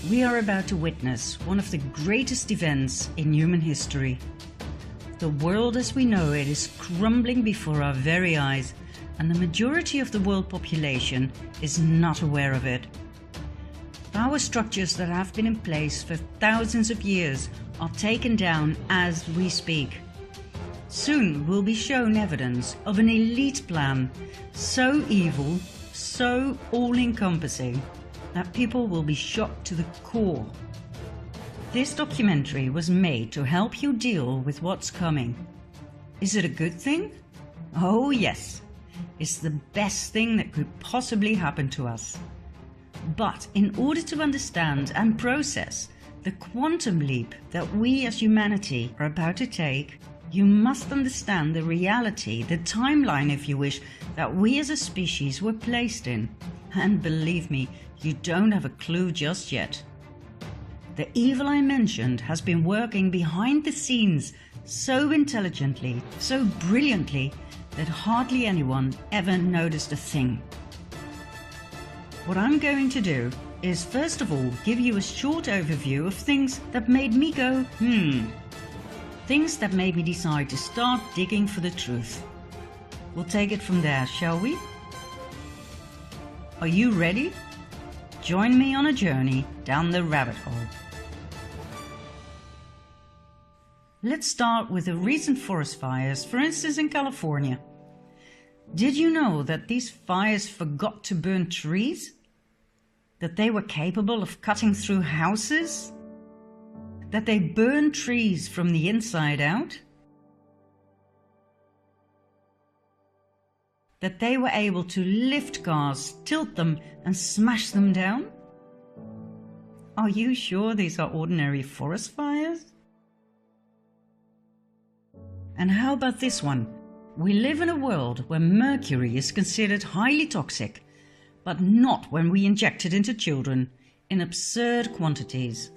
We are about to witness one of the greatest events in human history. The world as we know it is crumbling before our very eyes, and the majority of the world population is not aware of it. Power structures that have been in place for thousands of years are taken down as we speak. Soon we'll be shown evidence of an elite plan, so evil, so all-encompassing, that people will be shocked to the core. This documentary was made to help you deal with what's coming. Is it a good thing? Oh yes, it's the best thing that could possibly happen to us. But in order to understand and process the quantum leap that we as humanity are about to take, you must understand the reality, the timeline if you wish, that we as a species were placed in. And believe me, you don't have a clue just yet. The evil I mentioned has been working behind the scenes so intelligently, so brilliantly, that hardly anyone ever noticed a thing. What I'm going to do is first of all give you a short overview of things that made me go, things that made me decide to start digging for the truth. We'll take it from there, shall we? Are you ready? Join me on a journey down the rabbit hole. Let's start with the recent forest fires, for instance in California. Did you know that these fires forgot to burn trees? That they were capable of cutting through houses? That they burned trees from the inside out? That they were able to lift cars, tilt them and smash them down? Are you sure these are ordinary forest fires? And how about this one? We live in a world where mercury is considered highly toxic, but not when we inject it into children in absurd quantities.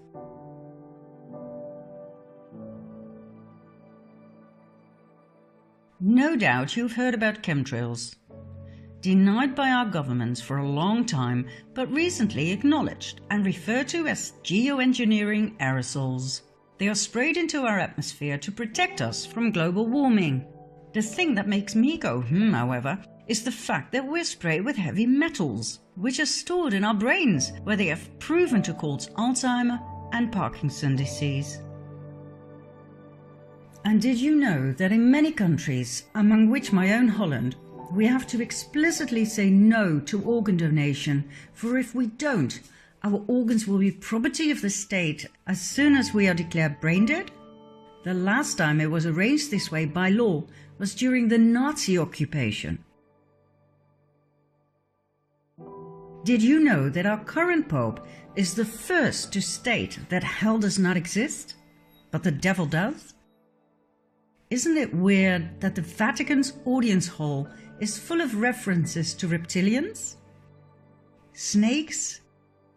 No doubt you've heard about chemtrails. Denied by our governments for a long time, but recently acknowledged and referred to as geoengineering aerosols. They are sprayed into our atmosphere to protect us from global warming. The thing that makes me go however, is the fact that we're sprayed with heavy metals, which are stored in our brains, where they have proven to cause Alzheimer and Parkinson's disease. And did you know that in many countries, among which my own Holland, we have to explicitly say no to organ donation, for if we don't, our organs will be property of the state as soon as we are declared brain dead? The last time it was arranged this way by law was during the Nazi occupation. Did you know that our current Pope is the first to state that hell does not exist, but the devil does? Isn't it weird that the Vatican's audience hall is full of references to reptilians, snakes,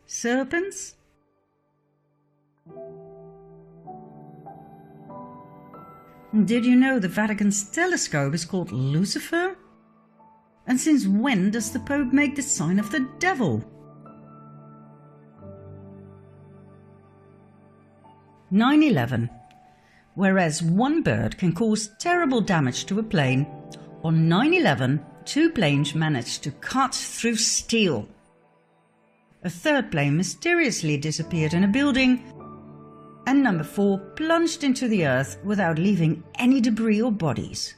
serpents? Did you know the Vatican's telescope is called Lucifer? And since when does the Pope make the sign of the devil? 9/11. Whereas one bird can cause terrible damage to a plane, on 9/11 two planes managed to cut through steel. A third plane mysteriously disappeared in a building, and number 4 plunged into the earth without leaving any debris or bodies.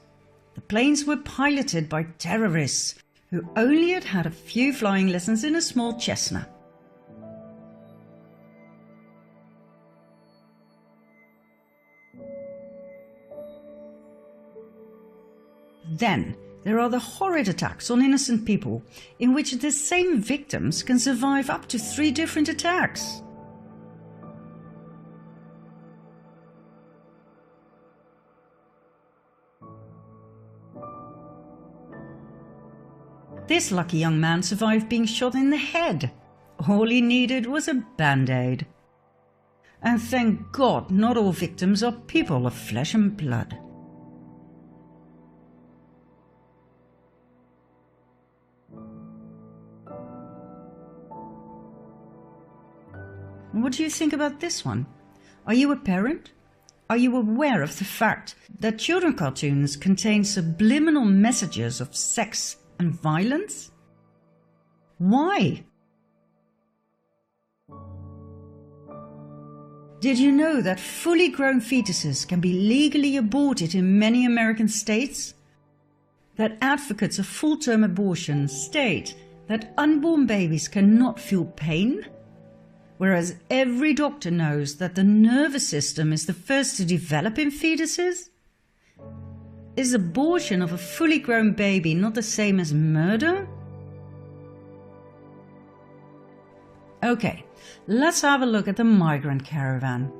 The planes were piloted by terrorists who only had had a few flying lessons in a small Cessna. Then there are the horrid attacks on innocent people, in which the same victims can survive up to 3 different attacks. This lucky young man survived being shot in the head. All he needed was a band-aid. And thank God not all victims are people of flesh and blood. What do you think about this one? Are you a parent? Are you aware of the fact that children cartoons contain subliminal messages of sex and violence? Why? Did you know that fully grown fetuses can be legally aborted in many American states? That advocates of full-term abortion state that unborn babies cannot feel pain? Whereas every doctor knows that the nervous system is the first to develop in fetuses? Is abortion of a fully grown baby not the same as murder? Okay, let's have a look at the migrant caravan.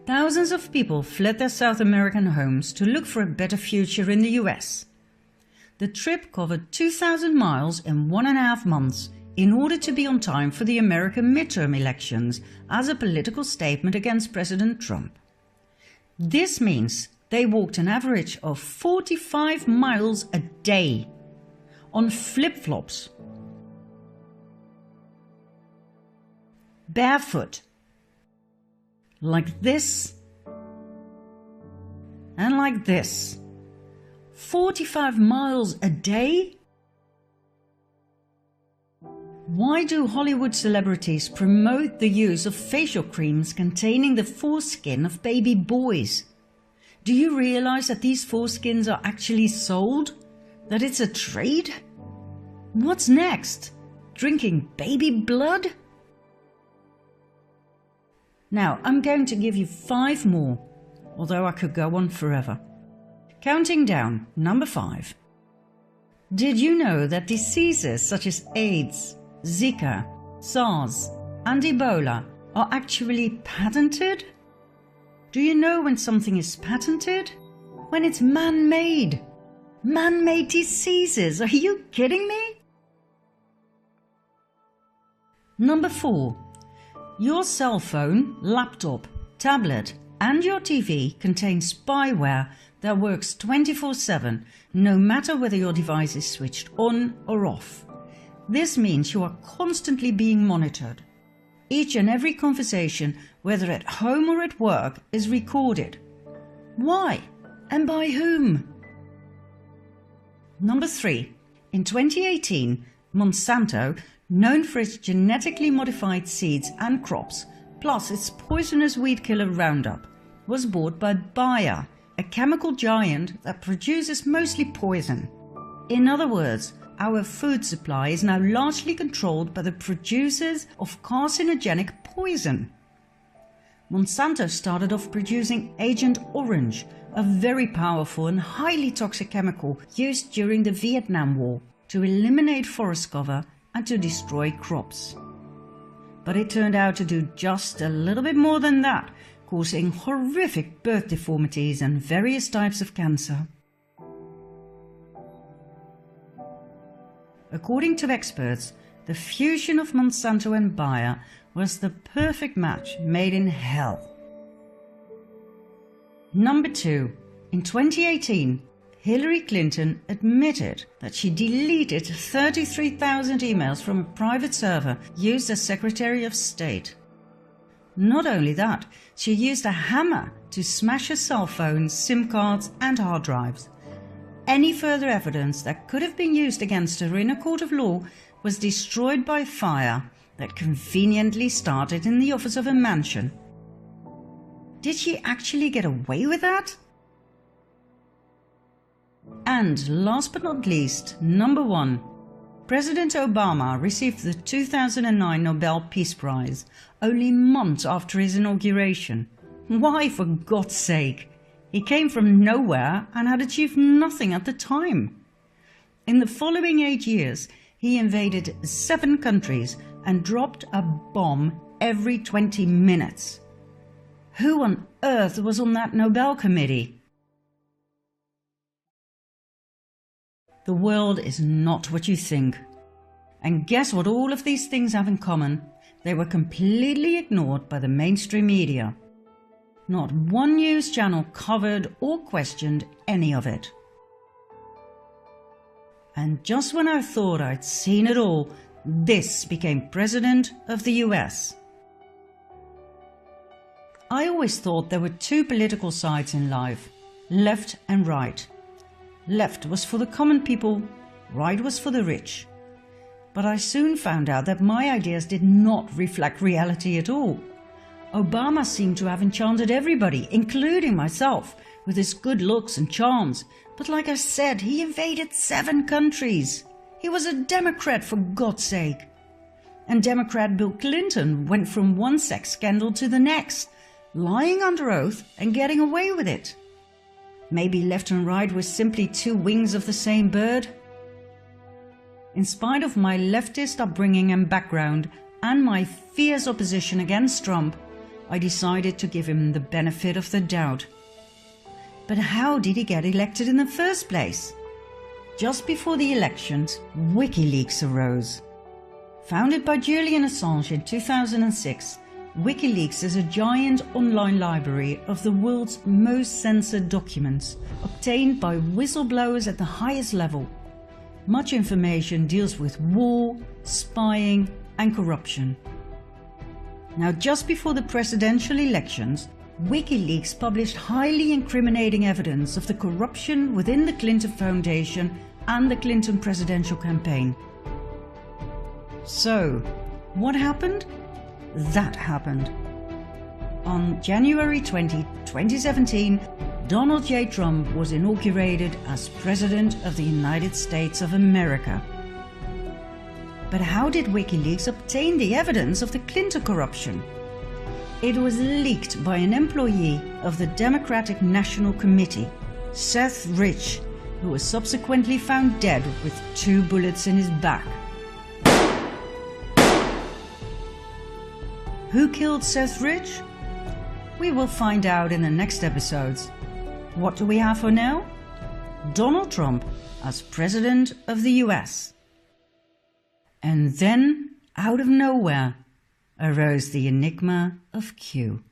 Thousands of people fled their South American homes to look for a better future in the US. The trip covered 2,000 miles in 1.5 months in order to be on time for the American midterm elections as a political statement against President Trump. This means they walked an average of 45 miles a day on flip-flops, barefoot, like this and like this. 45 miles a day? Why do Hollywood celebrities promote the use of facial creams containing the foreskin of baby boys? Do you realize that these foreskins are actually sold? That it's a trade? What's next? Drinking baby blood? Now, I'm going to give you 5 more, although I could go on forever. Counting down, number 5. Did you know that diseases such as AIDS, Zika, SARS, and Ebola are actually patented? Do you know when something is patented? When it's man-made. Man-made diseases, are you kidding me? Number 4. Your cell phone, laptop, tablet, and your TV contain spyware that works 24/7, no matter whether your device is switched on or off. This means you are constantly being monitored. Each and every conversation, whether at home or at work, is recorded. Why? And by whom? Number 3. In 2018, Monsanto, known for its genetically modified seeds and crops, plus its poisonous weed killer Roundup, was bought by Bayer, a chemical giant that produces mostly poison. In other words, our food supply is now largely controlled by the producers of carcinogenic poison. Monsanto started off producing Agent Orange, a very powerful and highly toxic chemical used during the Vietnam War to eliminate forest cover and to destroy crops. But it turned out to do just a little bit more than that, causing horrific birth deformities and various types of cancer. According to experts, the fusion of Monsanto and Bayer was the perfect match made in hell. Number 2. In 2018, Hillary Clinton admitted that she deleted 33,000 emails from a private server used as Secretary of State. Not only that, she used a hammer to smash her cell phones, SIM cards and hard drives. Any further evidence that could have been used against her in a court of law was destroyed by fire that conveniently started in the office of a mansion. Did she actually get away with that? And last but not least, number 1. President Obama received the 2009 Nobel Peace Prize only months after his inauguration. Why, for God's sake? He came from nowhere and had achieved nothing at the time. In the following 8 years, he invaded 7 countries and dropped a bomb every 20 minutes. Who on earth was on that Nobel committee? The world is not what you think. And guess what all of these things have in common? They were completely ignored by the mainstream media. Not one news channel covered or questioned any of it. And just when I thought I'd seen it all, this became President of the US. I always thought there were two political sides in life, left and right. Left was for the common people, right was for the rich. But I soon found out that my ideas did not reflect reality at all. Obama seemed to have enchanted everybody, including myself, with his good looks and charms. But like I said, he invaded 7 countries. He was a Democrat, for God's sake. And Democrat Bill Clinton went from one sex scandal to the next, lying under oath and getting away with it. Maybe left and right were simply 2 wings of the same bird? In spite of my leftist upbringing and background and my fierce opposition against Trump, I decided to give him the benefit of the doubt. But how did he get elected in the first place? Just before the elections, WikiLeaks arose. Founded by Julian Assange in 2006, WikiLeaks is a giant online library of the world's most censored documents, obtained by whistleblowers at the highest level. Much information deals with war, spying, and corruption. Now, just before the presidential elections, WikiLeaks published highly incriminating evidence of the corruption within the Clinton Foundation and the Clinton presidential campaign. So, what happened? That happened. On January 20, 2017, Donald J. Trump was inaugurated as President of the United States of America. But how did WikiLeaks obtain the evidence of the Clinton corruption? It was leaked by an employee of the Democratic National Committee, Seth Rich, who was subsequently found dead with 2 bullets in his back. Who killed Seth Rich? We will find out in the next episodes. What do we have for now? Donald Trump as President of the US. And then, out of nowhere, arose the enigma of Q.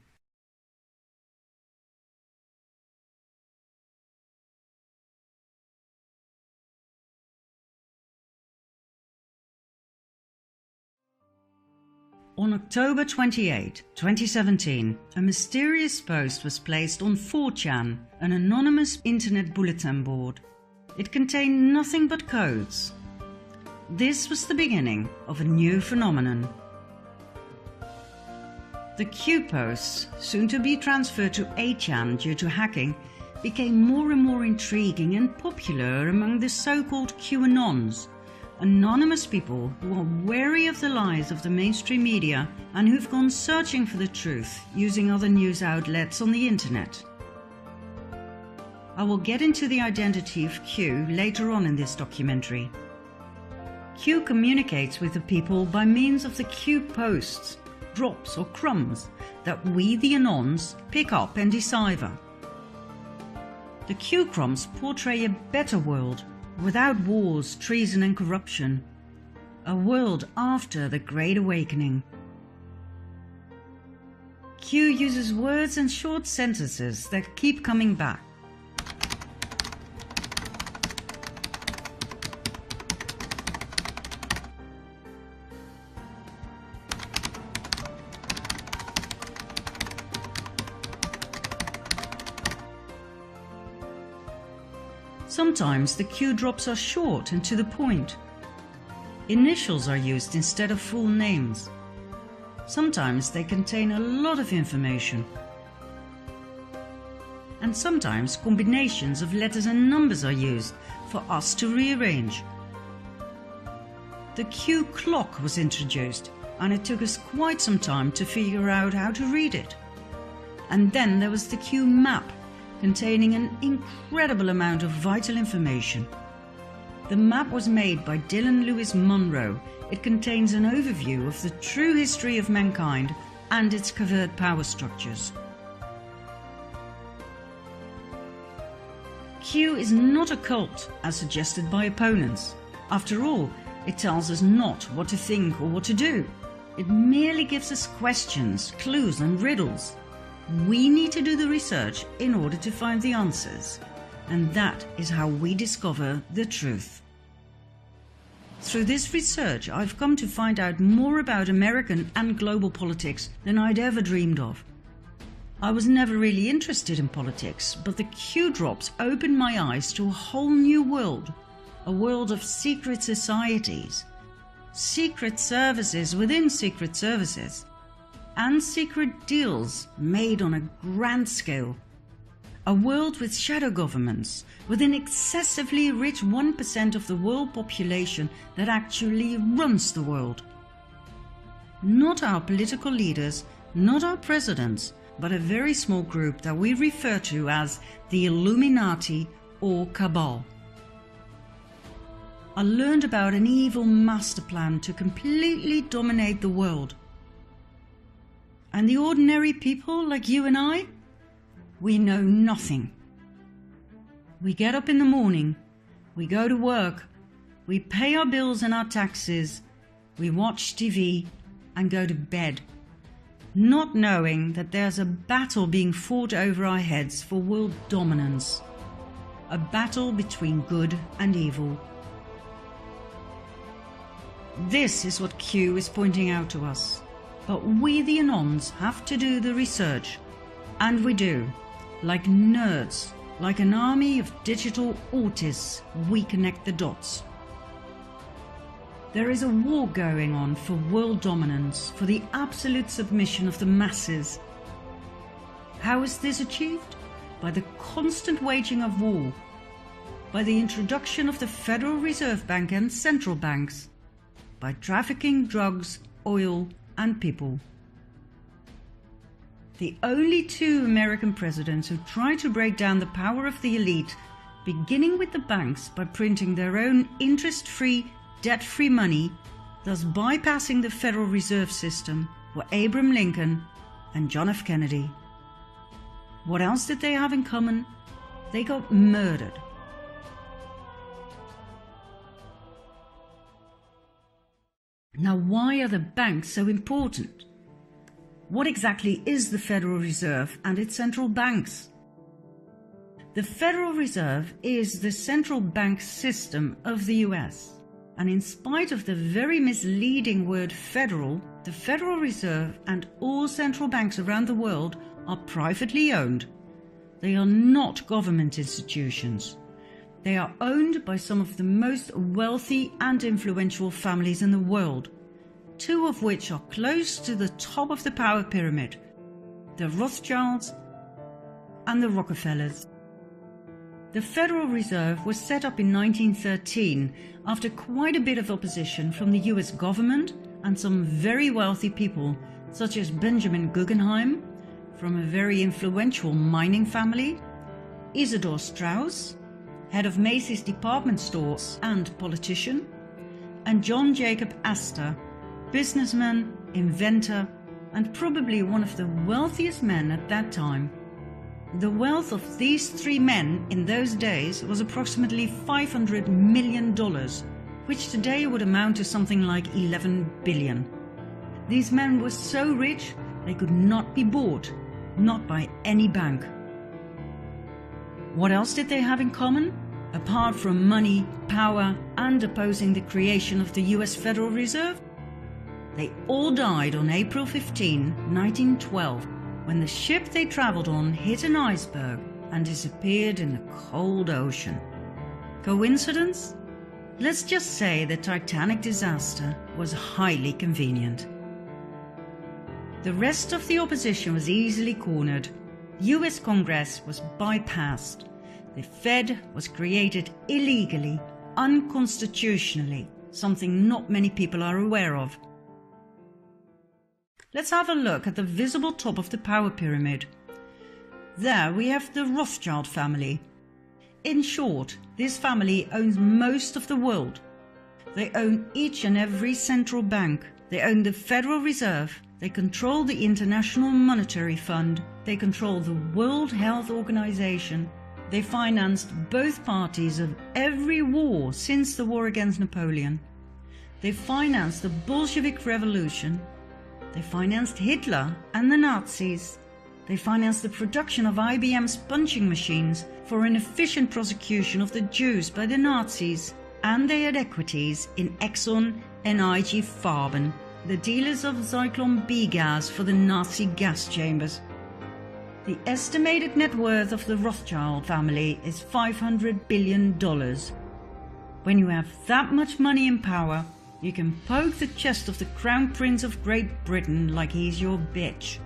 On October 28, 2017, a mysterious post was placed on 4chan, an anonymous internet bulletin board. It contained nothing but codes. This was the beginning of a new phenomenon. The Q posts, soon to be transferred to 8chan due to hacking, became more and more intriguing and popular among the so-called QAnons, anonymous people who are wary of the lies of the mainstream media and who've gone searching for the truth using other news outlets on the internet. I will get into the identity of Q later on in this documentary. Q communicates with the people by means of the Q posts, drops or crumbs that we, the Anons, pick up and decipher. The Q crumbs portray a better world, without wars, treason and corruption. A world after the Great Awakening. Q uses words and short sentences that keep coming back. Sometimes the Q drops are short and to the point. Initials are used instead of full names. Sometimes they contain a lot of information. And sometimes combinations of letters and numbers are used for us to rearrange. The Q clock was introduced, and it took us quite some time to figure out how to read it. And then there was the Q map, containing an incredible amount of vital information. The map was made by Dylan Lewis Monroe. It contains an overview of the true history of mankind and its covert power structures. Q is not a cult, as suggested by opponents. After all, it tells us not what to think or what to do. It merely gives us questions, clues and riddles. We need to do the research in order to find the answers, and that is how we discover the truth. Through this research, I've come to find out more about American and global politics than I'd ever dreamed of. I was never really interested in politics, but the Q drops opened my eyes to a whole new world, a world of secret societies, secret services within secret services, and secret deals made on a grand scale. A world with shadow governments, with an excessively rich 1% of the world population that actually runs the world. Not our political leaders, not our presidents, but a very small group that we refer to as the Illuminati or Cabal. I learned about an evil master plan to completely dominate the world. And the ordinary people like you and I, we know nothing. We get up in the morning, we go to work, we pay our bills and our taxes, we watch TV and go to bed, not knowing that there's a battle being fought over our heads for world dominance, a battle between good and evil. This is what Q is pointing out to us. But we the Anons have to do the research, and we do. Like nerds, like an army of digital autists, we connect the dots. There is a war going on for world dominance, for the absolute submission of the masses. How is this achieved? By the constant waging of war, by the introduction of the Federal Reserve Bank and central banks, by trafficking drugs, oil, and people. The only two American presidents who tried to break down the power of the elite, beginning with the banks by printing their own interest-free, debt-free money, thus bypassing the Federal Reserve System, were Abraham Lincoln and John F. Kennedy. What else did they have in common? They got murdered. Now, why are the banks so important? What exactly is the Federal Reserve and its central banks? The Federal Reserve is the central bank system of the US, and in spite of the very misleading word federal, the Federal Reserve and all central banks around the world are privately owned. They are not government institutions. They are owned by some of the most wealthy and influential families in the world, two of which are close to the top of the power pyramid, the Rothschilds and the Rockefellers. The Federal Reserve was set up in 1913 after quite a bit of opposition from the US government and some very wealthy people, such as Benjamin Guggenheim, from a very influential mining family, Isidor Straus, head of Macy's department stores and politician, and John Jacob Astor, businessman, inventor, and probably one of the wealthiest men at that time. The wealth of these three men in those days was approximately $500 million, which today would amount to something like 11 billion. These men were so rich they could not be bought, not by any bank. What else did they have in common? Apart from money, power, and opposing the creation of the US Federal Reserve? They all died on April 15, 1912, when the ship they traveled on hit an iceberg and disappeared in the cold ocean. Coincidence? Let's just say the Titanic disaster was highly convenient. The rest of the opposition was easily cornered. US Congress was bypassed. The Fed was created illegally, unconstitutionally, something not many people are aware of. Let's have a look at the visible top of the power pyramid. There we have the Rothschild family. In short, this family owns most of the world. They own each and every central bank. They own the Federal Reserve. They control the International Monetary Fund. They control the World Health Organization. They financed both parties of every war since the war against Napoleon. They financed the Bolshevik Revolution. They financed Hitler and the Nazis. They financed the production of IBM's punching machines for an efficient prosecution of the Jews by the Nazis. And they had equities in Exxon and IG Farben, the dealers of Zyklon B gas for the Nazi gas chambers. The estimated net worth of the Rothschild family is $500 billion. When you have that much money and power, you can poke the chest of the Crown Prince of Great Britain like he's your bitch.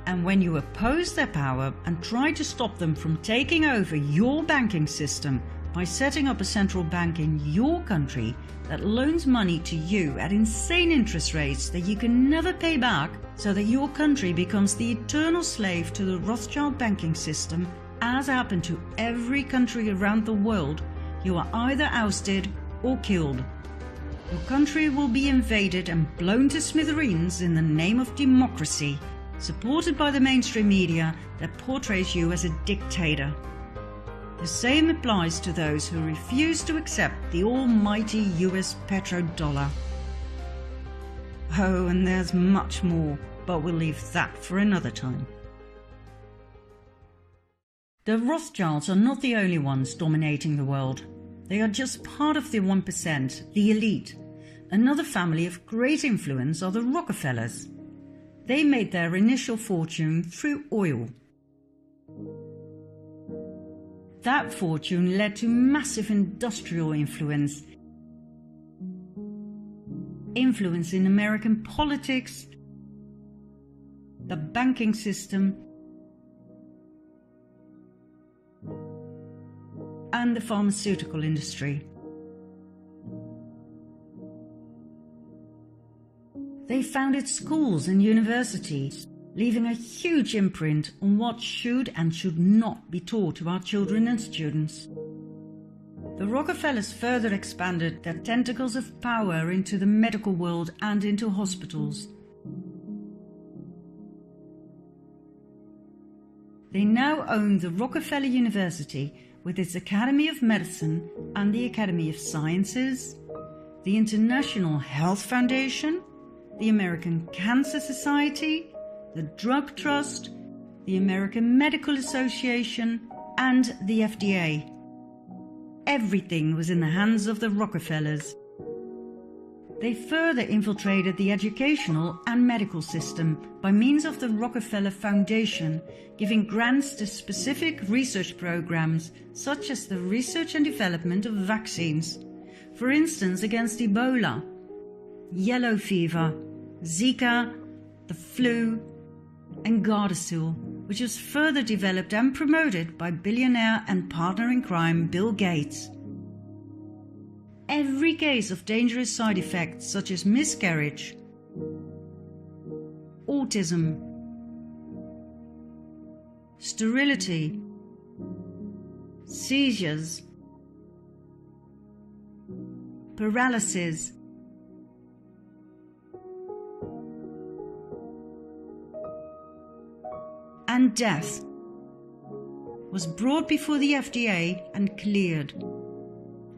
And when you oppose their power and try to stop them from taking over your banking system by setting up a central bank in your country that loans money to you at insane interest rates that you can never pay back, so that your country becomes the eternal slave to the Rothschild banking system, as happened to every country around the world, you are either ousted or killed. Your country will be invaded and blown to smithereens in the name of democracy, supported by the mainstream media that portrays you as a dictator. The same applies to those who refuse to accept the almighty US petrodollar. Oh, and there's much more, but we'll leave that for another time. The Rothschilds are not the only ones dominating the world. They are just part of the 1%, the elite. Another family of great influence are the Rockefellers. They made their initial fortune through oil. That fortune led to massive industrial influence in American politics, the banking system, and the pharmaceutical industry. They founded schools and universities, leaving a huge imprint on what should and should not be taught to our children and students. The Rockefellers further expanded their tentacles of power into the medical world and into hospitals. They now own the Rockefeller University with its Academy of Medicine and the Academy of Sciences, the International Health Foundation, the American Cancer Society, the Drug Trust, the American Medical Association, and the FDA. Everything was in the hands of the Rockefellers. They further infiltrated the educational and medical system by means of the Rockefeller Foundation, giving grants to specific research programs such as the research and development of vaccines, for instance against Ebola, yellow fever, Zika, the flu, and Gardasil, which was further developed and promoted by billionaire and partner in crime Bill Gates. Every case of dangerous side effects such as miscarriage, autism, sterility, seizures, paralysis, and death was brought before the FDA and cleared.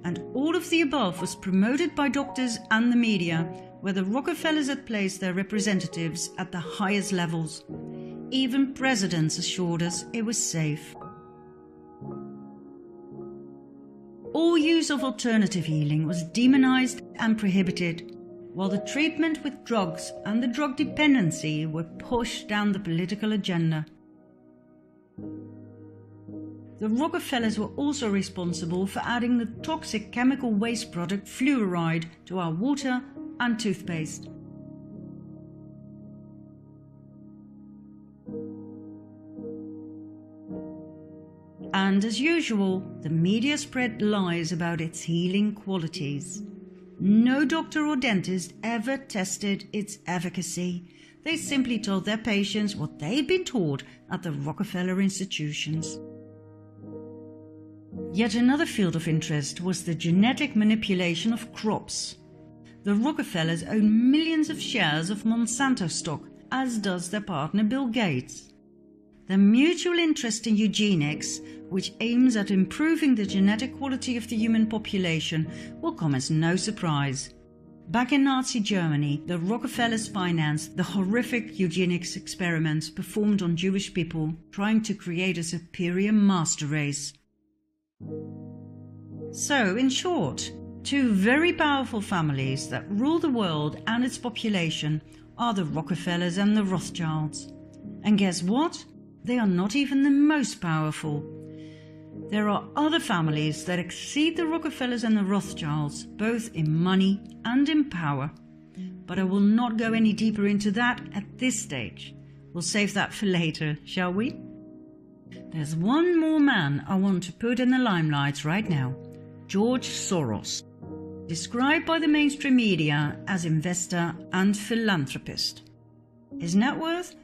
And all of the above was promoted by doctors and the media, where the Rockefellers had placed their representatives at the highest levels. Even presidents assured us it was safe. All use of alternative healing was demonized and prohibited, while the treatment with drugs and the drug dependency were pushed down the political agenda. The Rockefellers were also responsible for adding the toxic chemical waste product fluoride to our water and toothpaste. And as usual, the media spread lies about its healing qualities. No doctor or dentist ever tested its efficacy. They simply told their patients what they'd been taught at the Rockefeller institutions. Yet another field of interest was the genetic manipulation of crops. The Rockefellers own millions of shares of Monsanto stock, as does their partner Bill Gates. Their mutual interest in eugenics, which aims at improving the genetic quality of the human population, will come as no surprise. Back in Nazi Germany, the Rockefellers financed the horrific eugenics experiments performed on Jewish people, trying to create a superior master race. So, in short, two very powerful families that rule the world and its population are the Rockefellers and the Rothschilds. And guess what? They are not even the most powerful. There are other families that exceed the Rockefellers and the Rothschilds, both in money and in power. But I will not go any deeper into that at this stage. We'll save that for later, shall we? There's one more man I want to put in the limelight right now. George Soros, described by the mainstream media as investor and philanthropist. His net worth?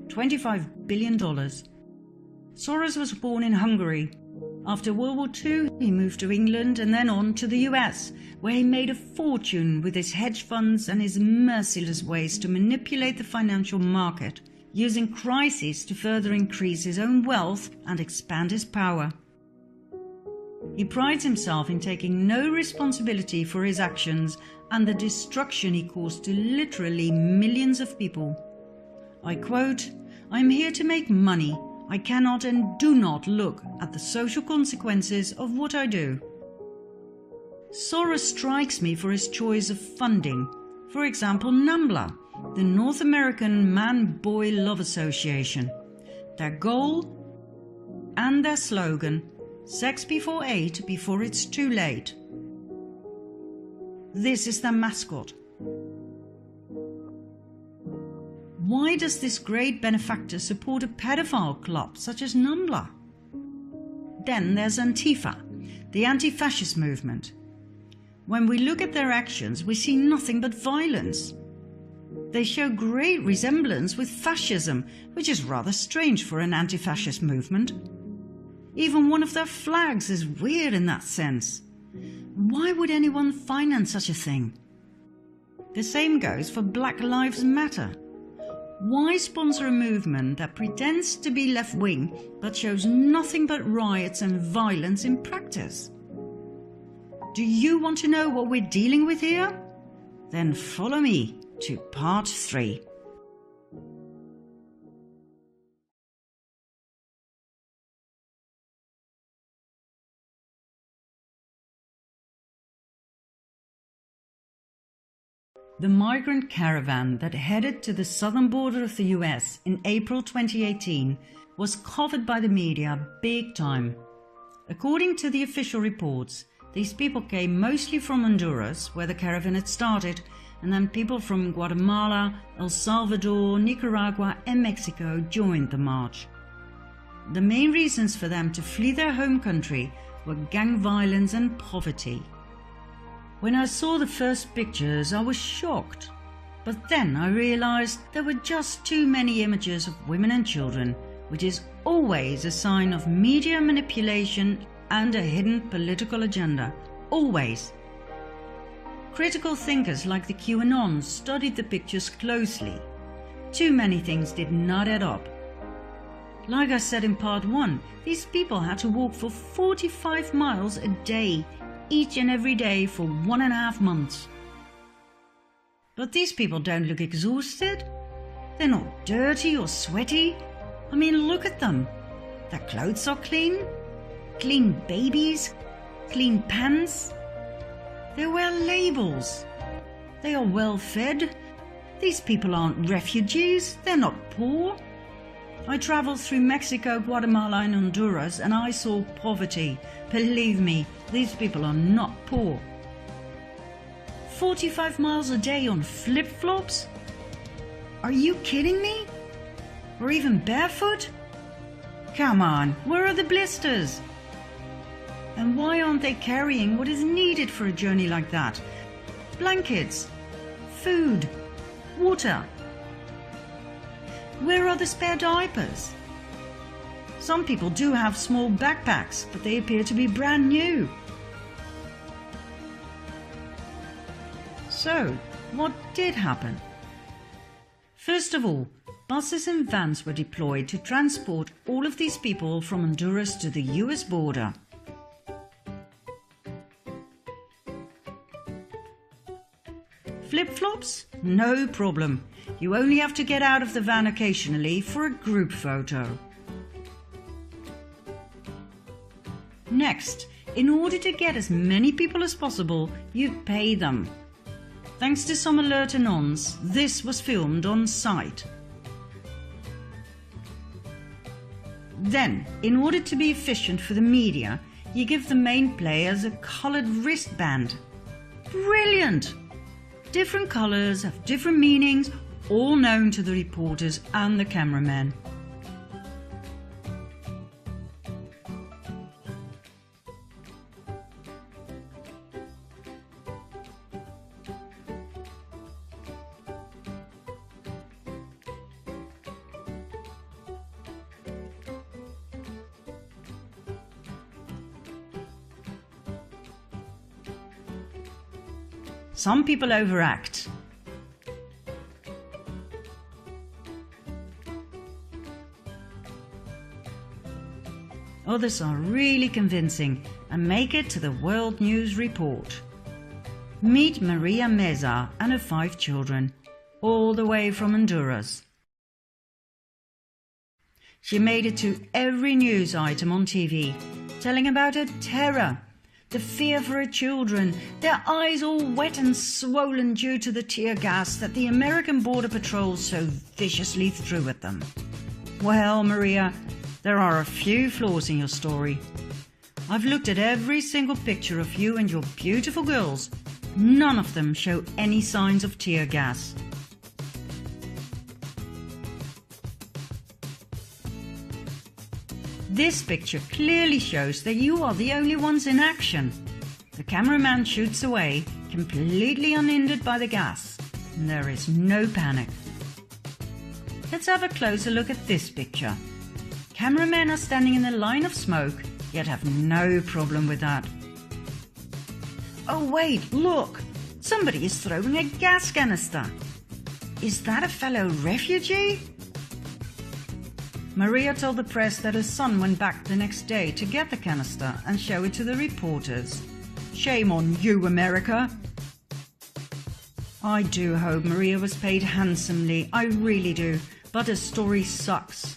$25 billion. Soros was born in Hungary. After World War II, he moved to England and then on to the US, where he made a fortune with his hedge funds and his merciless ways to manipulate the financial market, using crises to further increase his own wealth and expand his power. He prides himself in taking no responsibility for his actions and the destruction he caused to literally millions of people. I quote, "I'm here to make money. I cannot and do not look at the social consequences of what I do." Soros strikes me for his choice of funding. For example, NAMBLA, the North American Man-Boy Love Association. Their goal and their slogan, "Sex before 8, before it's too late." This is their mascot. Why does this great benefactor support a pedophile club such as NAMBLA? Then there's Antifa, the anti-fascist movement. When we look at their actions, we see nothing but violence. They show great resemblance with fascism, which is rather strange for an anti-fascist movement. Even one of their flags is weird in that sense. Why would anyone finance such a thing? The same goes for Black Lives Matter. Why sponsor a movement that pretends to be left-wing but shows nothing but riots and violence in practice? Do you want to know what we're dealing with here? Then follow me to part 3. The migrant caravan that headed to the southern border of the US in April 2018 was covered by the media big time. According to the official reports, these people came mostly from Honduras, where the caravan had started, and then people from Guatemala, El Salvador, Nicaragua and Mexico joined the march. The main reasons for them to flee their home country were gang violence and poverty. When I saw the first pictures, I was shocked. But then I realized there were just too many images of women and children, which is always a sign of media manipulation and a hidden political agenda. Always. Critical thinkers like the QAnons studied the pictures closely. Too many things did not add up. Like I said in part 1, these people had to walk for 45 miles a day, each and every day for 1.5 months. But these people don't look exhausted. They're not dirty or sweaty. I mean, look at them. Their clothes are clean. Clean babies. Clean pants. They wear labels. They are well fed. These people aren't refugees. They're not poor. I traveled through Mexico, Guatemala and Honduras and I saw poverty. Believe me, these people are not poor. 45 miles a day on flip-flops? Are you kidding me? Or even barefoot? Come on, where are the blisters? And why aren't they carrying what is needed for a journey like that? Blankets, food, water. Where are the spare diapers? Some people do have small backpacks, but they appear to be brand new. So, what did happen? First of all, buses and vans were deployed to transport all of these people from Honduras to the US border. Flip-flops? No problem. You only have to get out of the van occasionally for a group photo. Next, in order to get as many people as possible, you pay them. Thanks to some alert anons, this was filmed on site. Then, in order to be efficient for the media, you give the main players a coloured wristband. Brilliant! Different colours have different meanings, all known to the reporters and the cameramen. Some people overact. Others are really convincing and make it to the World News Report. Meet Maria Meza and her 5 children, all the way from Honduras. She made it to every news item on TV, telling about her terror, the fear for her children, their eyes all wet and swollen due to the tear gas that the American Border Patrol so viciously threw at them. Well, Maria, there are a few flaws in your story. I've looked at every single picture of you and your beautiful girls. None of them show any signs of tear gas. This picture clearly shows that you are the only ones in action. The cameraman shoots away, completely unhindered by the gas, and there is no panic. Let's have a closer look at this picture. Cameramen are standing in a line of smoke, yet have no problem with that. Oh wait, look! Somebody is throwing a gas canister. Is that a fellow refugee? Maria told the press that her son went back the next day to get the canister and show it to the reporters. Shame on you, America! I do hope Maria was paid handsomely, I really do, but her story sucks.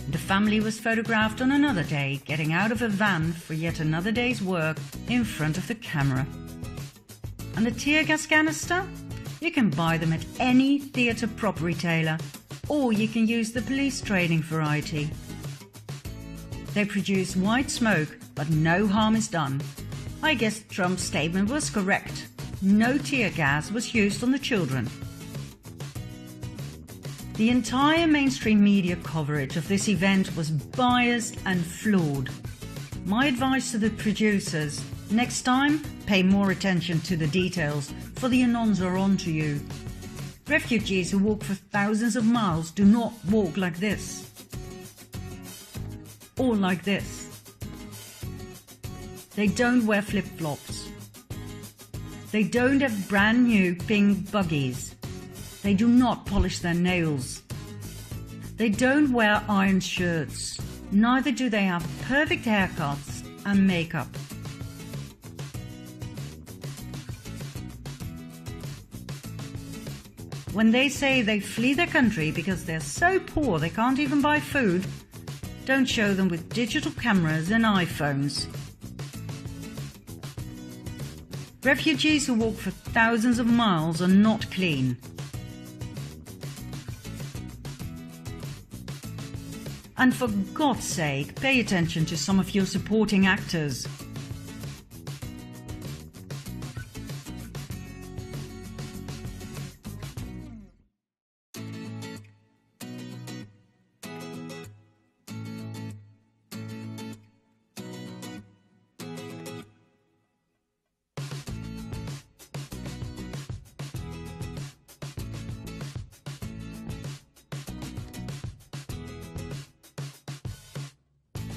The family was photographed on another day, getting out of a van for yet another day's work in front of the camera. And the tear gas canister? You can buy them at any theatre prop retailer, or you can use the police training variety. They produce white smoke, but no harm is done. I guess Trump's statement was correct. No tear gas was used on the children. The entire mainstream media coverage of this event was biased and flawed. My advice to the producers, next time, pay more attention to the details, for the anons are on to you. Refugees who walk for thousands of miles do not walk like this. Or like this. They don't wear flip-flops. They don't have brand new pink buggies. They do not polish their nails. They don't wear iron shirts. Neither do they have perfect haircuts and makeup. When they say they flee their country because they're so poor they can't even buy food, don't show them with digital cameras and iPhones. Refugees who walk for thousands of miles are not clean. And for God's sake, pay attention to some of your supporting actors.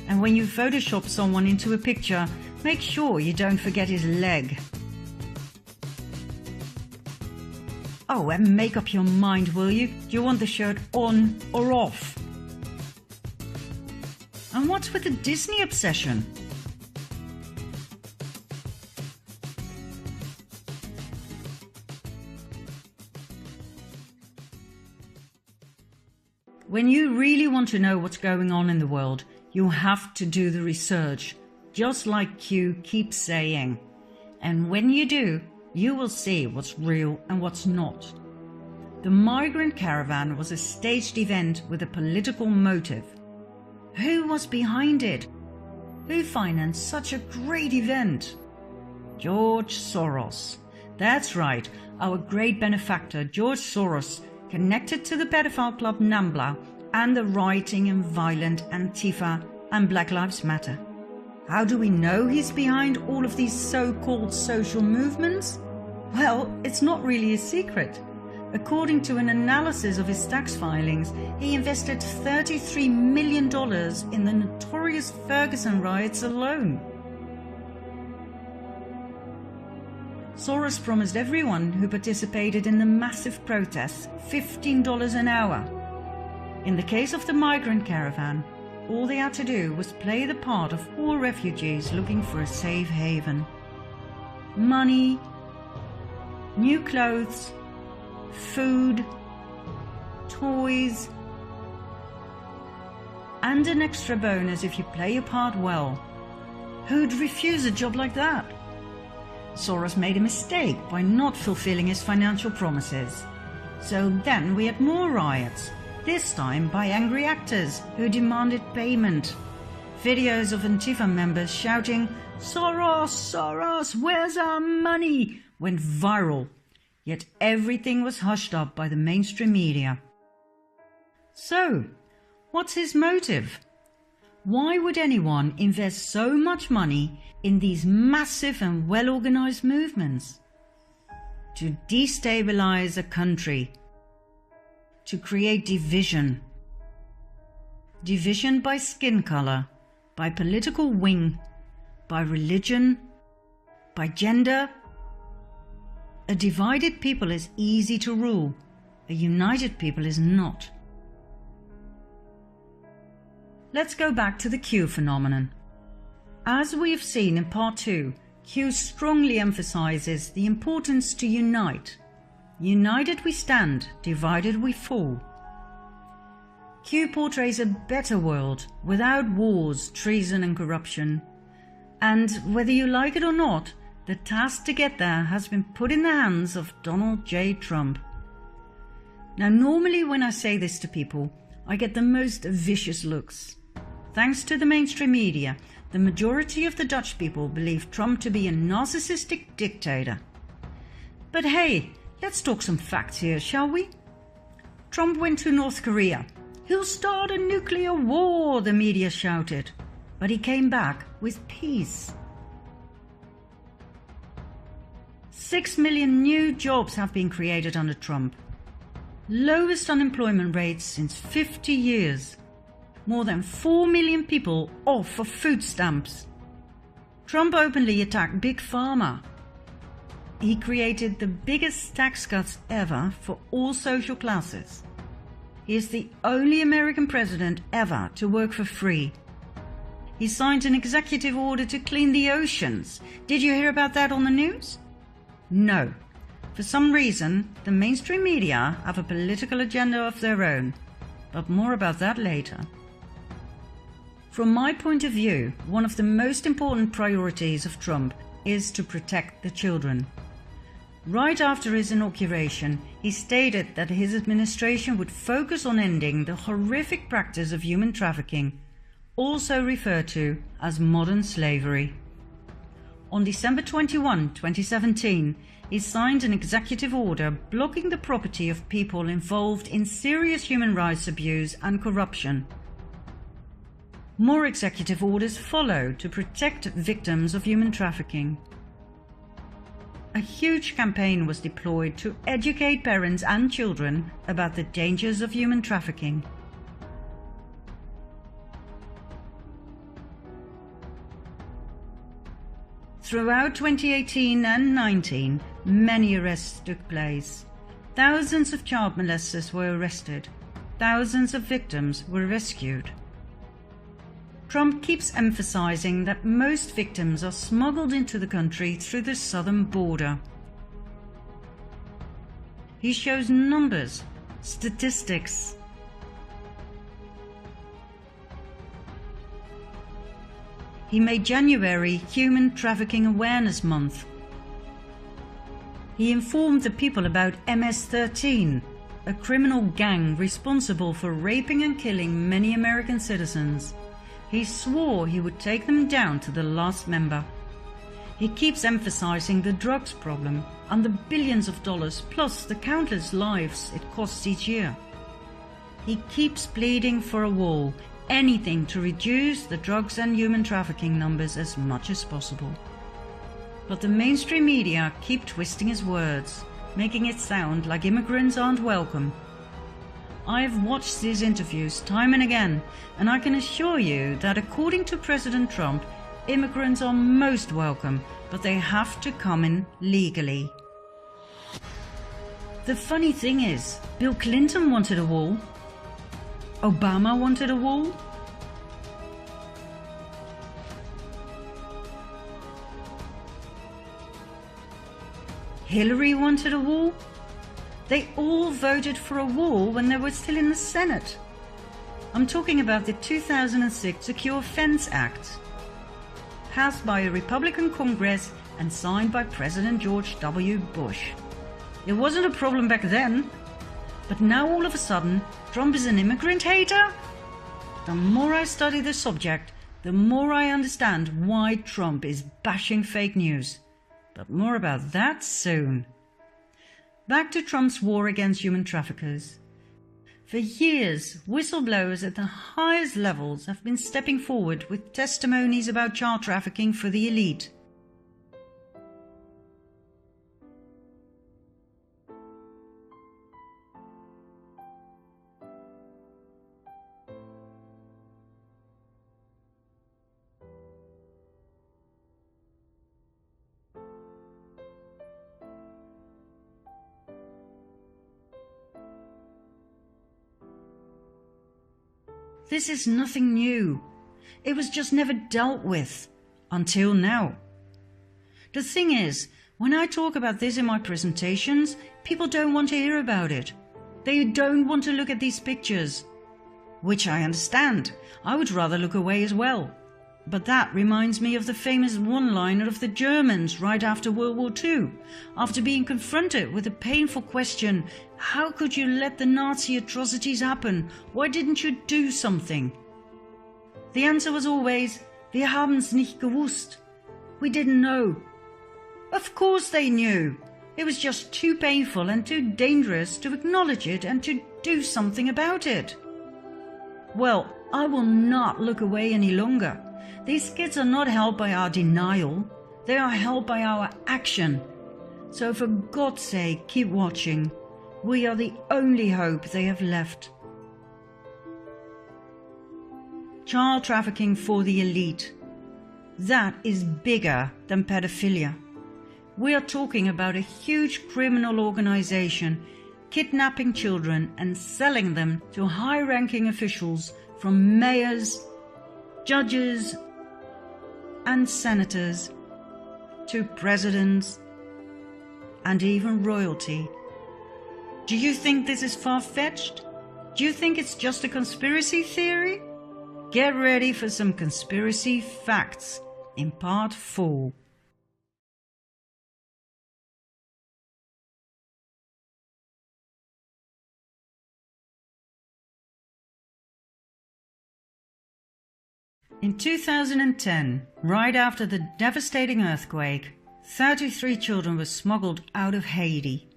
And when you Photoshop someone into a picture, make sure you don't forget his leg. Oh, and make up your mind, will you? Do you want the shirt on or off? And what's with the Disney obsession? When you really want to know what's going on in the world, you have to do the research, just like Q keeps saying. And when you do, you will see what's real and what's not. The migrant caravan was a staged event with a political motive. Who was behind it? Who financed such a great event? George Soros. That's right, our great benefactor George Soros, connected to the pedophile club NAMBLA and the rioting and violent Antifa and Black Lives Matter. How do we know he's behind all of these so-called social movements? Well, it's not really a secret. According to an analysis of his tax filings, he invested $33 million in the notorious Ferguson riots alone. Soros promised everyone who participated in the massive protests $15 an hour. In the case of the migrant caravan, all they had to do was play the part of poor refugees looking for a safe haven. Money, new clothes, food, toys, and an extra bonus if you play your part well. Who'd refuse a job like that? Soros made a mistake by not fulfilling his financial promises. So then we had more riots, this time by angry actors who demanded payment. Videos of Antifa members shouting, "Soros, Soros, where's our money?" went viral. Yet everything was hushed up by the mainstream media. So, what's his motive? Why would anyone invest so much money in these massive and well-organized movements? To destabilize a country. To create division. Division by skin color, by political wing, by religion, by gender. A divided people is easy to rule, a united people is not. Let's go back to the Q phenomenon. As we have seen in part 2, Q strongly emphasizes the importance to unite. United we stand, divided we fall. Q portrays a better world without wars, treason and corruption. And whether you like it or not, the task to get there has been put in the hands of Donald J. Trump. Now, normally when I say this to people, I get the most vicious looks. Thanks to the mainstream media, the majority of the Dutch people believe Trump to be a narcissistic dictator. But hey, let's talk some facts here, shall we? Trump went to North Korea. "He'll start a nuclear war," the media shouted. But he came back with peace. 6 million new jobs have been created under Trump. Lowest unemployment rates since 50 years. More than 4 million people off of food stamps. Trump openly attacked Big Pharma. He created the biggest tax cuts ever for all social classes. He is the only American president ever to work for free. He signed an executive order to clean the oceans. Did you hear about that on the news? No. For some reason, the mainstream media have a political agenda of their own, but more about that later. From my point of view, one of the most important priorities of Trump is to protect the children. Right after his inauguration, he stated that his administration would focus on ending the horrific practice of human trafficking, also referred to as modern slavery. On December 21, 2017, he signed an executive order blocking the property of people involved in serious human rights abuse and corruption. More executive orders followed to protect victims of human trafficking. A huge campaign was deployed to educate parents and children about the dangers of human trafficking. Throughout 2018 and 19, many arrests took place. Thousands of child molesters were arrested. Thousands of victims were rescued. Trump keeps emphasizing that most victims are smuggled into the country through the southern border. He shows numbers, statistics. He made January Human Trafficking Awareness Month. He informed the people about MS-13, a criminal gang responsible for raping and killing many American citizens. He swore he would take them down to the last member. He keeps emphasizing the drugs problem and the billions of dollars plus the countless lives it costs each year. He keeps pleading for a wall, anything to reduce the drugs and human trafficking numbers as much as possible. But the mainstream media keep twisting his words, making it sound like immigrants aren't welcome. I've watched these interviews time and again, and I can assure you that according to President Trump, immigrants are most welcome, but they have to come in legally. The funny thing is, Bill Clinton wanted a wall. Obama wanted a wall. Hillary wanted a wall. They all voted for a wall when they were still in the Senate. I'm talking about the 2006 Secure Fence Act, passed by a Republican Congress and signed by President George W. Bush. It wasn't a problem back then, but now all of a sudden, Trump is an immigrant hater? The more I study the subject, the more I understand why Trump is bashing fake news. But more about that soon. Back to Trump's war against human traffickers. For years, whistleblowers at the highest levels have been stepping forward with testimonies about child trafficking for the elite. This is nothing new. It was just never dealt with. Until now. The thing is, when I talk about this in my presentations, people don't want to hear about it. They don't want to look at these pictures. Which I understand. I would rather look away as well. But that reminds me of the famous one-liner of the Germans right after World War II, after being confronted with the painful question, how could you let the Nazi atrocities happen? Why didn't you do something? The answer was always, wir haben's nicht gewusst. We didn't know. Of course they knew. It was just too painful and too dangerous to acknowledge it and to do something about it. Well, I will not look away any longer. These kids are not helped by our denial, they are helped by our action. So for God's sake, keep watching. We are the only hope they have left. Child trafficking for the elite. That is bigger than pedophilia. We are talking about a huge criminal organization kidnapping children and selling them to high-ranking officials from mayors, judges and senators to presidents and even royalty. Do you think this is far-fetched? Do you think it's just a conspiracy theory? Get ready for some conspiracy facts in part 4. In 2010, right after the devastating earthquake, 33 children were smuggled out of Haiti.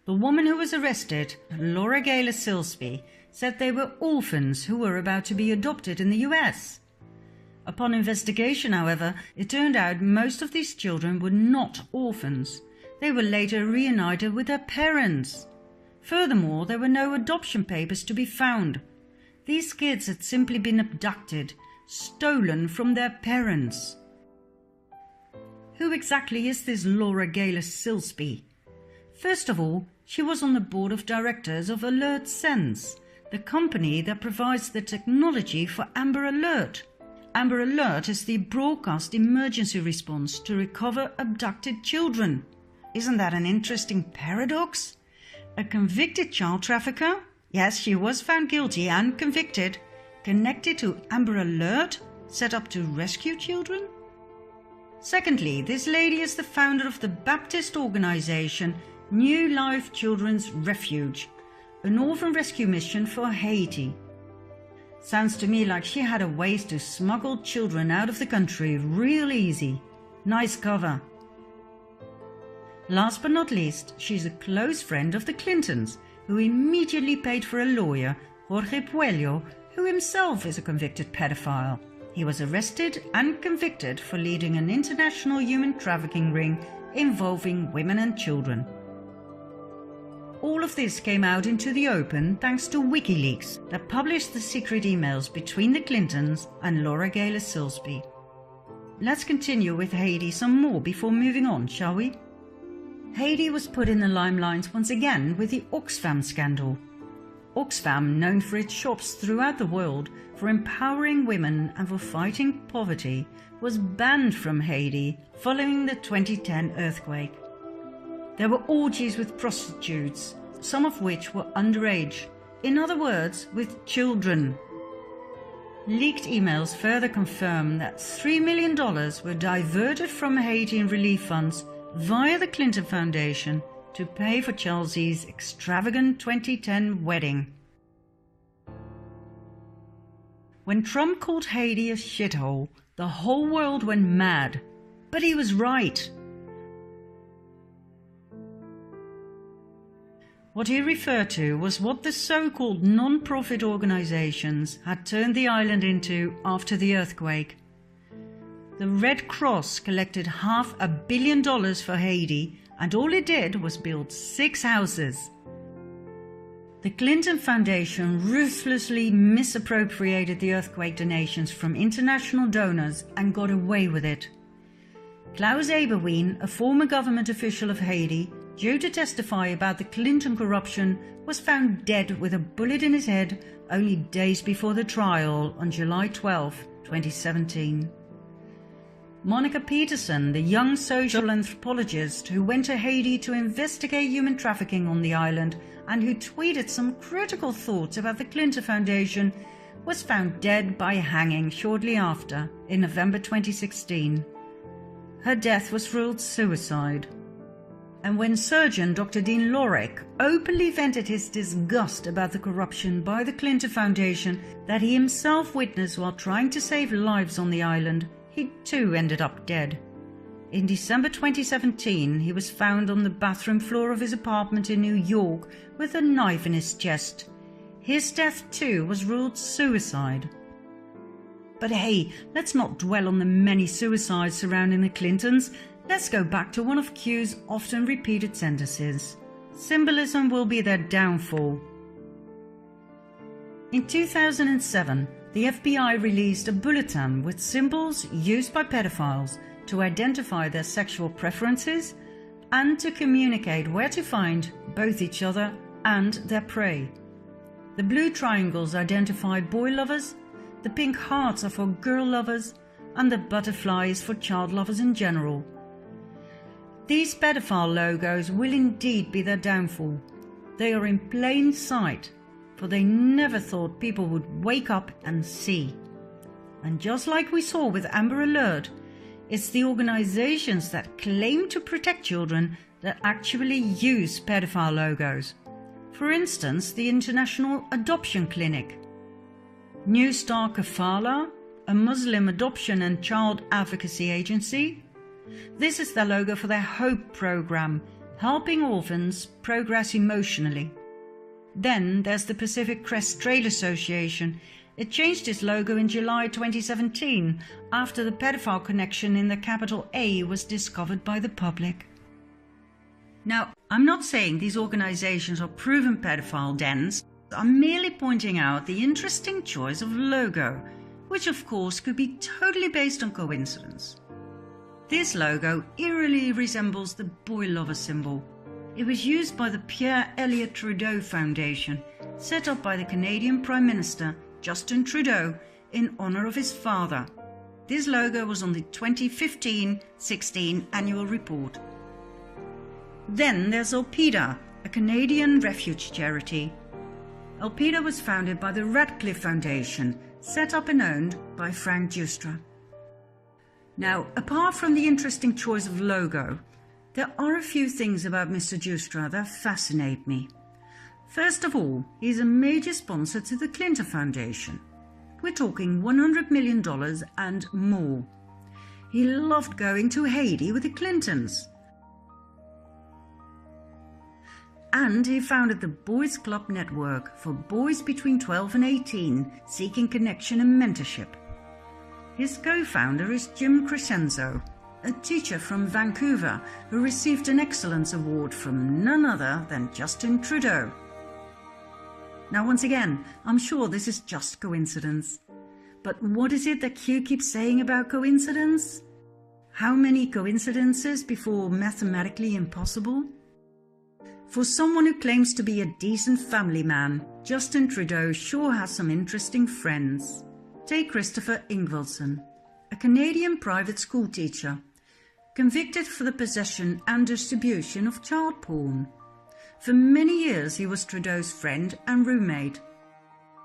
The woman who was arrested, Laura Gaylor Silsby, said they were orphans who were about to be adopted in the US. Upon investigation, however, it turned out most of these children were not orphans. They were later reunited with their parents. Furthermore, there were no adoption papers to be found. These kids had simply been abducted, stolen from their parents. Who exactly is this Laura Gaylor Silsby? First of all, she was on the board of directors of Alert Sense, the company that provides the technology for Amber Alert. Amber Alert is the broadcast emergency response to recover abducted children. Isn't that an interesting paradox? A convicted child trafficker? Yes, she was found guilty and convicted, connected to Amber Alert, set up to rescue children? Secondly, this lady is the founder of the Baptist organization New Life Children's Refuge, an orphan rescue mission for Haiti. Sounds to me like she had a ways to smuggle children out of the country real easy. Nice cover. Last but not least, she's a close friend of the Clintons, who immediately paid for a lawyer, Jorge Puello, who himself is a convicted pedophile. He was arrested and convicted for leading an international human trafficking ring involving women and children. All of this came out into the open thanks to WikiLeaks that published the secret emails between the Clintons and Laura Gaylor Silsby. Let's continue with Haiti some more before moving on, shall we? Haiti was put in the limelight once again with the Oxfam scandal. Oxfam, known for its shops throughout the world for empowering women and for fighting poverty, was banned from Haiti following the 2010 earthquake. There were orgies with prostitutes, some of which were underage, in other words, with children. Leaked emails further confirm that $3 million were diverted from Haitian relief funds via the Clinton Foundation to pay for Chelsea's extravagant 2010 wedding. When Trump called Haiti a shithole, the whole world went mad. But he was right. What he referred to was what the so-called non-profit organizations had turned the island into after the earthquake. The Red Cross collected $500 million for Haiti, and all it did was build 6 houses. The Clinton Foundation ruthlessly misappropriated the earthquake donations from international donors and got away with it. Klaus Eberwein, a former government official of Haiti, due to testify about the Clinton corruption, was found dead with a bullet in his head only days before the trial on July 12, 2017. Monica Peterson, the young social anthropologist who went to Haiti to investigate human trafficking on the island and who tweeted some critical thoughts about the Clinton Foundation, was found dead by hanging shortly after, in November 2016. Her death was ruled suicide. And when surgeon Dr. Dean Lorek openly vented his disgust about the corruption by the Clinton Foundation that he himself witnessed while trying to save lives on the island, he too ended up dead. In December 2017, he was found on the bathroom floor of his apartment in New York with a knife in his chest. His death too was ruled suicide. But hey, let's not dwell on the many suicides surrounding the Clintons. Let's go back to one of Q's often repeated sentences. Symbolism will be their downfall. In 2007, the FBI released a bulletin with symbols used by pedophiles to identify their sexual preferences and to communicate where to find both each other and their prey. The blue triangles identify boy lovers, the pink hearts are for girl lovers, and the butterfly is for child lovers in general. These pedophile logos will indeed be their downfall. They are in plain sight, for they never thought people would wake up and see. And just like we saw with Amber Alert, it's the organizations that claim to protect children that actually use pedophile logos. For instance, the International Adoption Clinic. New Star Kafala, a Muslim adoption and child advocacy agency. This is the logo for their HOPE program, helping orphans progress emotionally. Then there's the Pacific Crest Trail Association. It changed its logo in July 2017 after the pedophile connection in the capital A was discovered by the public. Now, I'm not saying these organizations are proven pedophile dens. I'm merely pointing out the interesting choice of logo, which of course could be totally based on coincidence. This logo eerily resembles the boy lover symbol. It was used by the Pierre Elliott Trudeau Foundation, set up by the Canadian Prime Minister Justin Trudeau in honour of his father. This logo was on the 2015-16 annual report. Then there's Alpida, a Canadian refuge charity. Alpida was founded by the Radcliffe Foundation, set up and owned by Frank Giustra. Now, apart from the interesting choice of logo, there are a few things about Mr. Giustra that fascinate me. First of all, he's a major sponsor to the Clinton Foundation. We're talking $100 million and more. He loved going to Haiti with the Clintons. And he founded the Boys Club Network for boys between 12 and 18 seeking connection and mentorship. His co-founder is Jim Crescenzo, a teacher from Vancouver who received an Excellence Award from none other than Justin Trudeau. Now once again, I'm sure this is just coincidence. But what is it that Q keeps saying about coincidence? How many coincidences before mathematically impossible? For someone who claims to be a decent family man, Justin Trudeau sure has some interesting friends. Take Christopher Ingvelson, a Canadian private school teacher, convicted for the possession and distribution of child porn. For many years he was Trudeau's friend and roommate.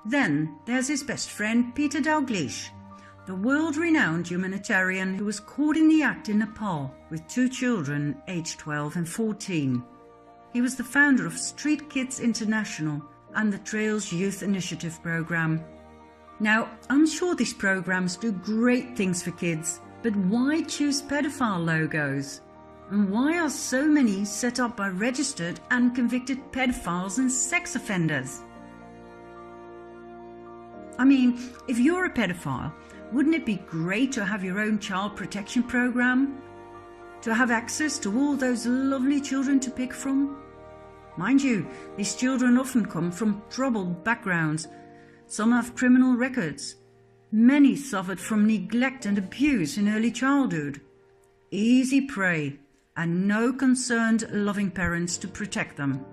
Then there's his best friend Peter Dalgleish, the world-renowned humanitarian who was caught in the act in Nepal with 2 children aged 12 and 14. He was the founder of Street Kids International and the Trails Youth Initiative program. Now, I'm sure these programs do great things for kids, but why choose pedophile logos? And why are so many set up by registered and convicted pedophiles and sex offenders? I mean, if you're a pedophile, wouldn't it be great to have your own child protection program? To have access to all those lovely children to pick from? Mind you, these children often come from troubled backgrounds. Some have criminal records. Many suffered from neglect and abuse in early childhood. Easy prey, and no concerned, loving parents to protect them.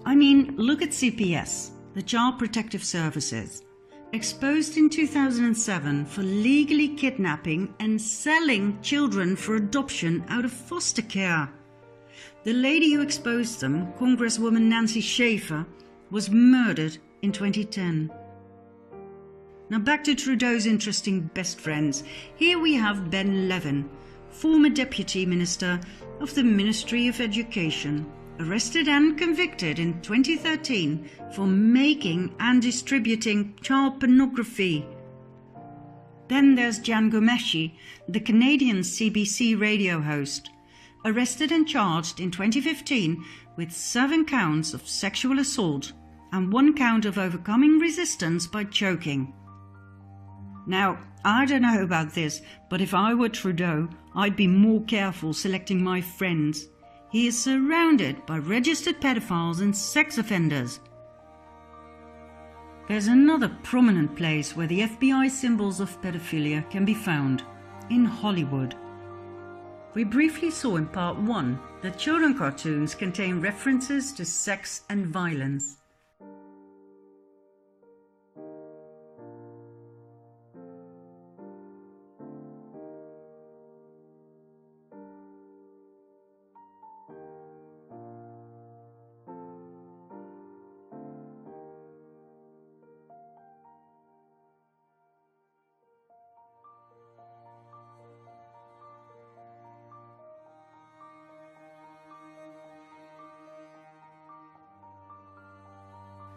I mean, look at CPS, the Child Protective Services, exposed in 2007 for legally kidnapping and selling children for adoption out of foster care. The lady who exposed them, Congresswoman Nancy Schaefer, was murdered in 2010. Now back to Trudeau's interesting best friends. Here we have Ben Levin, former Deputy Minister of the Ministry of Education, arrested and convicted in 2013 for making and distributing child pornography. Then there's Jan Gomeshi, the Canadian CBC radio host, arrested and charged in 2015 with 7 counts of sexual assault and 1 count of overcoming resistance by choking. Now, I don't know about this, but if I were Trudeau, I'd be more careful selecting my friends. He is surrounded by registered pedophiles and sex offenders. There's another prominent place where the FBI symbols of pedophilia can be found, in Hollywood. We briefly saw in part 1 that children cartoons contain references to sex and violence.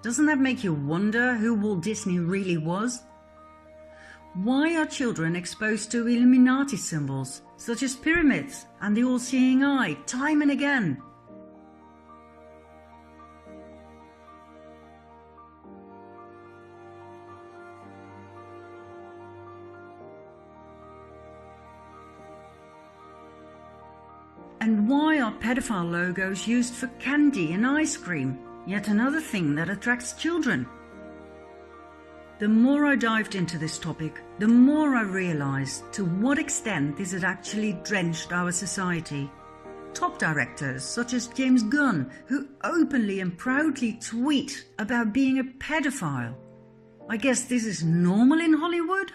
Doesn't that make you wonder who Walt Disney really was? Why are children exposed to Illuminati symbols, such as pyramids and the all-seeing eye, time and again? And why are pedophile logos used for candy and ice cream? Yet another thing that attracts children. The more I dived into this topic, the more I realized to what extent this had actually drenched our society. Top directors such as James Gunn, who openly and proudly tweet about being a pedophile. I guess this is normal in Hollywood?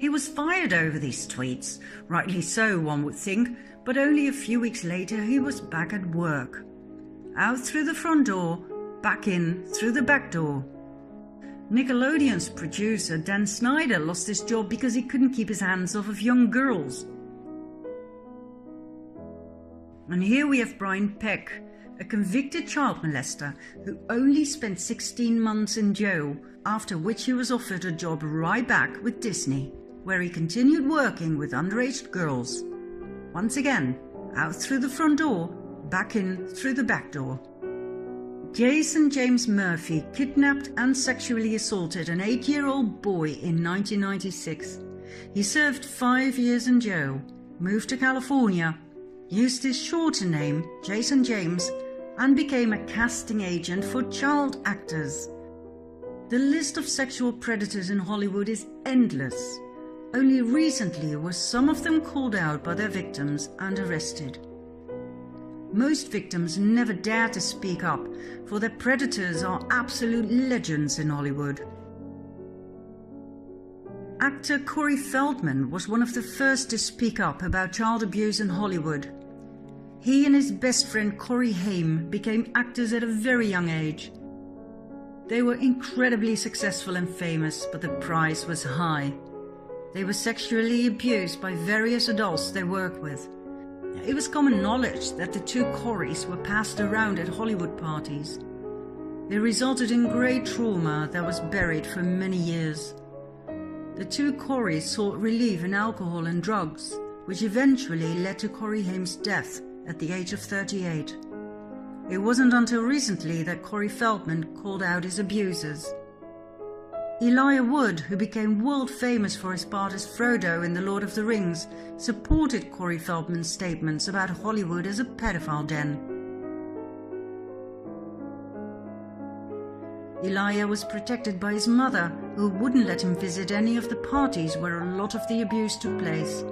He was fired over these tweets, rightly so one would think, but only a few weeks later he was back at work. Out through the front door, back in through the back door. Nickelodeon's producer Dan Snyder lost his job because he couldn't keep his hands off of young girls. And here we have Brian Peck, a convicted child molester who only spent 16 months in jail, after which he was offered a job right back with Disney, where he continued working with underage girls. Once again, out through the front door, back in through the back door. Jason James Murphy kidnapped and sexually assaulted an 8-year-old boy in 1996. He served 5 years in jail, moved to California, used his shorter name, Jason James, and became a casting agent for child actors. The list of sexual predators in Hollywood is endless. Only recently were some of them called out by their victims and arrested. Most victims never dare to speak up, for their predators are absolute legends in Hollywood. Actor Corey Feldman was one of the first to speak up about child abuse in Hollywood. He and his best friend Corey Haim became actors at a very young age. They were incredibly successful and famous, but the price was high. They were sexually abused by various adults they worked with. It was common knowledge that the two Coreys were passed around at Hollywood parties. They resulted in great trauma that was buried for many years. The two Coreys sought relief in alcohol and drugs, which eventually led to Corey Haim's death at the age of 38. It wasn't until recently that Corey Feldman called out his abusers. Elijah Wood, who became world famous for his part as Frodo in The Lord of the Rings, supported Corey Feldman's statements about Hollywood as a pedophile den. Elijah was protected by his mother, who wouldn't let him visit any of the parties where a lot of the abuse took place.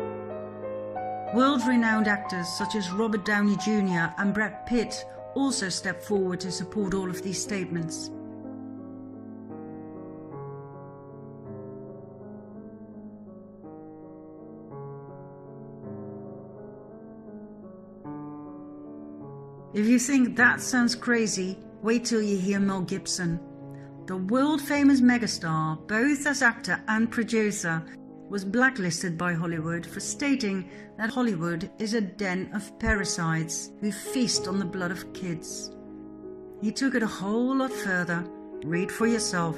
World-renowned actors such as Robert Downey Jr. and Brad Pitt also stepped forward to support all of these statements. If you think that sounds crazy, wait till you hear Mel Gibson. The world-famous megastar, both as actor and producer, was blacklisted by Hollywood for stating that Hollywood is a den of parasites who feast on the blood of kids. He took it a whole lot further. Read for yourself.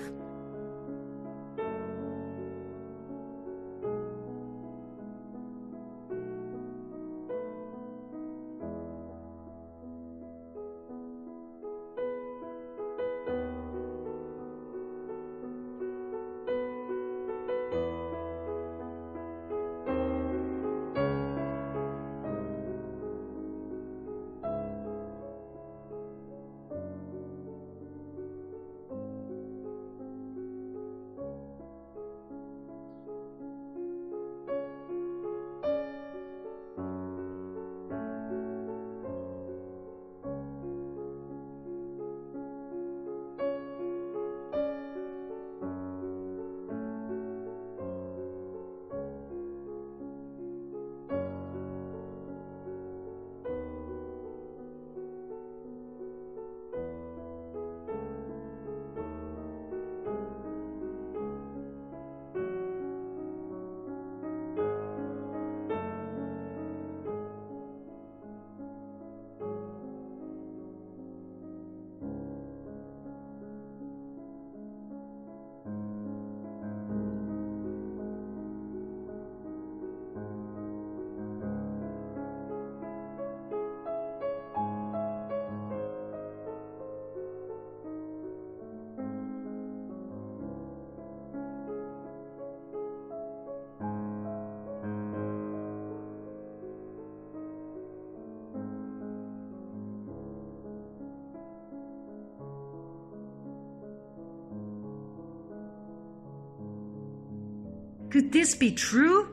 Could this be true?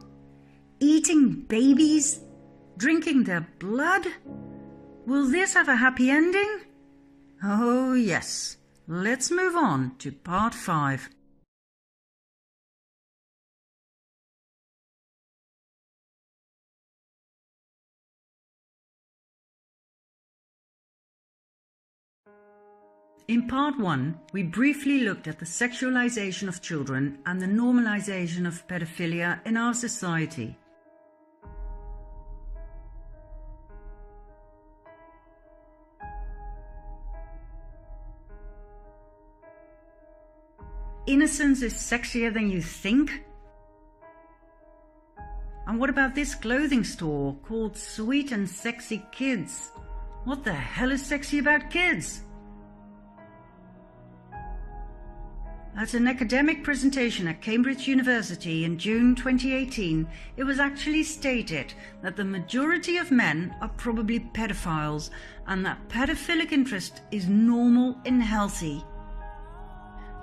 Eating babies? Drinking their blood? Will this have a happy ending? Oh yes. Let's move on to part 5. In part 1, we briefly looked at the sexualization of children and the normalization of pedophilia in our society. Innocence is sexier than you think? And what about this clothing store called Sweet and Sexy Kids? What the hell is sexy about kids? At an academic presentation at Cambridge University in June 2018, it was actually stated that the majority of men are probably pedophiles and that pedophilic interest is normal and healthy.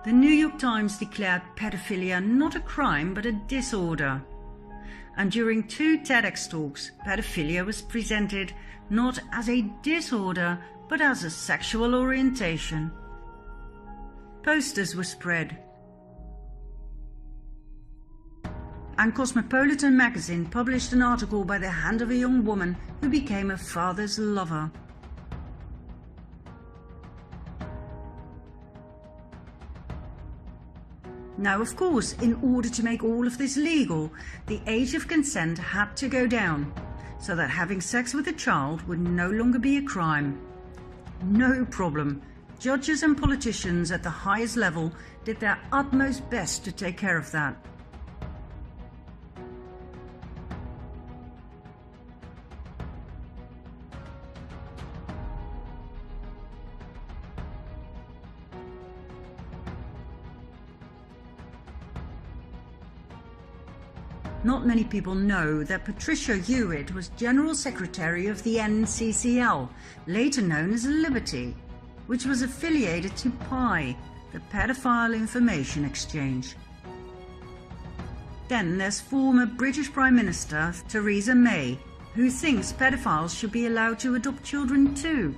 The New York Times declared pedophilia not a crime but a disorder. And during 2 TEDx talks, pedophilia was presented not as a disorder but as a sexual orientation. Posters were spread. And Cosmopolitan magazine published an article by the hand of a young woman who became her father's lover. Now, of course, in order to make all of this legal, the age of consent had to go down, so that having sex with a child would no longer be a crime. No problem. Judges and politicians at the highest level did their utmost best to take care of that. Not many people know that Patricia Hewitt was General Secretary of the NCCL, later known as Liberty, which was affiliated to PI, the Pedophile Information Exchange. Then there's former British Prime Minister Theresa May, who thinks pedophiles should be allowed to adopt children too.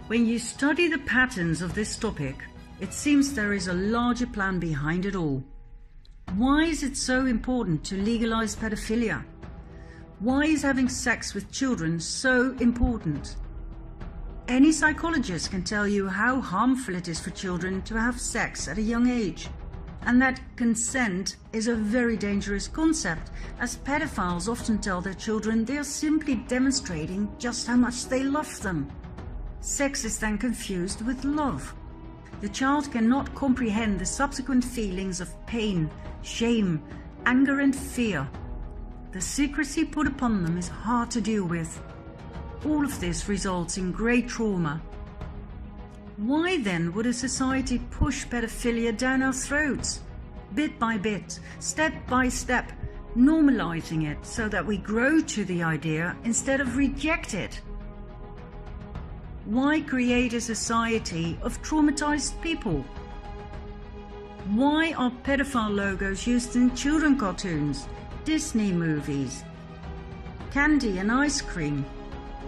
When you study the patterns of this topic, it seems there is a larger plan behind it all. Why is it so important to legalize pedophilia? Why is having sex with children so important? Any psychologist can tell you how harmful it is for children to have sex at a young age, and that consent is a very dangerous concept, as pedophiles often tell their children they are simply demonstrating just how much they love them. Sex is then confused with love. The child cannot comprehend the subsequent feelings of pain, shame, anger and fear. The secrecy put upon them is hard to deal with. All of this results in great trauma. Why then would a society push pedophilia down our throats? Bit by bit, step by step, normalizing it so that we grow to the idea instead of reject it. Why create a society of traumatized people? Why are pedophile logos used in children cartoons, Disney movies, candy and ice cream,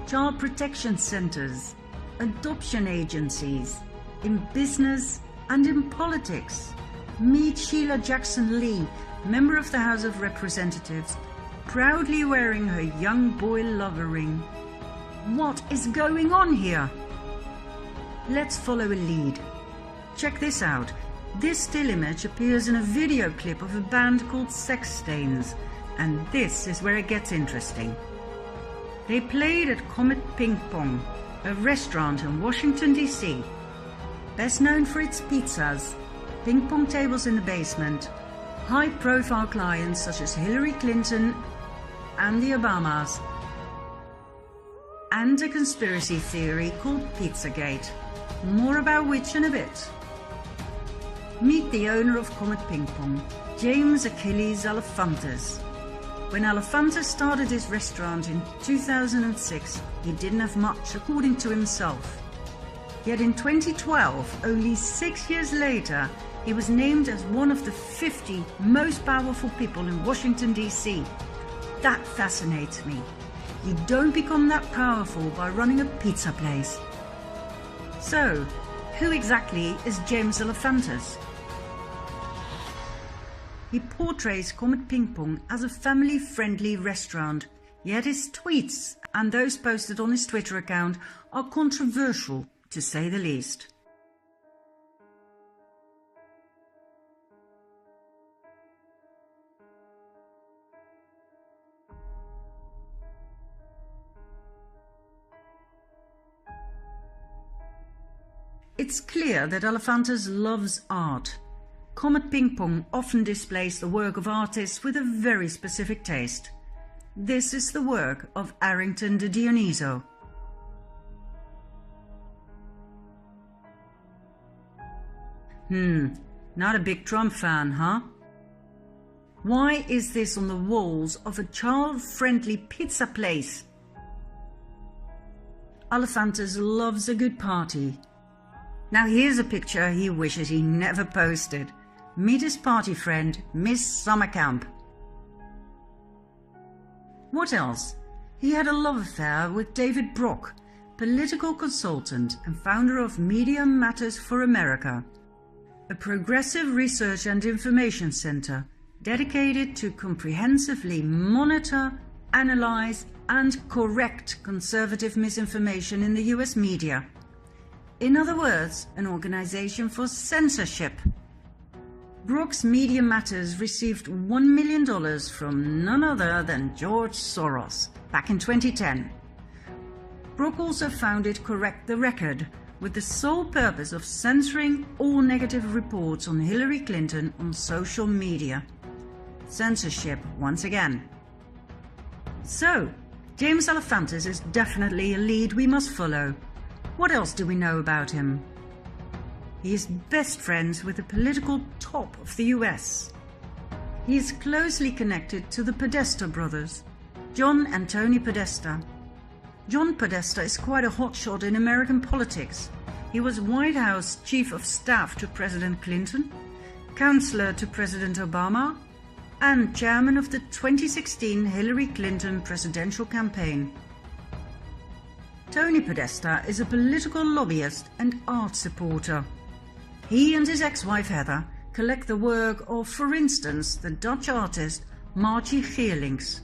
child protection centers, adoption agencies, in business and in politics? Meet Sheila Jackson Lee, member of the House of Representatives, proudly wearing her young boy lover ring. What is going on here? Let's follow a lead. Check this out. This still image appears in a video clip of a band called Sex Stains, and this is where it gets interesting. They played at Comet Ping Pong, a restaurant in Washington, D.C. Best known for its pizzas, ping pong tables in the basement, high-profile clients such as Hillary Clinton and the Obamas, and a conspiracy theory called Pizzagate, more about which in a bit. Meet the owner of Comet Ping Pong, James Achilles Alefantis. When Alefantis started his restaurant in 2006, he didn't have much, according to himself. Yet in 2012, only 6 years later, he was named as one of the 50 most powerful people in Washington, D.C. That fascinates me. You don't become that powerful by running a pizza place. So, who exactly is James Alefantis? He portrays Comet Ping Pong as a family-friendly restaurant, yet his tweets and those posted on his Twitter account are controversial, to say the least. It's clear that Elephantis loves art. Comet Ping Pong often displays the work of artists with a very specific taste. This is the work of Arrington de Dioniso. Not a big Trump fan, huh? Why is this on the walls of a child-friendly pizza place? Elephantis loves a good party. Now here's a picture he wishes he never posted. Meet his party friend, Miss Summercamp. What else? He had a love affair with David Brock, political consultant and founder of Media Matters for America, a progressive research and information center dedicated to comprehensively monitor, analyze, and correct conservative misinformation in the US media. In other words, an organization for censorship. Brock's Media Matters received $1 million from none other than George Soros back in 2010. Brock also founded Correct the Record with the sole purpose of censoring all negative reports on Hillary Clinton on social media. Censorship once again. So, James Elephantis is definitely a lead we must follow. What else do we know about him? He is best friends with the political top of the US. He is closely connected to the Podesta brothers, John and Tony Podesta. John Podesta is quite a hotshot in American politics. He was White House Chief of Staff to President Clinton, Counselor to President Obama, and Chairman of the 2016 Hillary Clinton presidential campaign. Tony Podesta is a political lobbyist and art supporter. He and his ex-wife Heather collect the work of, for instance, the Dutch artist Margie Geerlings.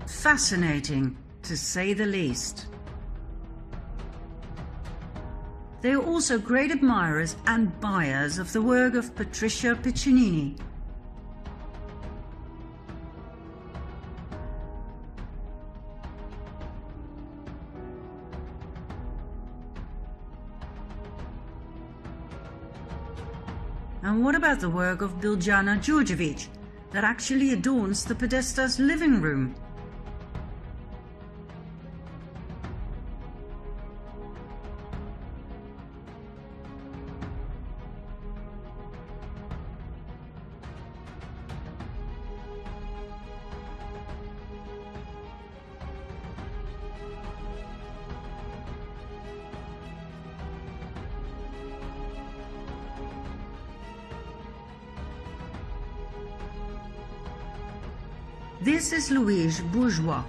Fascinating, to say the least. They are also great admirers and buyers of the work of Patricia Piccinini. And what about the work of Biljana Đurđević that actually adorns the Podesta's living room? This is Louise Bourgeois.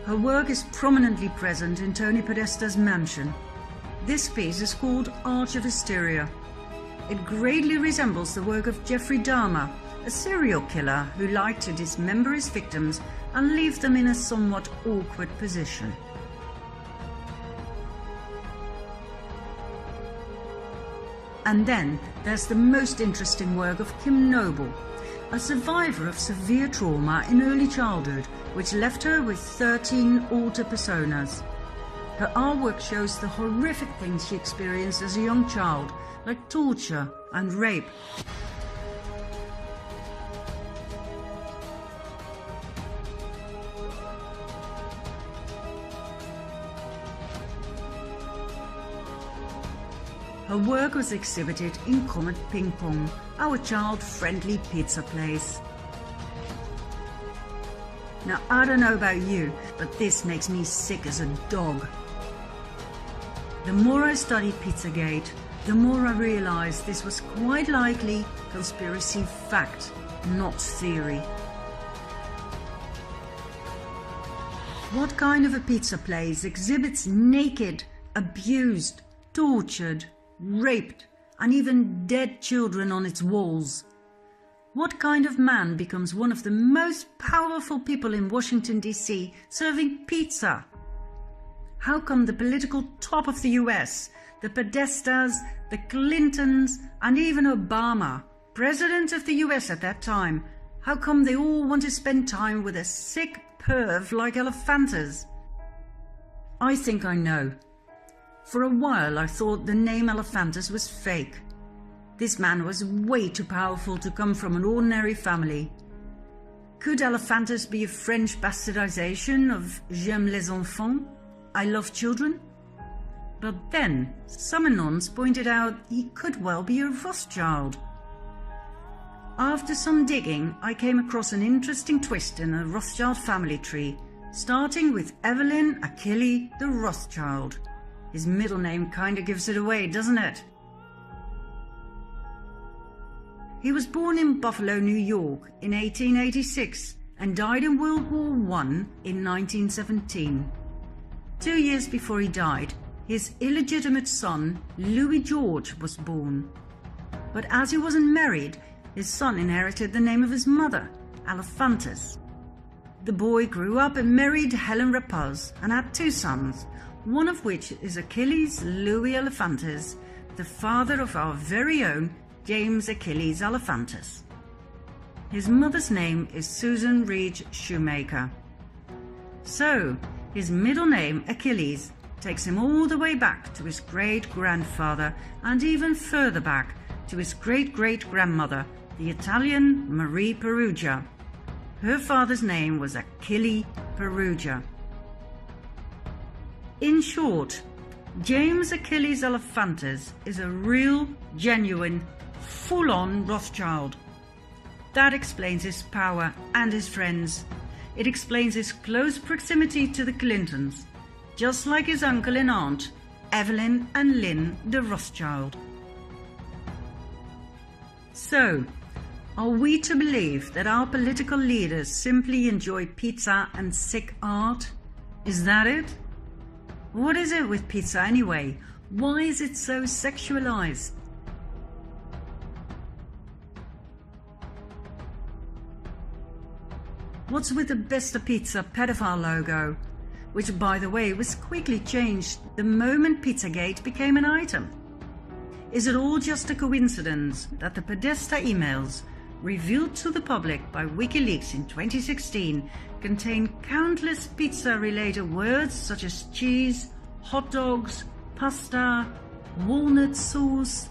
Her work is prominently present in Tony Podesta's mansion. This piece is called Arch of Hysteria. It greatly resembles the work of Jeffrey Dahmer, a serial killer who liked to dismember his victims and leave them in a somewhat awkward position. And then there's the most interesting work of Kim Noble, a survivor of severe trauma in early childhood, which left her with 13 alter personas. Her artwork shows the horrific things she experienced as a young child, like torture and rape. Her work was exhibited in Comet Ping Pong, our child-friendly pizza place. Now, I don't know about you, but this makes me sick as a dog. The more I studied Pizzagate, the more I realized this was quite likely conspiracy fact, not theory. What kind of a pizza place exhibits naked, abused, tortured, raped, and even dead children on its walls? What kind of man becomes one of the most powerful people in Washington, D.C., serving pizza? How come the political top of the US, the Podestas, the Clintons, and even Obama, president of the US at that time, how come they all want to spend time with a sick perv like Elephantis? I think I know. For a while I thought the name Elephantis was fake. This man was way too powerful to come from an ordinary family. Could Elephantis be a French bastardization of J'aime les enfants? I love children? But then some anons pointed out he could well be a Rothschild. After some digging, I came across an interesting twist in the Rothschild family tree, starting with Evelyn Achille the Rothschild. His middle name kinda gives it away, doesn't it? He was born in Buffalo, New York in 1886 and died in World War I in 1917. 2 years before he died, his illegitimate son, Louis George, was born. But as he wasn't married, his son inherited the name of his mother, Elephantis. The boy grew up and married Helen Rapaz and had 2 sons, one of which is Achilles Louis Elephantis, the father of our very own James Achilles Elephantis. His mother's name is Susan Reed Shoemaker. So, his middle name, Achilles, takes him all the way back to his great-grandfather and even further back to his great-great-grandmother, the Italian Marie Perugia. Her father's name was Achille Perugia. In short, James Achilles Elephantis is a real, genuine, full-on Rothschild. That explains his power and his friends. It explains his close proximity to the Clintons, just like his uncle and aunt, Evelyn and Lynn de Rothschild. So, are we to believe that our political leaders simply enjoy pizza and sick art? Is that it? What is it with pizza anyway? Why is it so sexualized? What's with the Besta Pizza pedophile logo, which by the way was quickly changed the moment Pizzagate became an item? Is it all just a coincidence that the Podesta emails, revealed to the public by WikiLeaks in 2016, contain countless pizza-related words such as cheese, hot dogs, pasta, walnut sauce?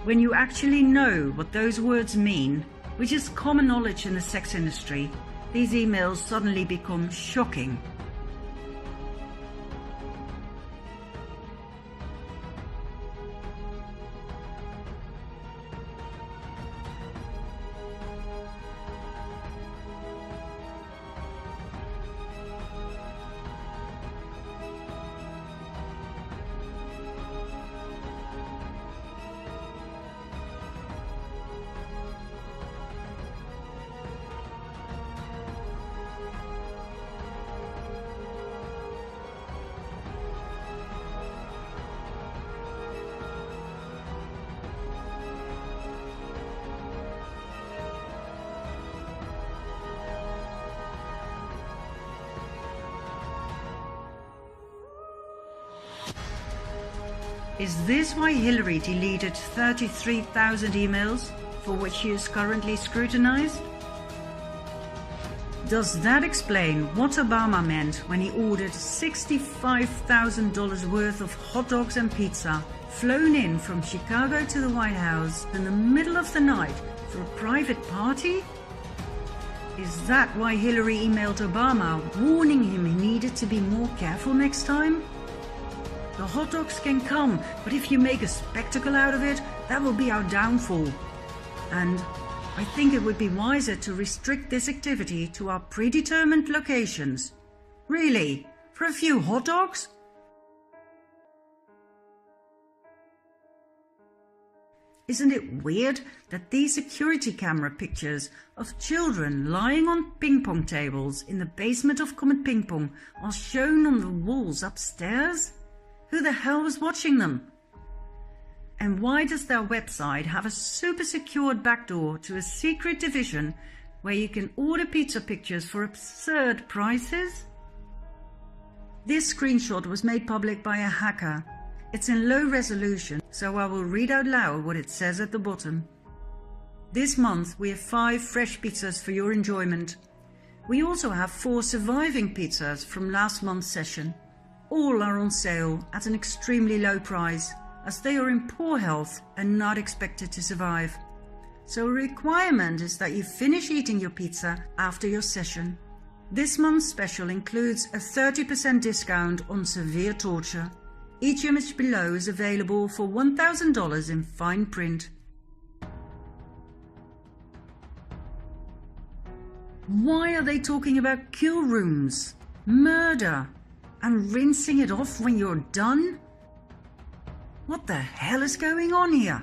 When you actually know what those words mean, which is common knowledge in the sex industry, these emails suddenly become shocking. Is this why Hillary deleted 33,000 emails for which she is currently scrutinized? Does that explain what Obama meant when he ordered $65,000 worth of hot dogs and pizza flown in from Chicago to the White House in the middle of the night for a private party? Is that why Hillary emailed Obama warning him he needed to be more careful next time? The hot dogs can come, but if you make a spectacle out of it, that will be our downfall. And I think it would be wiser to restrict this activity to our predetermined locations. Really? For a few hot dogs? Isn't it weird that these security camera pictures of children lying on ping pong tables in the basement of Comet Ping Pong are shown on the walls upstairs? Who the hell was watching them? And why does their website have a super secured backdoor to a secret division where you can order pizza pictures for absurd prices? This screenshot was made public by a hacker. It's in low resolution, so I will read out loud what it says at the bottom. This month we have 5 fresh pizzas for your enjoyment. We also have 4 surviving pizzas from last month's session. All are on sale at an extremely low price, as they are in poor health and not expected to survive. So a requirement is that you finish eating your pizza after your session. This month's special includes a 30% discount on severe torture. Each image below is available for $1,000 in fine print. Why are they talking about kill rooms, murder, and rinsing it off when you're done? What the hell is going on here?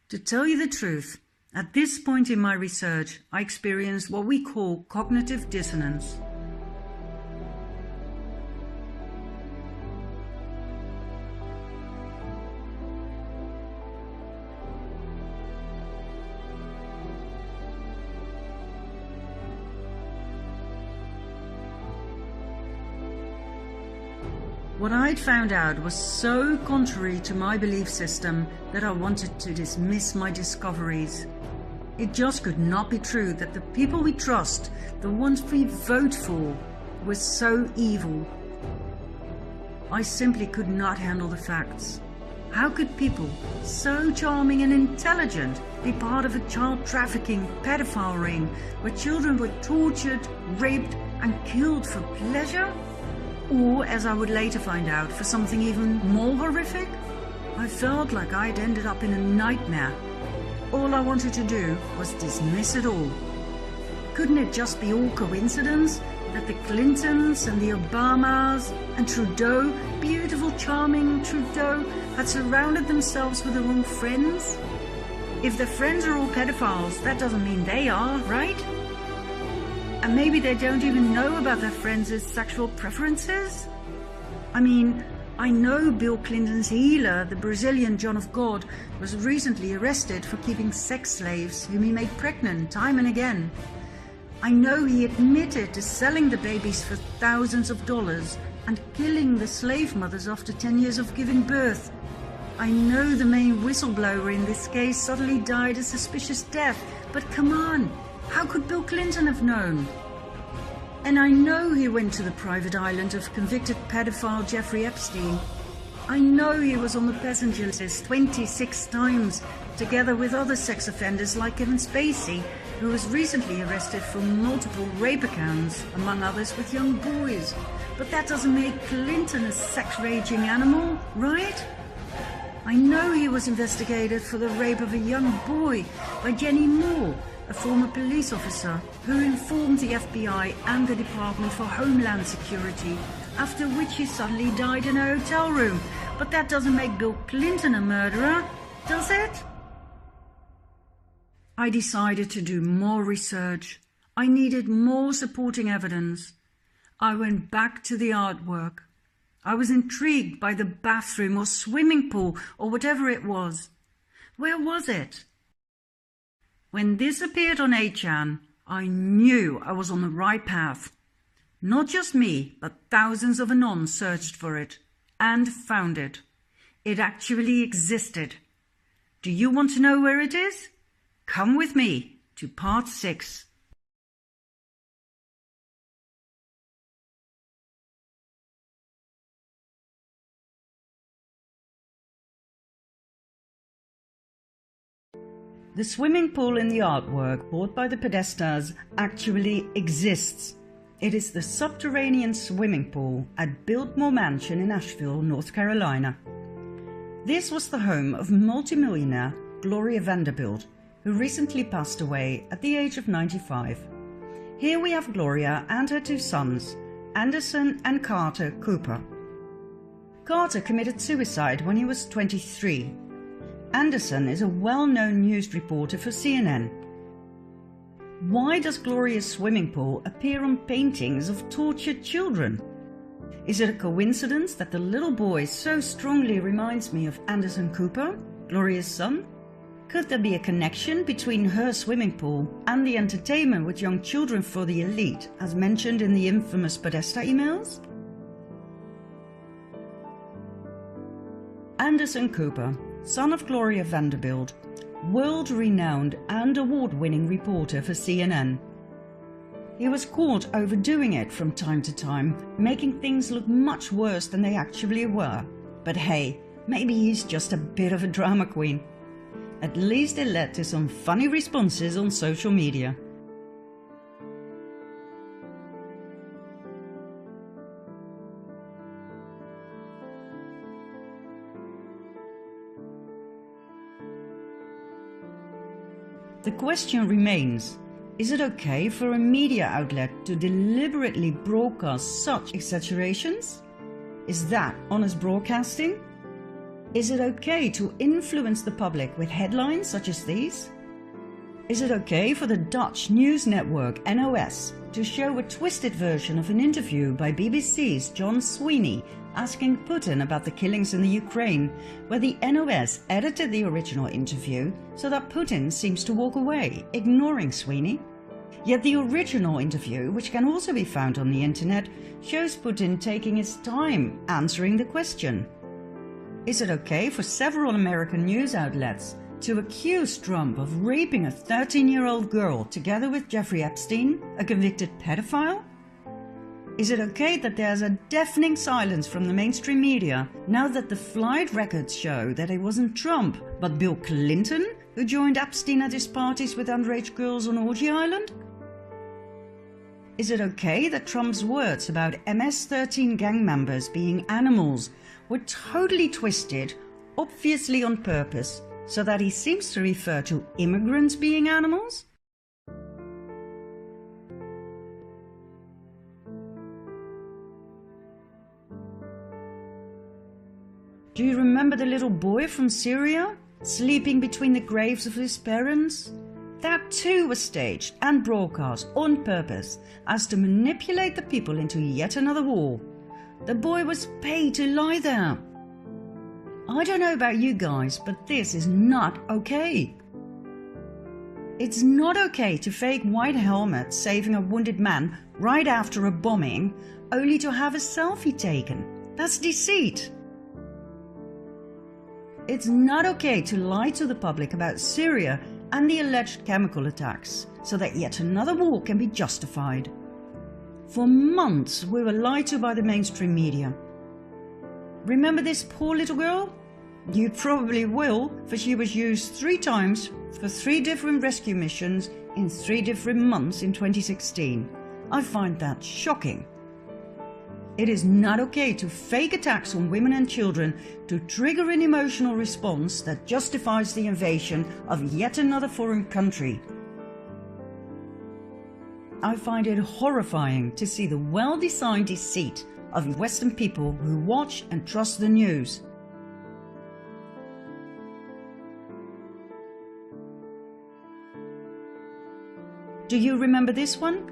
To tell you the truth, at this point in my research, I experienced what we call cognitive dissonance. What I'd found out was so contrary to my belief system that I wanted to dismiss my discoveries. It just could not be true that the people we trust, the ones we vote for, were so evil. I simply could not handle the facts. How could people so charming and intelligent be part of a child trafficking pedophile ring where children were tortured, raped and killed for pleasure? Or, as I would later find out, for something even more horrific? I felt like I'd ended up in a nightmare. All I wanted to do was dismiss it all. Couldn't it just be all coincidence that the Clintons and the Obamas and Trudeau, beautiful, charming Trudeau, had surrounded themselves with the wrong friends? If their friends are all pedophiles, that doesn't mean they are, right? And maybe they don't even know about their friends' sexual preferences? I mean, I know Bill Clinton's healer, the Brazilian John of God, was recently arrested for keeping sex slaves whom he made pregnant time and again. I know he admitted to selling the babies for thousands of dollars and killing the slave mothers after 10 years of giving birth. I know the main whistleblower in this case suddenly died a suspicious death, but come on! How could Bill Clinton have known? And I know he went to the private island of convicted pedophile Jeffrey Epstein. I know he was on the passenger list 26 times, together with other sex offenders like Kevin Spacey, who was recently arrested for multiple rape accounts, among others with young boys. But that doesn't make Clinton a sex-raging animal, right? I know he was investigated for the rape of a young boy by Jenny Moore, a former police officer who informed the FBI and the Department for Homeland Security, after which he suddenly died in a hotel room. But that doesn't make Bill Clinton a murderer, does it? I decided to do more research. I needed more supporting evidence. I went back to the artwork. I was intrigued by the bathroom or swimming pool or whatever it was. Where was it? When this appeared on 8chan, I knew I was on the right path. Not just me, but thousands of Anons searched for it and found it. It actually existed. Do you want to know where it is? Come with me to part 6. The swimming pool in the artwork bought by the Podestas actually exists. It is the subterranean swimming pool at Biltmore Mansion in Asheville, North Carolina. This was the home of multimillionaire Gloria Vanderbilt, who recently passed away at the age of 95. Here we have Gloria and her 2 sons, Anderson and Carter Cooper. Carter committed suicide when he was 23. Anderson is a well-known news reporter for CNN. Why does Gloria's swimming pool appear on paintings of tortured children? Is it a coincidence that the little boy so strongly reminds me of Anderson Cooper, Gloria's son? Could there be a connection between her swimming pool and the entertainment with young children for the elite, as mentioned in the infamous Podesta emails? Anderson Cooper, son of Gloria Vanderbilt, world-renowned and award-winning reporter for CNN. He was caught overdoing it from time to time, making things look much worse than they actually were. But hey, maybe he's just a bit of a drama queen. At least it led to some funny responses on social media. The question remains, is it okay for a media outlet to deliberately broadcast such exaggerations? Is that honest broadcasting? Is it okay to influence the public with headlines such as these? Is it okay for the Dutch news network NOS to show a twisted version of an interview by BBC's John Sweeney asking Putin about the killings in the Ukraine, where the NOS edited the original interview so that Putin seems to walk away, ignoring Sweeney? Yet the original interview, which can also be found on the internet, shows Putin taking his time answering the question. Is it okay for several American news outlets to accuse Trump of raping a 13-year-old girl together with Jeffrey Epstein, a convicted pedophile? Is it okay that there's a deafening silence from the mainstream media now that the flight records show that it wasn't Trump but Bill Clinton who joined Epstein at his parties with underage girls on Orgy Island? Is it okay that Trump's words about MS-13 gang members being animals were totally twisted, obviously on purpose, so that he seems to refer to immigrants being animals? Do you remember the little boy from Syria, sleeping between the graves of his parents? That too was staged and broadcast on purpose as to manipulate the people into yet another war. The boy was paid to lie there. I don't know about you guys, but this is not okay. It's not okay to fake white helmets saving a wounded man right after a bombing, only to have a selfie taken. That's deceit. It's not okay to lie to the public about Syria and the alleged chemical attacks, so that yet another war can be justified. For months we were lied to by the mainstream media. Remember this poor little girl? You probably will, for she was used 3 times for 3 different rescue missions in 3 different months in 2016. I find that shocking. It is not okay to fake attacks on women and children to trigger an emotional response that justifies the invasion of yet another foreign country. I find it horrifying to see the well-designed deceit of Western people who watch and trust the news. Do you remember this one?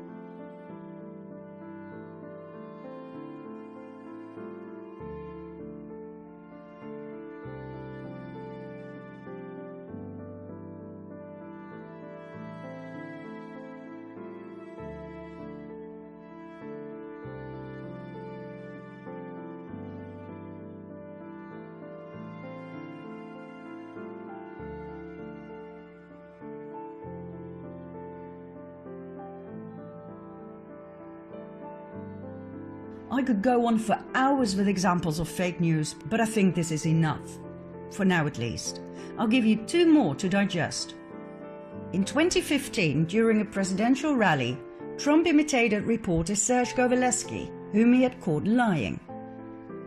I could go on for hours with examples of fake news, but I think this is enough. For now at least. I'll give you 2 more to digest. In 2015, during a presidential rally, Trump imitated reporter Serge Govaleski, whom he had caught lying.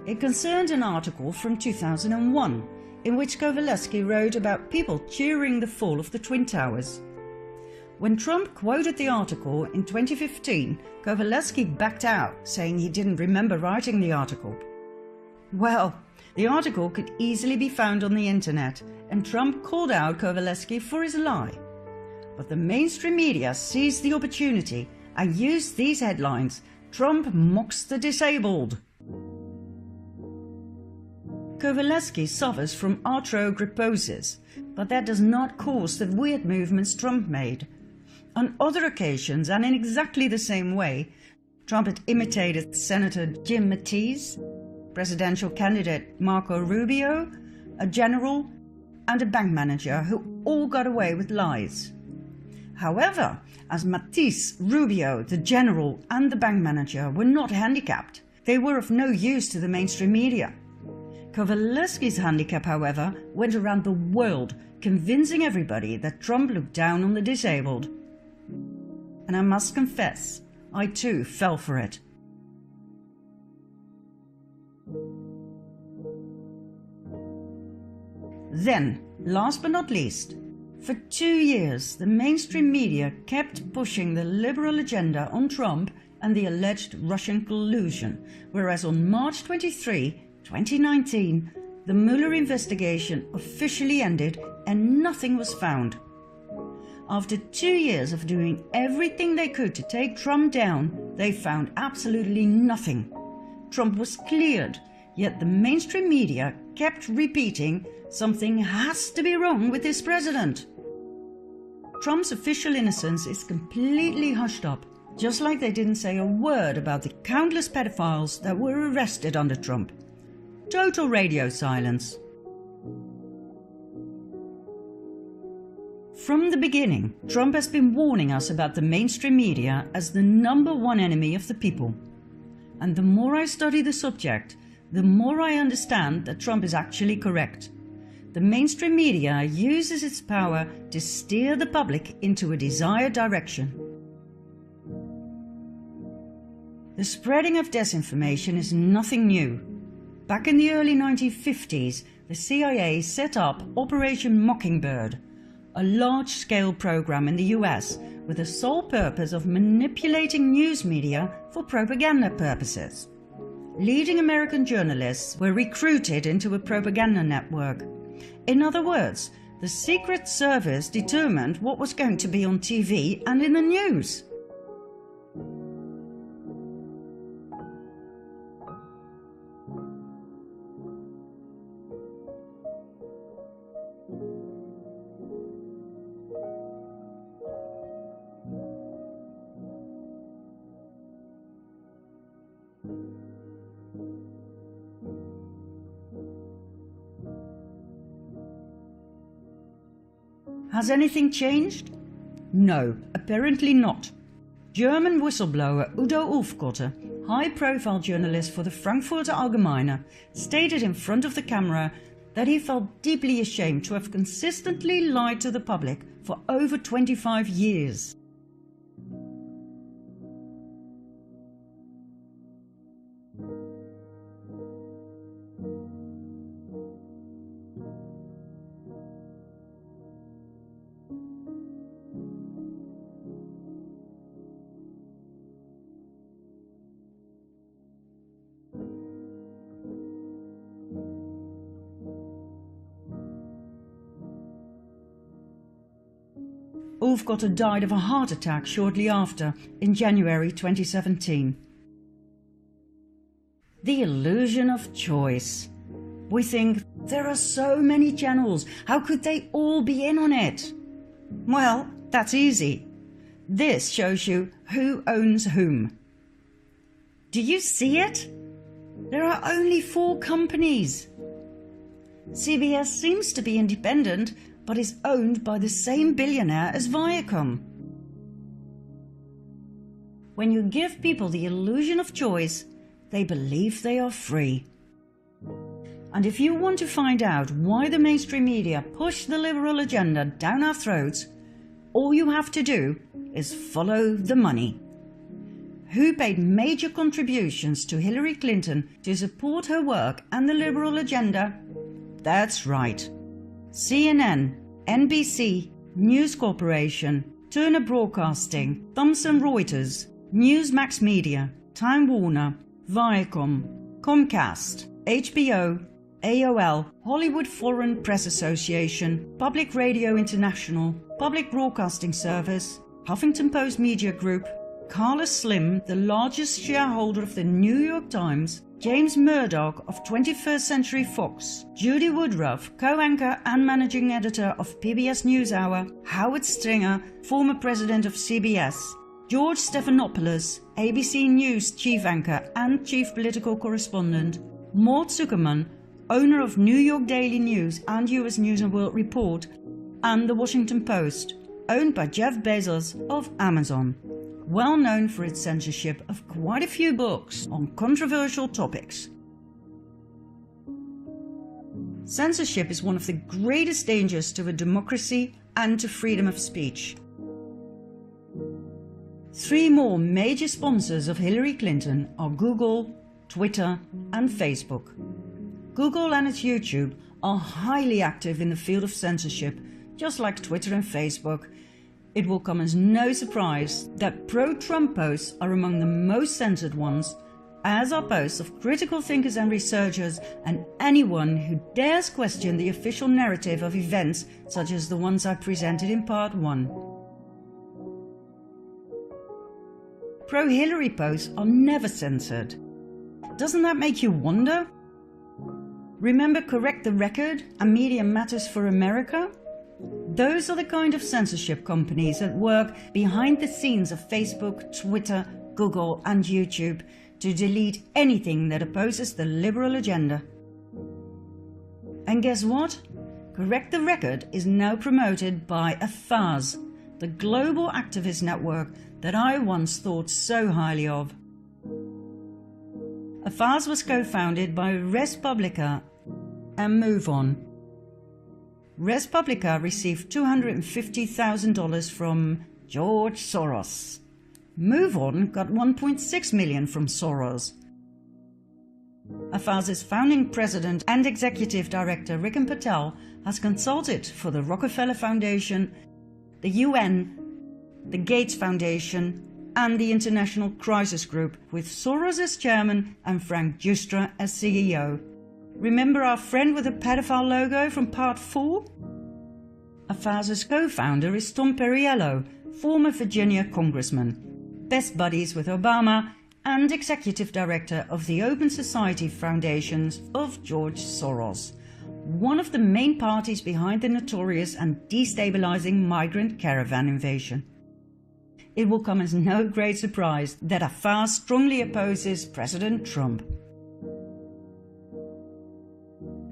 It concerned an article from 2001, in which Govaleski wrote about people cheering the fall of the Twin Towers. When Trump quoted the article in 2015, Govaleski backed out, saying he didn't remember writing the article. Well, The article could easily be found on the internet, and Trump called out Kowalewski for his lie. But the mainstream media seized the opportunity and used these headlines: "Trump mocks the disabled." Kowalewski suffers from arthrogryposis, but that does not cause the weird movements Trump made. On other occasions, and in exactly the same way, Trump had imitated Senator Jim Mattis, presidential candidate Marco Rubio, a general, and a bank manager who all got away with lies. However, as Mattis, Rubio, the general, and the bank manager were not handicapped, they were of no use to the mainstream media. Kowalewski's handicap, however, went around the world, convincing everybody that Trump looked down on the disabled. And I must confess, I too fell for it. Then, last but not least, for 2 years the mainstream media kept pushing the liberal agenda on Trump and the alleged Russian collusion, whereas on March 23, 2019, the Mueller investigation officially ended and nothing was found. After 2 years of doing everything they could to take Trump down, they found absolutely nothing. Trump was cleared, yet the mainstream media kept repeating, "Something has to be wrong with this president." Trump's official innocence is completely hushed up, just like they didn't say a word about the countless pedophiles that were arrested under Trump. Total radio silence. From the beginning, Trump has been warning us about the mainstream media as the #1 enemy of the people. And the more I study the subject, the more I understand that Trump is actually correct. The mainstream media uses its power to steer the public into a desired direction. The spreading of disinformation is nothing new. Back in the early 1950s, the CIA set up Operation Mockingbird, a large-scale program in the US with the sole purpose of manipulating news media for propaganda purposes. Leading American journalists were recruited into a propaganda network. In other words, the Secret Service determined what was going to be on TV and in the news. Has anything changed? No, apparently not. German whistleblower Udo Ulfkotte, high-profile journalist for the Frankfurter Allgemeine, stated in front of the camera that he felt deeply ashamed to have consistently lied to the public for over 25 years. Ulfkotte died of a heart attack shortly after, in January 2017. The illusion of choice. We think, there are so many channels, how could they all be in on it? Well, that's easy. This shows you who owns whom. Do you see it? There are only 4 companies. CBS seems to be independent, but is owned by the same billionaire as Viacom. When you give people the illusion of choice, they believe they are free. And if you want to find out why the mainstream media push the liberal agenda down our throats, all you have to do is follow the money. Who paid major contributions to Hillary Clinton to support her work and the liberal agenda? That's right. CNN, NBC, News Corporation, Turner Broadcasting, Thomson Reuters, Newsmax Media, Time Warner, Viacom, Comcast, HBO, AOL, Hollywood Foreign Press Association, Public Radio International, Public Broadcasting Service, Huffington Post Media Group, Carlos Slim, the largest shareholder of the New York Times, James Murdoch of 21st Century Fox, Judy Woodruff, co-anchor and managing editor of PBS NewsHour, Howard Stringer, former president of CBS, George Stephanopoulos, ABC News chief anchor and chief political correspondent, Mort Zuckerman, owner of New York Daily News and US News and World Report, and The Washington Post, owned by Jeff Bezos of Amazon, well known for its censorship of quite a few books on controversial topics. Censorship is one of the greatest dangers to a democracy and to freedom of speech. 3 more major sponsors of Hillary Clinton are Google, Twitter, and Facebook. Google and its YouTube are highly active in the field of censorship, just like Twitter and Facebook. It will come as no surprise that pro-Trump posts are among the most censored ones, as are posts of critical thinkers and researchers and anyone who dares question the official narrative of events such as the ones I presented in part 1. Pro-Hillary posts are never censored. Doesn't that make you wonder? Remember Correct the Record and Media Matters for America? Those are the kind of censorship companies that work behind the scenes of Facebook, Twitter, Google and YouTube to delete anything that opposes the liberal agenda. And guess what? Correct the Record is now promoted by AFAS, the global activist network that I once thought so highly of. AFAS was co-founded by Res Publica and Move On. Res Publica received $250,000 from George Soros. Move On got $1.6 million from Soros. AFAS's founding president and executive director Riken Patel has consulted for the Rockefeller Foundation, the UN, the Gates Foundation and the International Crisis Group, with Soros as chairman and Frank Giustra as CEO. Remember our friend with the pedophile logo from part 4? AFAS's co-founder is Tom Perriello, former Virginia congressman, best buddies with Obama and executive director of the Open Society Foundations of George Soros, one of the main parties behind the notorious and destabilizing migrant caravan invasion. It will come as no great surprise that AFAS strongly opposes President Trump.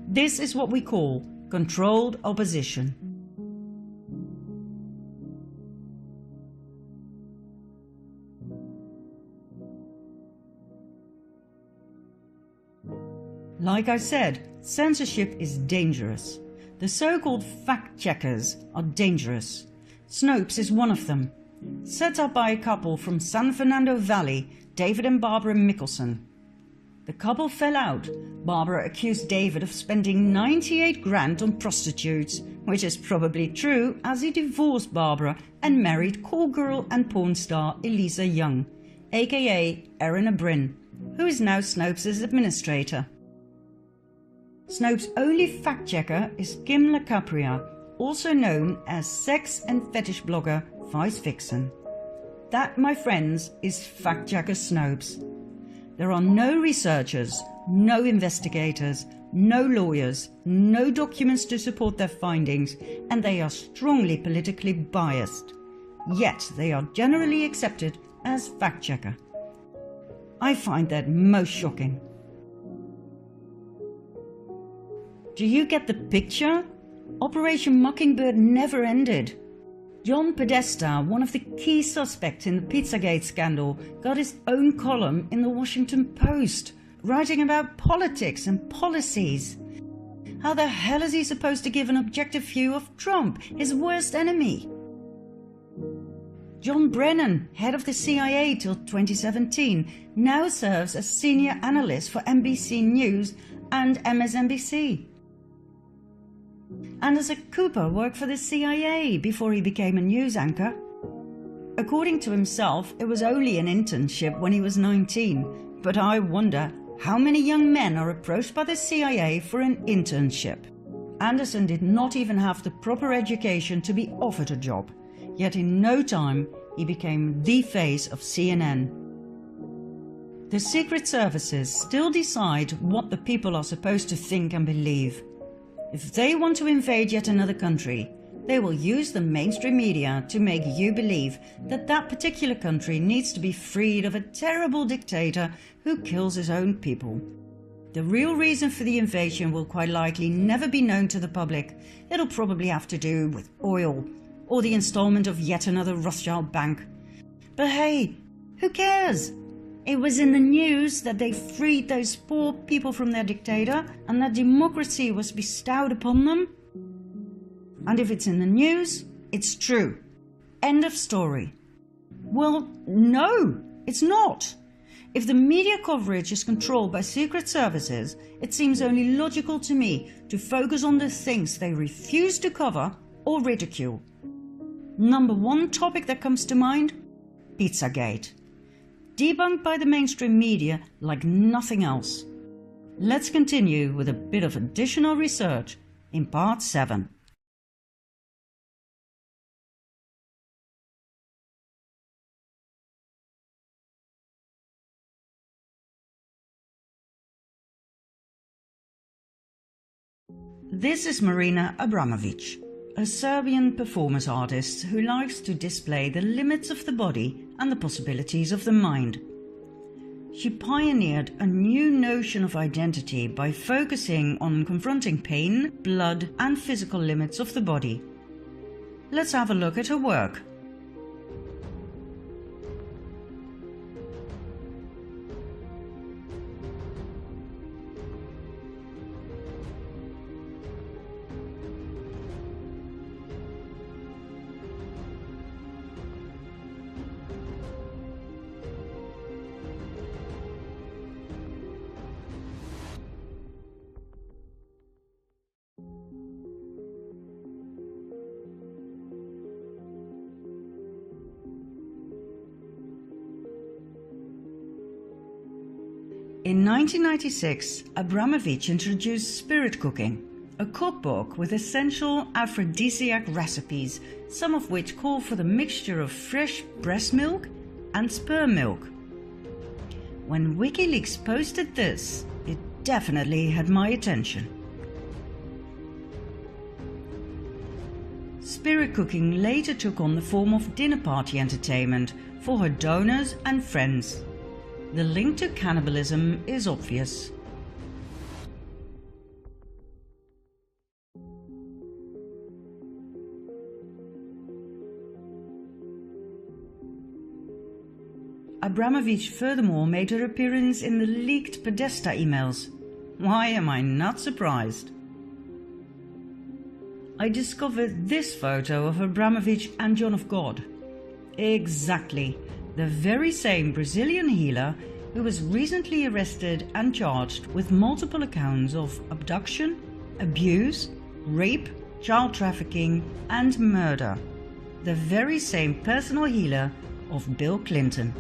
This is what we call controlled opposition. Like I said, censorship is dangerous. The so-called fact-checkers are dangerous. Snopes is one of them. Set up by a couple from San Fernando Valley, David and Barbara Mickelson. The couple fell out. Barbara accused David of spending 98 grand on prostitutes, which is probably true as he divorced Barbara and married call girl and porn star Elisa Young, aka Erin O'Brien, who is now Snopes' administrator. Snopes' only fact-checker is Kim LaCapria, also known as sex and fetish blogger Vice Vixen. That, my friends, is fact-checker Snopes. There are no researchers, no investigators, no lawyers, no documents to support their findings, and they are strongly politically biased. Yet they are generally accepted as fact-checker. I find that most shocking. Do you get the picture? Operation Mockingbird never ended. John Podesta, one of the key suspects in the Pizzagate scandal, got his own column in the Washington Post, writing about politics and policies. How the hell is he supposed to give an objective view of Trump, his worst enemy? John Brennan, head of the CIA till 2017, now serves as senior analyst for NBC News and MSNBC. Anderson Cooper worked for the CIA before he became a news anchor. According to himself, it was only an internship when he was 19, but I wonder How many young men are approached by the CIA for an internship? Anderson did not even have the proper education to be offered a job, yet in no time he became the face of CNN. The secret services still decide what the people are supposed to think and believe. If they want to invade yet another country, they will use the mainstream media to make you believe that that particular country needs to be freed of a terrible dictator who kills his own people. The real reason for the invasion will quite likely never be known to the public. It'll probably have to do with oil or the installment of yet another Rothschild bank. But hey, who cares? It was in the news that they freed those poor people from their dictator and that democracy was bestowed upon them. And if it's in the news, it's true. End of story. Well, no, it's not. If the media coverage is controlled by secret services, it seems only logical to me to focus on the things they refuse to cover or ridicule. Number one topic that comes to mind? Pizzagate. Debunked by the mainstream media like nothing else. Let's continue with a bit of additional research in part 7. This is Marina Abramovic, a Serbian performance artist who likes to display the limits of the body and the possibilities of the mind. She pioneered a new notion of identity by focusing on confronting pain, blood and physical limits of the body. Let's have a look at her work. In 1996, Abramovic introduced Spirit Cooking, a cookbook with essential aphrodisiac recipes, some of which call for the mixture of fresh breast milk and sperm milk. When WikiLeaks posted this, it definitely had my attention. Spirit Cooking later took on the form of dinner party entertainment for her donors and friends. The link to cannibalism is obvious. Abramovic furthermore made her appearance in the leaked Podesta emails. Why am I not surprised? I discovered this photo of Abramovic and John of God. Exactly. The very same Brazilian healer who was recently arrested and charged with multiple accounts of abduction, abuse, rape, child trafficking and murder. The very same personal healer of Bill Clinton.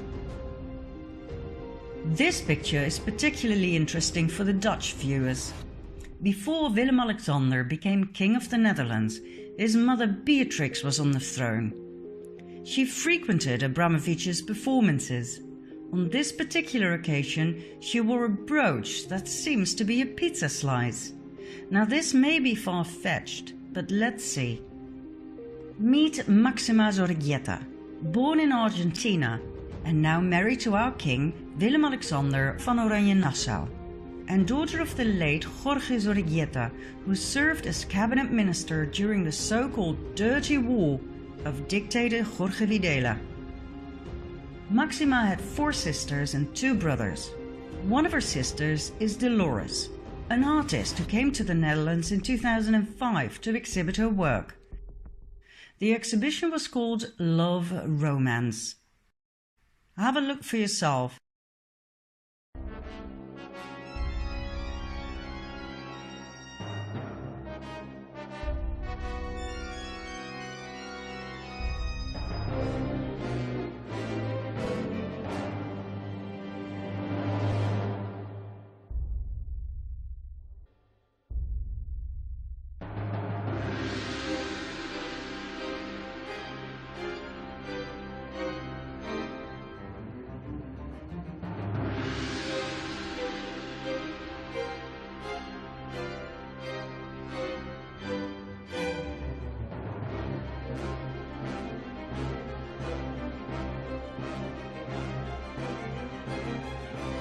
This picture is particularly interesting for the Dutch viewers. Before Willem-Alexander became King of the Netherlands, his mother Beatrix was on the throne. She frequented Abramovic's performances. On this particular occasion, she wore a brooch that seems to be a pizza slice. Now this may be far-fetched, but let's see. Meet Maxima Zorreguieta, born in Argentina and now married to our king Willem-Alexander van Oranje-Nassau, and daughter of the late Jorge Zorreguieta, who served as cabinet minister during the so-called Dirty War of dictator Jorge Videla. Maxima had 4 sisters and 2 brothers. One of her sisters is Dolores, an artist who came to the Netherlands in 2005 to exhibit her work. The exhibition was called Love Romance. Have a look for yourself.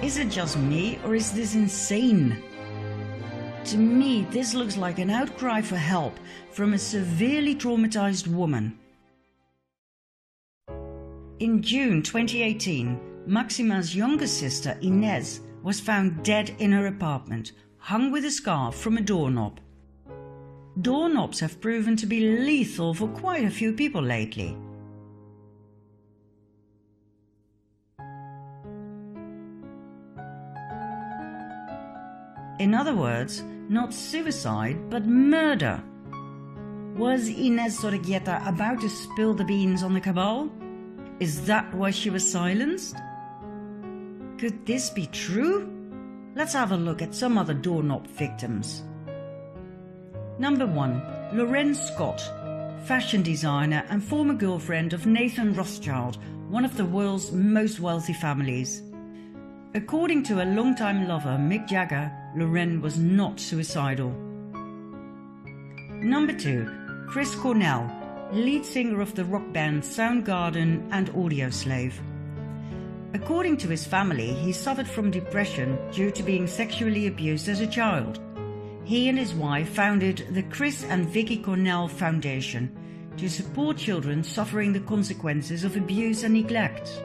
Is it just me, or is this insane? To me, this looks like an outcry for help from a severely traumatized woman. In June 2018, Maxima's younger sister, Inez, was found dead in her apartment, hung with a scarf from a doorknob. Doorknobs have proven to be lethal for quite a few people lately. In other words, not suicide, but murder. Was Inez Sorreguieta about to spill the beans on the cabal? Is that why she was silenced? Could this be true? Let's have a look at some other doorknob victims. Number 1. Lorraine Scott, fashion designer and former girlfriend of Nathan Rothschild, one of the world's most wealthy families. According to a longtime lover, Mick Jagger, Lorraine was not suicidal. Number 2. Chris Cornell, lead singer of the rock band Soundgarden and Audioslave. According to his family, he suffered from depression due to being sexually abused as a child. He and his wife founded the Chris and Vicky Cornell Foundation to support children suffering the consequences of abuse and neglect.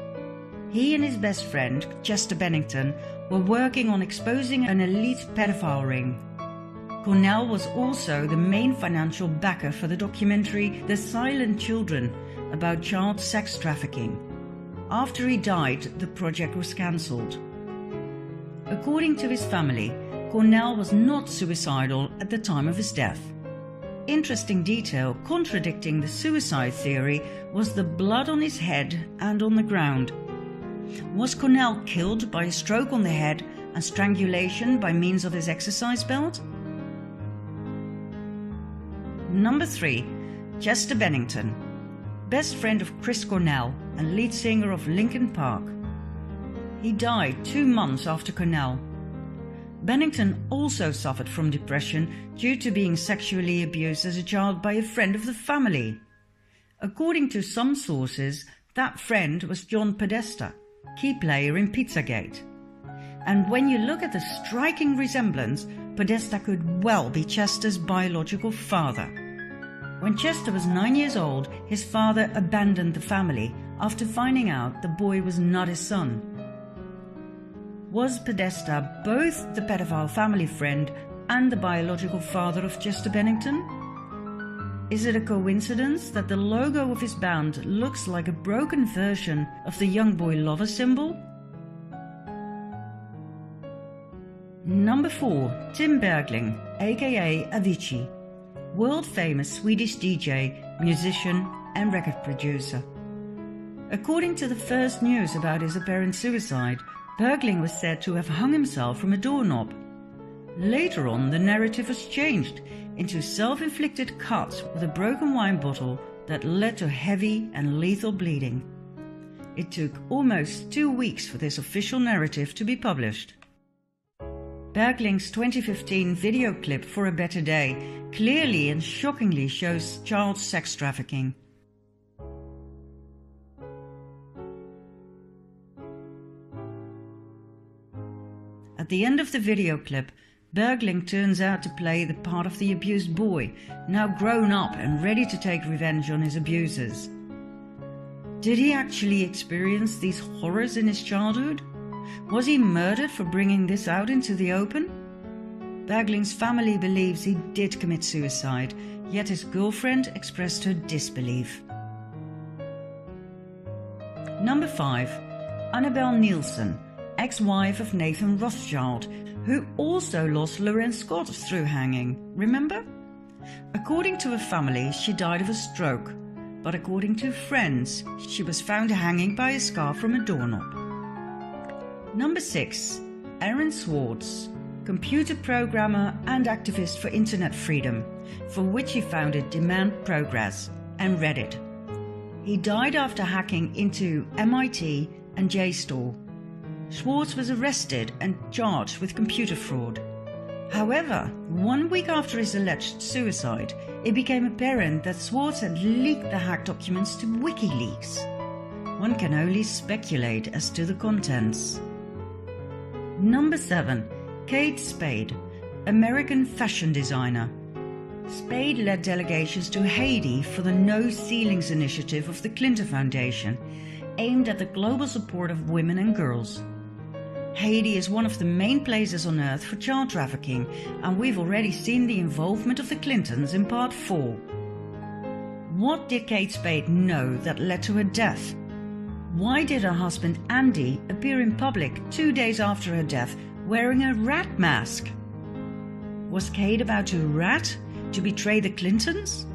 He and his best friend, Chester Bennington, were working on exposing an elite pedophile ring. Cornell was also the main financial backer for the documentary The Silent Children about child sex trafficking. After he died, the project was cancelled. According to his family, Cornell was not suicidal at the time of his death. Interesting detail contradicting the suicide theory was the blood on his head and on the ground. Was Cornell killed by a stroke on the head and strangulation by means of his exercise belt? Number 3. Chester Bennington, best friend of Chris Cornell and lead singer of Linkin Park. He died 2 months after Cornell. Bennington also suffered from depression due to being sexually abused as a child by a friend of the family. According to some sources, that friend was John Podesta, key player in Pizzagate. And when you look at the striking resemblance, Podesta could well be Chester's biological father. When Chester was 9 years old, his father abandoned the family after finding out the boy was not his son. Was Podesta both the pedophile family friend and the biological father of Chester Bennington? Is it a coincidence that the logo of his band looks like a broken version of the young boy lover symbol? Number 4. Tim Bergling, aka Avicii, world-famous Swedish DJ, musician and record producer. According to the first news about his apparent suicide, Bergling was said to have hung himself from a doorknob. Later on, the narrative was changed into self-inflicted cuts with a broken wine bottle that led to heavy and lethal bleeding. It took almost 2 weeks for this official narrative to be published. Bergling's 2015 video clip For a Better Day clearly and shockingly shows child sex trafficking. At the end of the video clip, Bergling turns out to play the part of the abused boy, now grown up and ready to take revenge on his abusers. Did he actually experience these horrors in his childhood? Was he murdered for bringing this out into the open? Bergling's family believes he did commit suicide, yet his girlfriend expressed her disbelief. Number 5. Annabelle Nielsen, ex-wife of Nathan Rothschild, who also lost Lorraine Scott through hanging, remember? According to her family, she died of a stroke, but according to friends, she was found hanging by a scarf from a doorknob. Number 6. Aaron Swartz, computer programmer and activist for internet freedom, for which he founded Demand Progress and Reddit. He died after hacking into MIT and JSTOR. Swartz was arrested and charged with computer fraud. However, 1 week after his alleged suicide, it became apparent that Swartz had leaked the hacked documents to WikiLeaks. One can only speculate as to the contents. Number 7. Kate Spade, American fashion designer. Spade led delegations to Haiti for the No Ceilings initiative of the Clinton Foundation, aimed at the global support of women and girls. Haiti is one of the main places on earth for child trafficking, and we've already seen the involvement of the Clintons in part 4. What did Kate Spade know that led to her death? Why did her husband Andy appear in public 2 days after her death wearing a rat mask? Was Kate about to rat to betray the Clintons?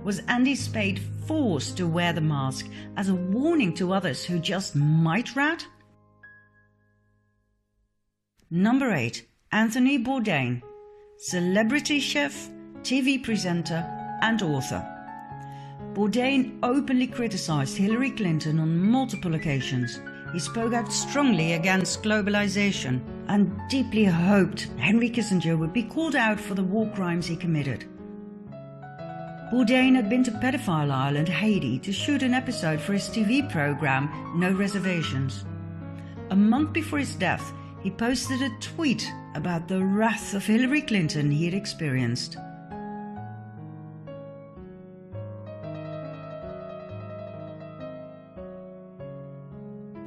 Was Andy Spade forced to wear the mask as a warning to others who just might rat? Number 8. Anthony Bourdain, celebrity chef, TV presenter and author. Bourdain openly criticized Hillary Clinton on multiple occasions. He spoke out strongly against globalization and deeply hoped Henry Kissinger would be called out for the war crimes he committed. Bourdain had been to Pedophile Island, Haiti, to shoot an episode for his TV program No Reservations. A month before his death, he posted a tweet about the wrath of Hillary Clinton he had experienced.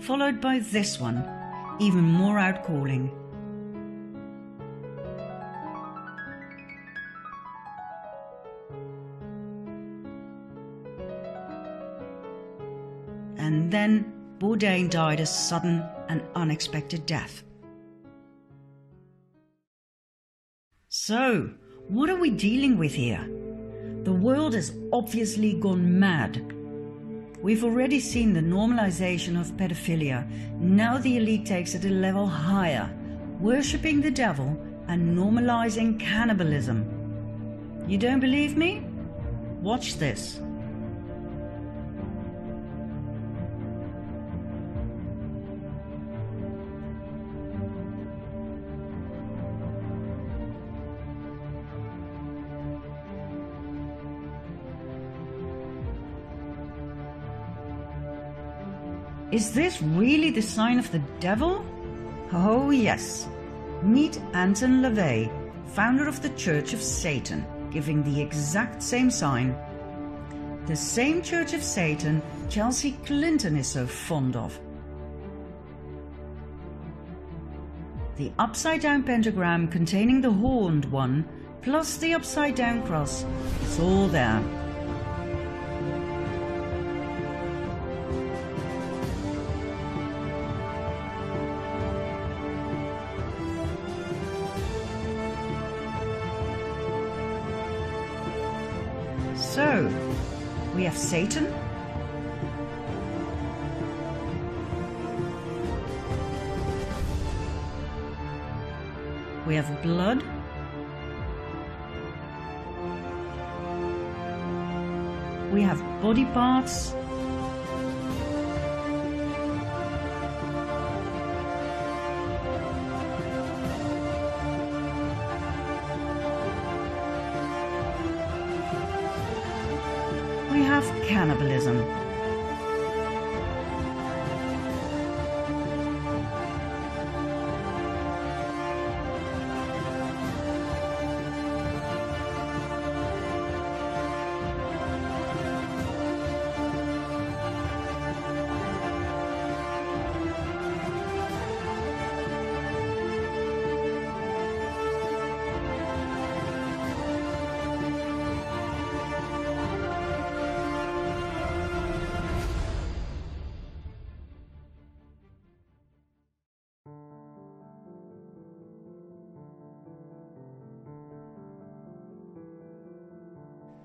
Followed by this one, even more outcalling. And then Bourdain died a sudden and unexpected death. So, what are we dealing with here? The world has obviously gone mad. We've already seen the normalization of pedophilia. Now the elite takes it a level higher, worshipping the devil and normalizing cannibalism. You don't believe me? Watch this. Is this really the sign of the devil? Oh yes. Meet Anton LaVey, founder of the Church of Satan, giving the exact same sign. The same Church of Satan Chelsea Clinton is so fond of. The upside-down pentagram containing the horned one, plus the upside-down cross, it's all there. So, we have Satan, we have blood, we have body parts, we have cannibalism.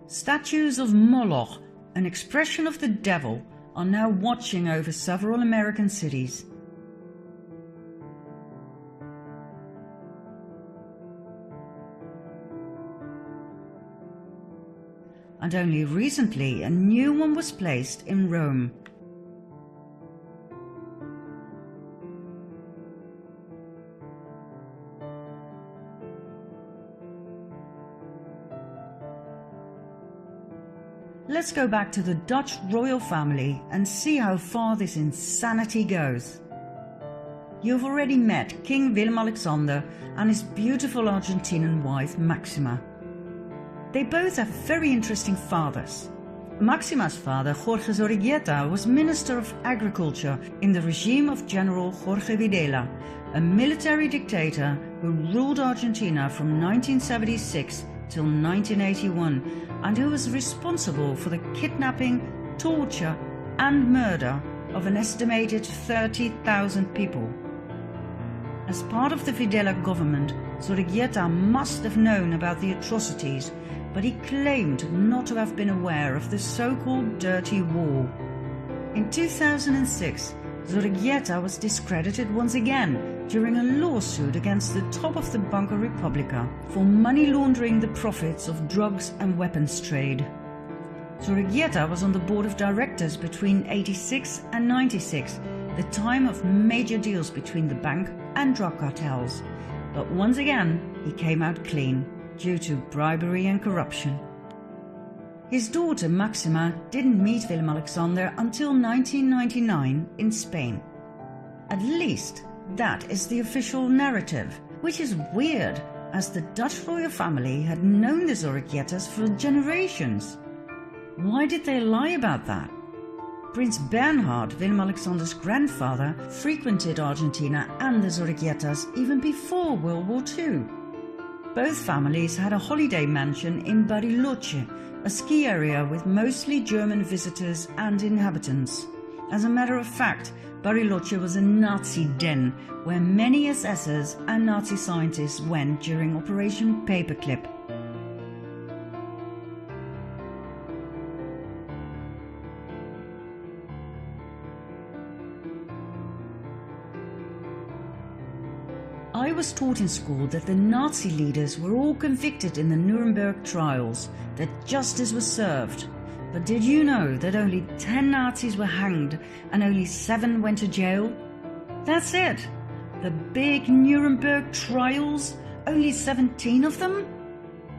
Statues of Moloch, an expression of the devil, are now watching over several American cities. And only recently a new one was placed in Rome. Let's go back to the Dutch royal family and see how far this insanity goes. you've already met King Willem-Alexander and his beautiful Argentinian wife Maxima. They both have very interesting fathers. Maxima's father, Jorge Zorrigueta, was Minister of Agriculture in the regime of General Jorge Videla, a military dictator who ruled Argentina from 1976 till 1981 and who was responsible for the kidnapping, torture and murder of an estimated 30,000 people. As part of the Videla government, Zorrigueta must have known about the atrocities, but he claimed not to have been aware of the so-called Dirty War. In 2006, Zorrigueta was discredited once again during a lawsuit against the top of the Banca Repubblica for money laundering the profits of drugs and weapons trade. Zorrigueta was on the board of directors between 86 and 96, the time of major deals between the bank and drug cartels, but once again he came out clean due to bribery and corruption. His daughter Maxima didn't meet Willem-Alexander until 1999 in Spain. At least that is the official narrative, which is weird as the Dutch royal family had known the Zorriguetas for generations. Why did they lie about that? Prince Bernhard, Willem-Alexander's grandfather, frequented Argentina and the Zorriguetas even before World War II. Both families had a holiday mansion in Bariloche, a ski area with mostly German visitors and inhabitants. As a matter of fact, Bariloche was a Nazi den where many SSers and Nazi scientists went during Operation Paperclip. I was taught in school that the Nazi leaders were all convicted in the Nuremberg trials, that justice was served. But did you know that only 10 Nazis were hanged and only 7 went to jail? That's it! The big Nuremberg trials, only 17 of them?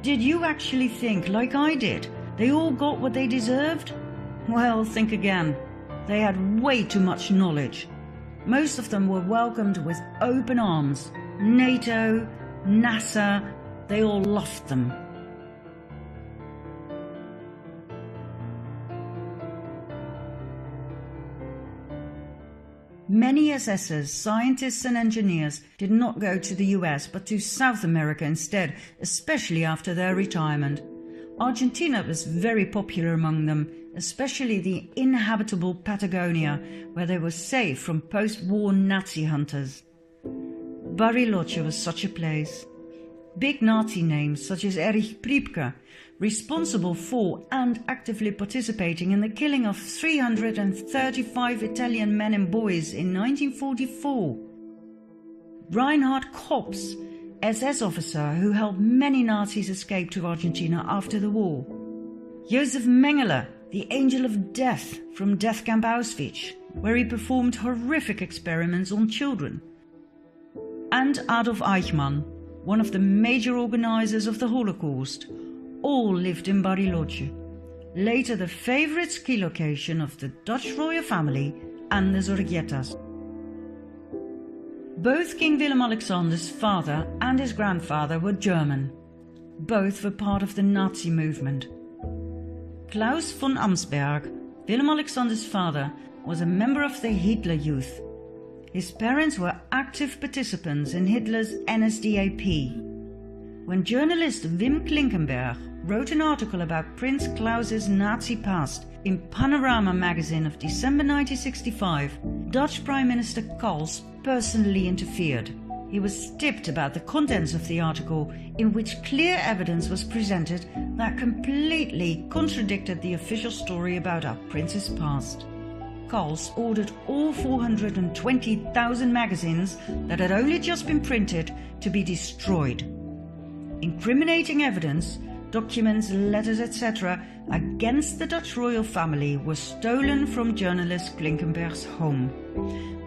Did you actually think, like I did, they all got what they deserved? Well, think again. They had way too much knowledge. Most of them were welcomed with open arms. NATO, NASA, they all loved them. Many SSers, scientists and engineers did not go to the US but to South America instead, especially after their retirement. Argentina was very popular among them, especially the inhabitable Patagonia, where they were safe from post-war Nazi hunters. Bariloche was such a place. Big Nazi names such as Erich Priebke, responsible for and actively participating in the killing of 335 Italian men and boys in 1944. Reinhard Kops, SS officer who helped many Nazis escape to Argentina after the war. Josef Mengele, the Angel of Death from Death Camp Auschwitz, where he performed horrific experiments on children. And Adolf Eichmann, one of the major organizers of the Holocaust, all lived in Bariloche, later the favorite ski location of the Dutch royal family and the Zorriguetas. Both King Willem-Alexander's father and his grandfather were German. Both were part of the Nazi movement. Klaus von Amsberg, Willem-Alexander's father, was a member of the Hitler Youth. His parents were active participants in Hitler's NSDAP. When journalist Wim Klinkenberg wrote an article about Prince Klaus's Nazi past in Panorama magazine of December 1965, Dutch Prime Minister Kals personally interfered. He was stiffed about the contents of the article, in which clear evidence was presented that completely contradicted the official story about our prince's past. Kals ordered all 420,000 magazines that had only just been printed to be destroyed. Incriminating evidence, documents, letters, etc. against the Dutch royal family were stolen from journalist Klinkenberg's home.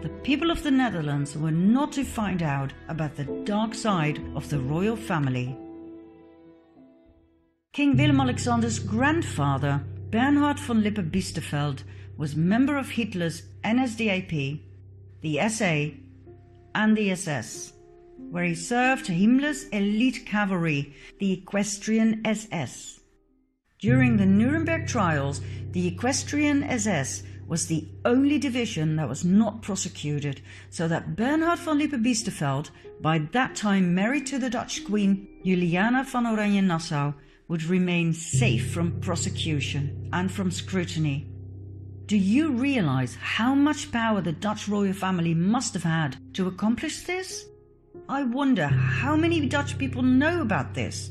The people of the Netherlands were not to find out about the dark side of the royal family. King Willem-Alexander's grandfather, Bernhard von Lippe-Biesterfeld, was member of Hitler's NSDAP, the SA, and the SS, where he served Himmler's elite cavalry, the Equestrian SS. During the Nuremberg trials, the Equestrian SS was the only division that was not prosecuted, so that Bernhard von Lippe-Biesterfeld, by that time married to the Dutch Queen Juliana van Oranje-Nassau, would remain safe from prosecution and from scrutiny. Do you realize how much power the Dutch royal family must have had to accomplish this? I wonder how many Dutch people know about this.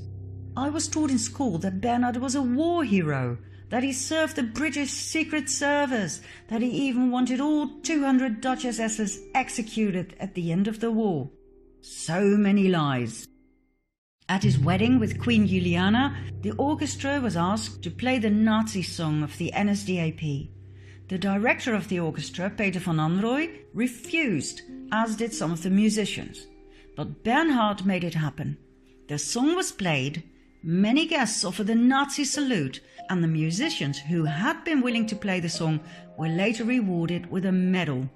I was taught in school that Bernhard was a war hero, that he served the British Secret Service, that he even wanted all 200 Dutch SSers executed at the end of the war. So many lies. At his wedding with Queen Juliana, the orchestra was asked to play the Nazi song of the NSDAP. The director of the orchestra, Peter van Anrooy, refused, as did some of the musicians. But Bernhard made it happen. The song was played, many guests offered the Nazi salute, and the musicians who had been willing to play the song were later rewarded with a medal.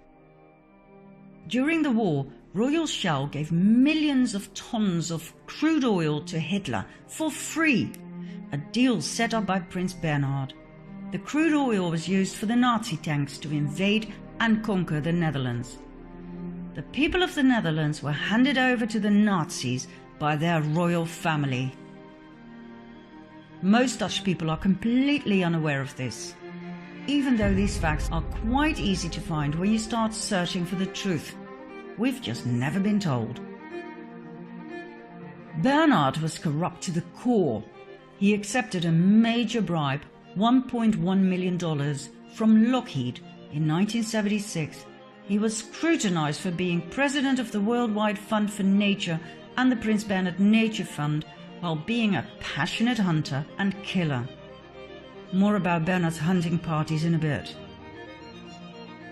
During the war, Royal Shell gave millions of tons of crude oil to Hitler for free, a deal set up by Prince Bernhard. The crude oil was used for the Nazi tanks to invade and conquer the Netherlands. The people of the Netherlands were handed over to the Nazis by their royal family. Most Dutch people are completely unaware of this, even though these facts are quite easy to find when you start searching for the truth. We've just never been told. Bernhard was corrupt to the core. He accepted a major bribe, $1.1 million, from Lockheed in 1976. He was scrutinized for being president of the Worldwide Fund for Nature and the Prince Bernhard Nature Fund, while being a passionate hunter and killer. More about Bernhard's hunting parties in a bit.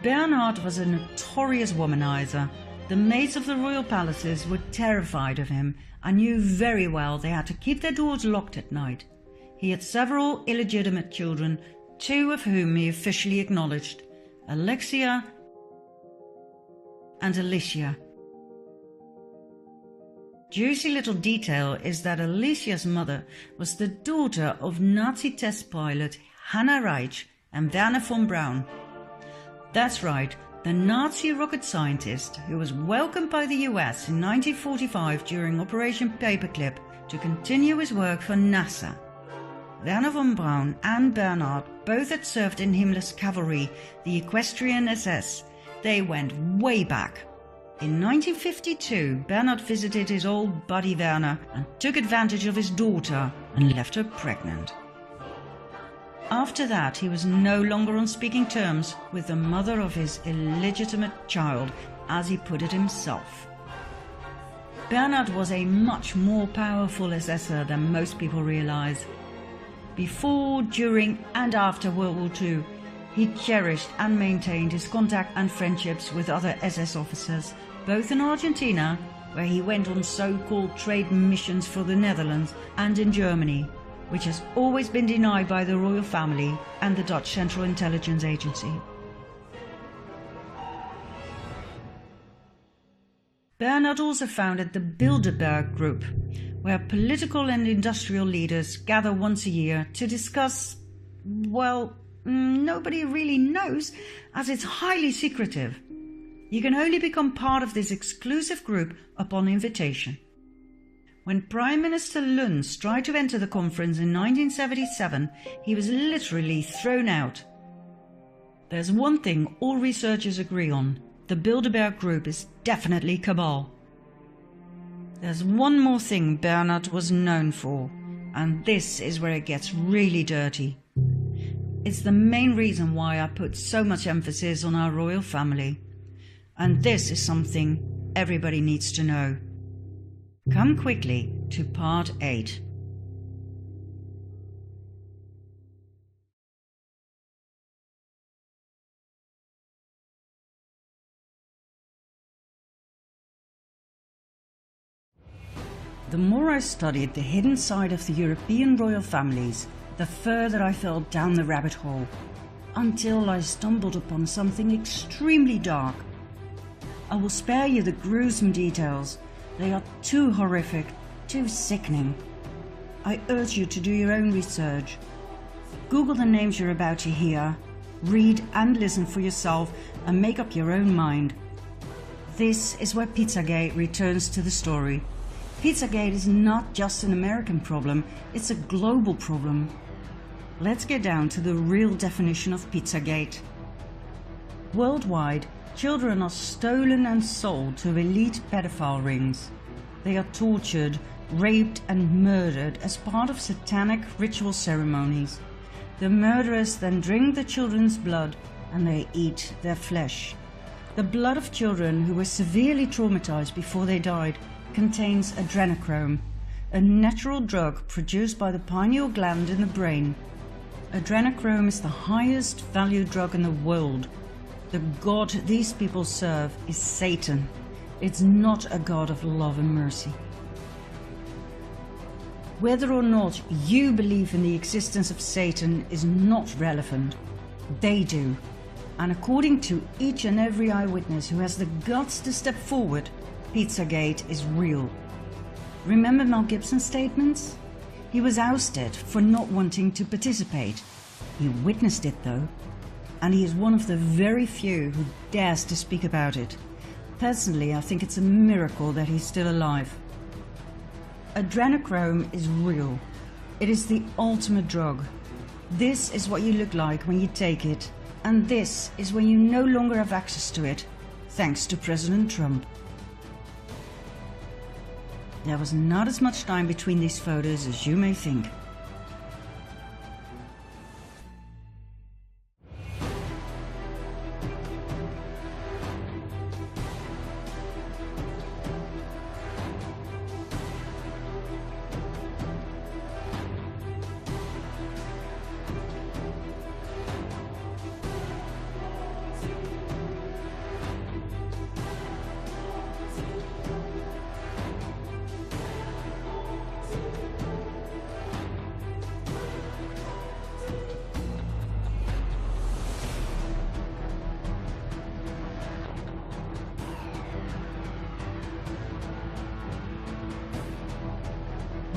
Bernhard was a notorious womanizer. The maids of the royal palaces were terrified of him and knew very well they had to keep their doors locked at night. He had several illegitimate children, two of whom he officially acknowledged, Alexia and Alicia. Juicy little detail is that Alicia's mother was the daughter of Nazi test pilot Hannah Reich and Werner von Braun. That's right, the Nazi rocket scientist who was welcomed by the US in 1945 during Operation Paperclip to continue his work for NASA. Werner von Braun and Bernhard both had served in Himmler's cavalry, the Equestrian SS. They went way back. In 1952, Bernhard visited his old buddy Werner and took advantage of his daughter and left her pregnant. After that, he was no longer on speaking terms with the mother of his illegitimate child, as he put it himself. Bernhard was a much more powerful SSer than most people realize. Before, during and after World War II, he cherished and maintained his contact and friendships with other SS officers, both in Argentina, where he went on so-called trade missions for the Netherlands, and in Germany, which has always been denied by the royal family and the Dutch Central Intelligence Agency. Bernhard also founded the Bilderberg Group, where political and industrial leaders gather once a year to discuss, well, nobody really knows, as it's highly secretive. You can only become part of this exclusive group upon invitation. When Prime Minister Luns tried to enter the conference in 1977, he was literally thrown out. There's one thing all researchers agree on: the Bilderberg Group is definitely cabal. There's one more thing Bernhard was known for, and this is where it gets really dirty. It's the main reason why I put so much emphasis on our royal family. And this is something everybody needs to know. Come quickly to part 8. The more I studied the hidden side of the European royal families, the further I fell down the rabbit hole, until I stumbled upon something extremely dark. I will spare you the gruesome details. They are too horrific, too sickening. I urge you to do your own research. Google the names you're about to hear, read and listen for yourself, and make up your own mind. This is where Pizzagate returns to the story. Pizzagate is not just an American problem, it's a global problem. Let's get down to the real definition of Pizzagate. Worldwide, children are stolen and sold to elite pedophile rings. They are tortured, raped and murdered as part of satanic ritual ceremonies. The murderers then drink the children's blood and they eat their flesh. The blood of children who were severely traumatized before they died contains adrenochrome, a natural drug produced by the pineal gland in the brain. Adrenochrome is the highest valued drug in the world. The god these people serve is Satan. It's not a god of love and mercy. Whether or not you believe in the existence of Satan is not relevant. They do. And according to each and every eyewitness who has the guts to step forward, Pizzagate is real. Remember Mel Gibson's statements? He was ousted for not wanting to participate. He witnessed it though, and he is one of the very few who dares to speak about it. Personally, I think it's a miracle that he's still alive. Adrenochrome is real. It is the ultimate drug. This is what you look like when you take it, and this is when you no longer have access to it, thanks to President Trump. There was not as much time between these photos as you may think.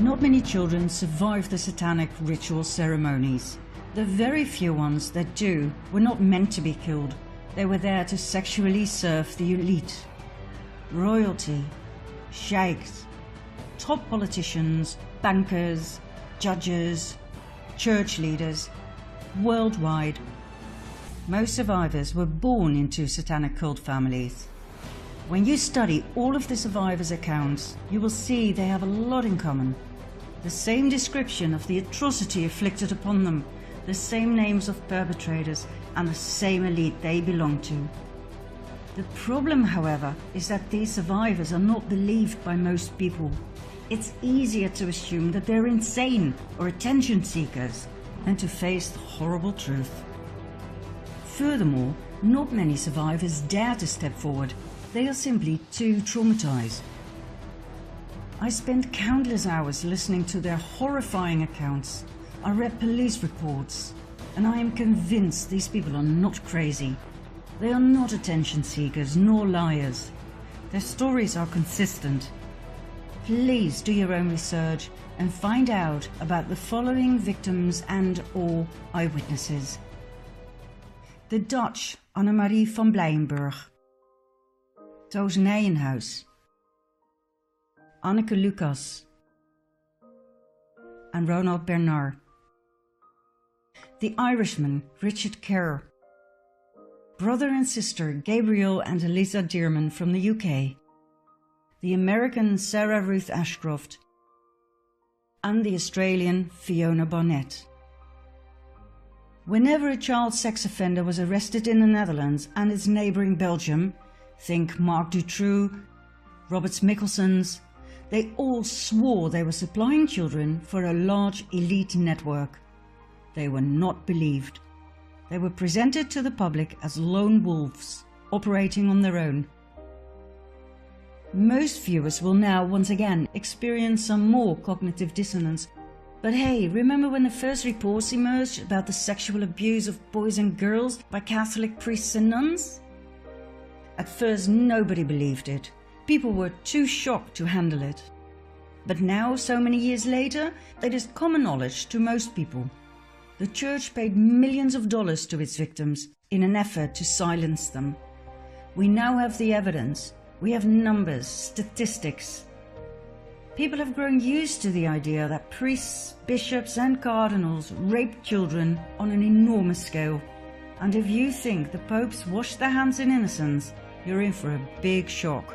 Not many children survive the satanic ritual ceremonies. The very few ones that do were not meant to be killed. They were there to sexually serve the elite. Royalty, sheikhs, top politicians, bankers, judges, church leaders, worldwide. Most survivors were born into satanic cult families. When you study all of the survivors' accounts, you will see they have a lot in common. The same description of the atrocity inflicted upon them, the same names of perpetrators, and the same elite they belong to. The problem, however, is that these survivors are not believed by most people. It's easier to assume that they're insane or attention seekers than to face the horrible truth. Furthermore, not many survivors dare to step forward. They are simply too traumatized. I spent countless hours listening to their horrifying accounts. I read police reports, and I am convinced these people are not crazy. They are not attention seekers nor liars. Their stories are consistent. Please do your own research and find out about the following victims and/or eyewitnesses. The Dutch Annemarie van Blijenburg, Toos Nijenhuis, Anneke Lucas, and Ronald Bernard. The Irishman Richard Kerr, brother and sister Gabriel and Eliza Dearman from the UK, the American Sarah Ruth Ashcroft, and the Australian Fiona Barnett. Whenever a child sex offender was arrested in the Netherlands and its neighbouring Belgium, think Mark Dutroux, Roberts Mickelsons, they all swore they were supplying children for a large elite network. They were not believed. They were presented to the public as lone wolves, operating on their own. Most viewers will now once again experience some more cognitive dissonance. But hey, remember when the first reports emerged about the sexual abuse of boys and girls by Catholic priests and nuns? At first nobody believed it. People were too shocked to handle it. But now, so many years later, it is common knowledge to most people. The church paid millions of dollars to its victims in an effort to silence them. We now have the evidence. We have numbers, statistics. People have grown used to the idea that priests, bishops and cardinals rape children on an enormous scale. And if you think the popes washed their hands in innocence, you're in for a big shock.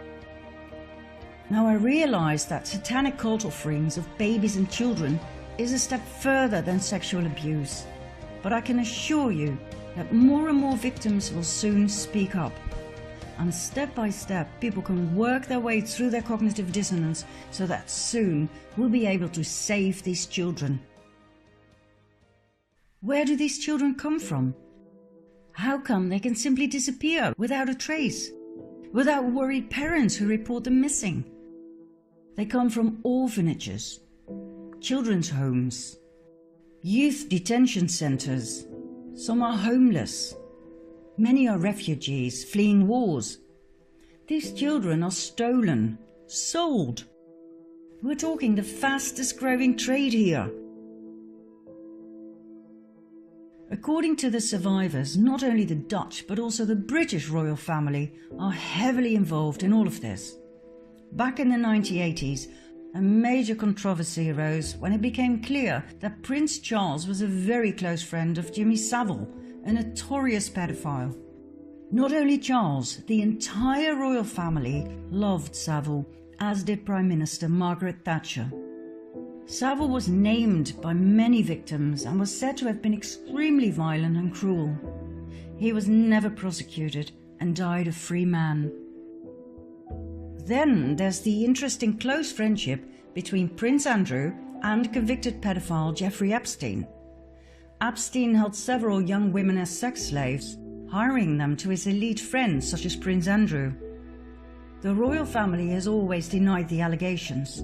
Now I realize that satanic cult offerings of babies and children is a step further than sexual abuse, but I can assure you that more and more victims will soon speak up. And step by step, people can work their way through their cognitive dissonance so that soon we'll be able to save these children. Where do these children come from? How come they can simply disappear without a trace, without worried parents who report them missing? They come from orphanages, children's homes, youth detention centers. Some are homeless. Many are refugees fleeing wars. These children are stolen, sold. We're talking the fastest growing trade here. According to the survivors, not only the Dutch but also the British royal family are heavily involved in all of this. Back in the 1980s, a major controversy arose when it became clear that Prince Charles was a very close friend of Jimmy Savile, a notorious pedophile. Not only Charles, the entire royal family loved Savile, as did Prime Minister Margaret Thatcher. Savile was named by many victims and was said to have been extremely violent and cruel. He was never prosecuted and died a free man. Then there's the interesting close friendship between Prince Andrew and convicted pedophile Jeffrey Epstein. Epstein held several young women as sex slaves, hiring them to his elite friends such as Prince Andrew. The royal family has always denied the allegations.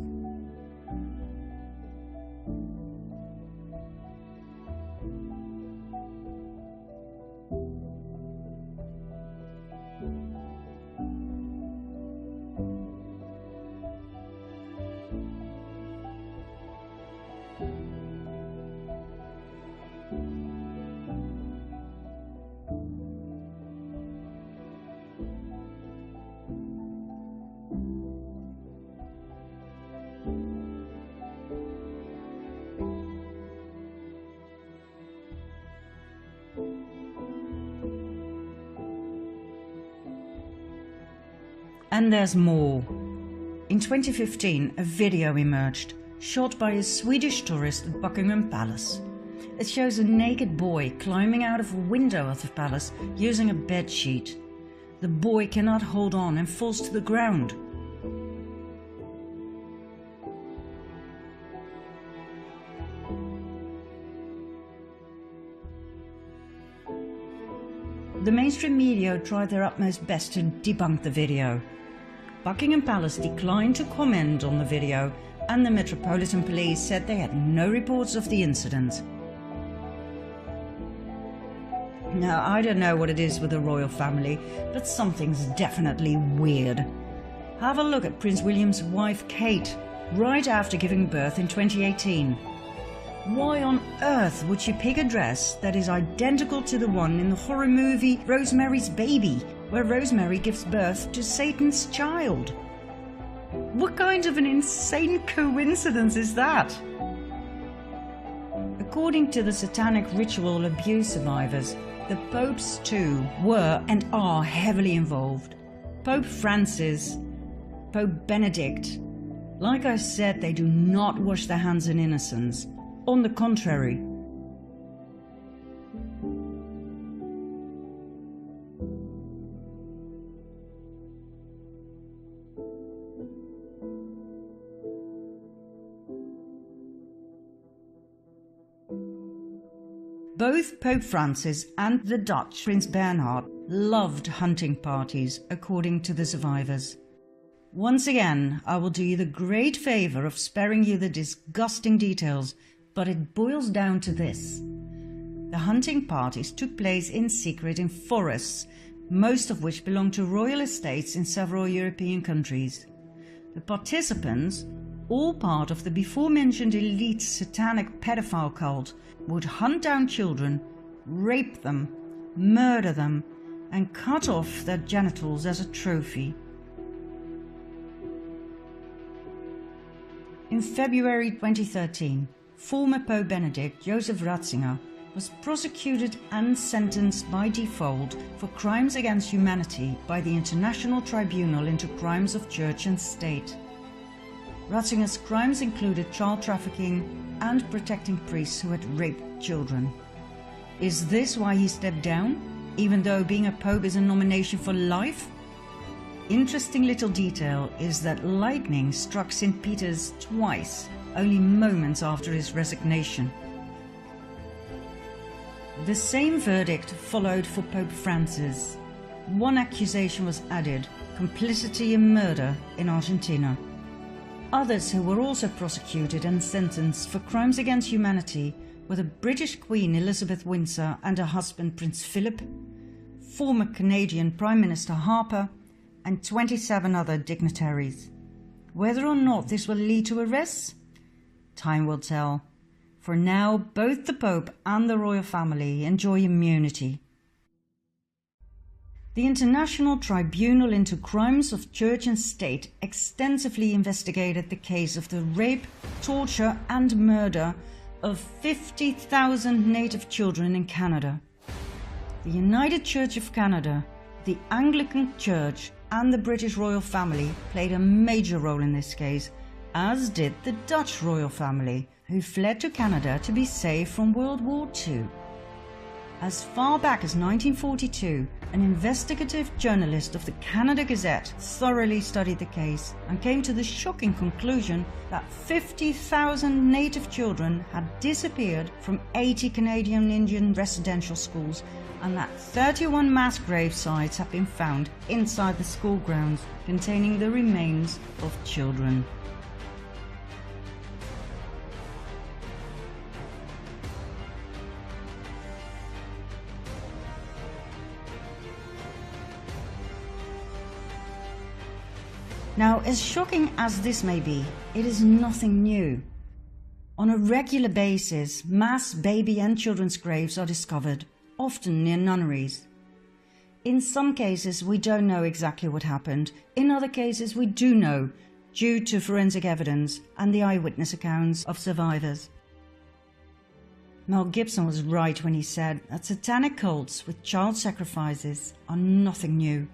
And there's more. In 2015, a video emerged, shot by a Swedish tourist at Buckingham Palace. It shows a naked boy climbing out of a window of the palace using a bed sheet. The boy cannot hold on and falls to the ground. The mainstream media tried their utmost best to debunk the video. Buckingham Palace declined to comment on the video, and the Metropolitan Police said they had no reports of the incident. Now, I don't know what it is with the royal family, but something's definitely weird. Have a look at Prince William's wife Kate, right after giving birth in 2018. Why on earth would she pick a dress that is identical to the one in the horror movie Rosemary's Baby, where Rosemary gives birth to Satan's child? What kind of an insane coincidence is that? According to the satanic ritual abuse survivors, the popes too were and are heavily involved. Pope Francis, Pope Benedict. Like I said, they do not wash their hands in innocence. On the contrary. Both Pope Francis and the Dutch Prince Bernhard loved hunting parties, according to the survivors. Once again, I will do you the great favour of sparing you the disgusting details, but it boils down to this. The hunting parties took place in secret in forests, most of which belonged to royal estates in several European countries. The participants, all part of the before-mentioned elite satanic pedophile cult, would hunt down children, rape them, murder them, and cut off their genitals as a trophy. In February 2013, former Pope Benedict Joseph Ratzinger was prosecuted and sentenced by default for crimes against humanity by the International Tribunal into Crimes of Church and State. Ratzinger's crimes included child trafficking and protecting priests who had raped children. Is this why he stepped down, even though being a pope is a nomination for life? Interesting little detail is that lightning struck St. Peter's twice, only moments after his resignation. The same verdict followed for Pope Francis. One accusation was added: complicity in murder in Argentina. Others who were also prosecuted and sentenced for crimes against humanity were the British Queen Elizabeth Windsor and her husband Prince Philip, former Canadian Prime Minister Harper, and 27 other dignitaries. Whether or not this will lead to arrests? Time will tell. For now, both the Pope and the royal family enjoy immunity. The International Tribunal into Crimes of Church and State extensively investigated the case of the rape, torture and murder of 50,000 native children in Canada. The United Church of Canada, the Anglican Church and the British royal family played a major role in this case, as did the Dutch royal family, who fled to Canada to be safe from World War II. As far back as 1942, an investigative journalist of the Canada Gazette thoroughly studied the case and came to the shocking conclusion that 50,000 native children had disappeared from 80 Canadian Indian residential schools, and that 31 mass grave sites have been found inside the school grounds containing the remains of children. Now, as shocking as this may be, it is nothing new. On a regular basis, mass baby and children's graves are discovered, often near nunneries. In some cases, we don't know exactly what happened. In other cases, we do know, due to forensic evidence and the eyewitness accounts of survivors. Mel Gibson was right when he said that satanic cults with child sacrifices are nothing new.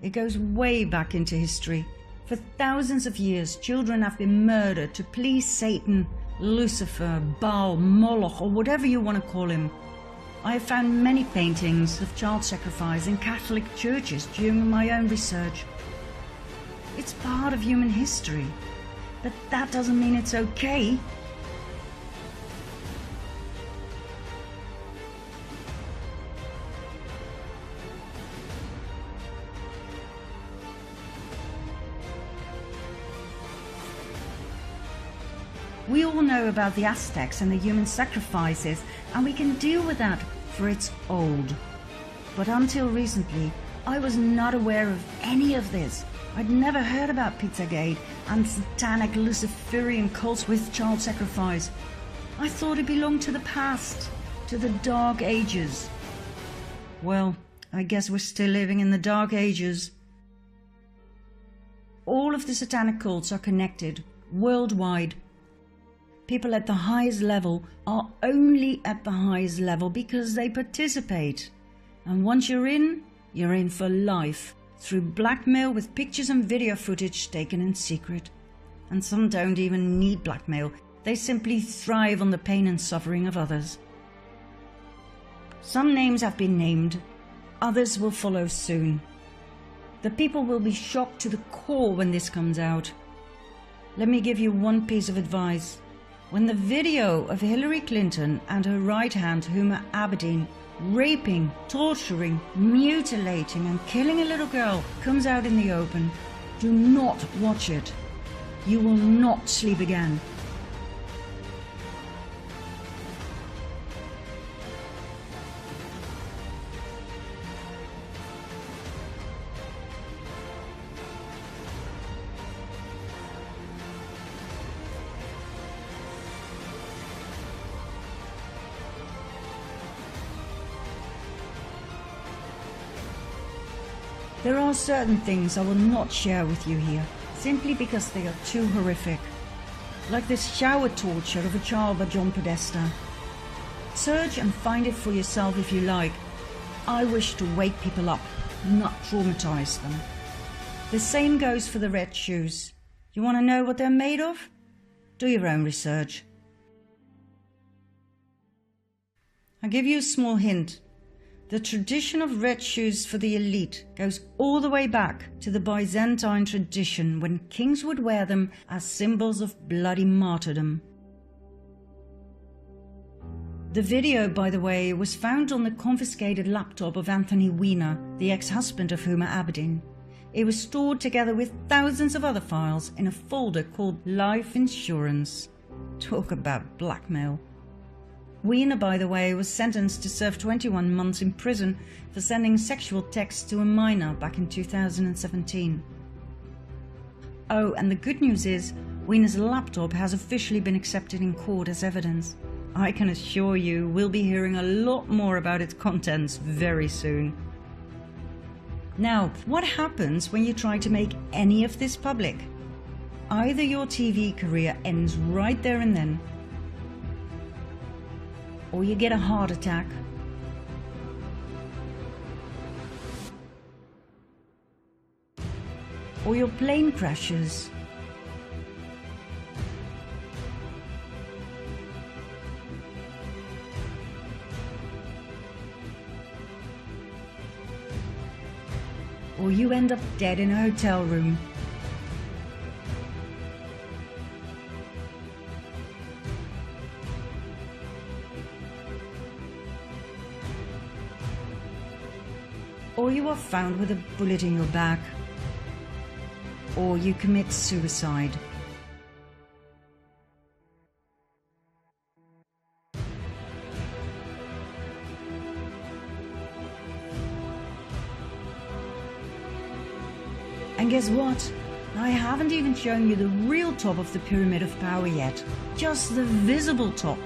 It goes way back into history. For thousands of years, children have been murdered to please Satan, Lucifer, Baal, Moloch, or whatever you want to call him. I have found many paintings of child sacrifice in Catholic churches during my own research. It's part of human history, but that doesn't mean it's okay. We all know about the Aztecs and the human sacrifices, and we can deal with that, for it's old. But until recently, I was not aware of any of this. I'd never heard about Pizzagate and satanic Luciferian cults with child sacrifice. I thought it belonged to the past, to the Dark Ages. Well, I guess we're still living in the Dark Ages. All of the satanic cults are connected, worldwide. People at the highest level are only at the highest level because they participate. And once you're in for life, through blackmail with pictures and video footage taken in secret. And some don't even need blackmail, they simply thrive on the pain and suffering of others. Some names have been named, others will follow soon. The people will be shocked to the core when this comes out. Let me give you one piece of advice. When the video of Hillary Clinton and her right hand Huma Abedin raping, torturing, mutilating and killing a little girl comes out in the open, do not watch it. You will not sleep again. There are certain things I will not share with you here, simply because they are too horrific. Like this shower torture of a child by John Podesta. Search and find it for yourself if you like. I wish to wake people up, not traumatize them. The same goes for the red shoes. You want to know what they're made of? Do your own research. I'll give you a small hint. The tradition of red shoes for the elite goes all the way back to the Byzantine tradition, when kings would wear them as symbols of bloody martyrdom. The video, by the way, was found on the confiscated laptop of Anthony Weiner, the ex-husband of Huma Abedin. It was stored together with thousands of other files in a folder called Life Insurance. Talk about blackmail. Weiner, by the way, was sentenced to serve 21 months in prison for sending sexual texts to a minor back in 2017. Oh, and the good news is, Weiner's laptop has officially been accepted in court as evidence. I can assure you we'll be hearing a lot more about its contents very soon. Now, what happens when you try to make any of this public? Either your TV career ends right there and then, or you get a heart attack, or your plane crashes, or you end up dead in a hotel room. Or you are found with a bullet in your back. Or you commit suicide. And guess what? I haven't even shown you the real top of the pyramid of power yet. Just the visible top.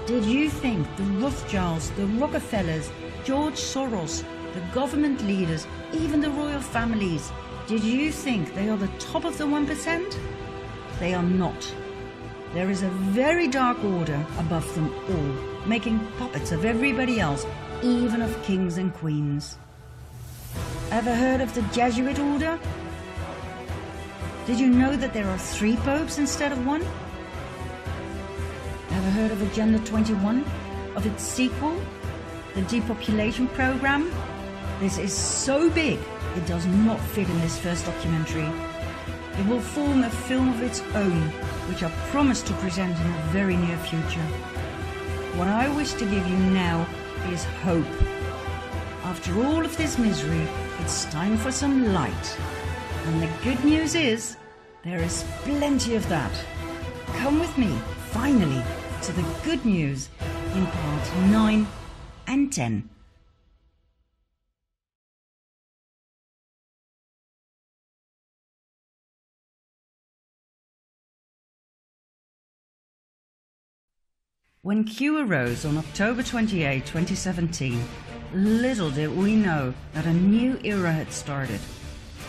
Did you think the Rothschilds, the Rockefellers, George Soros, the government leaders, even the royal families, did you think they are the top of the 1%? They are not. There is a very dark order above them all, making puppets of everybody else, even of kings and queens. Ever heard of the Jesuit order? Did you know that there are 3 popes instead of 1? Ever heard of Agenda 21? Of its sequel? The depopulation program? This is so big, it does not fit in this first documentary. It will form a film of its own, which I promise to present in a very near future. What I wish to give you now is hope. After all of this misery, it's time for some light. And the good news is, there is plenty of that. Come with me, finally, to the good news in part 9 and 10. When Q arose on October 28, 2017, little did we know that a new era had started.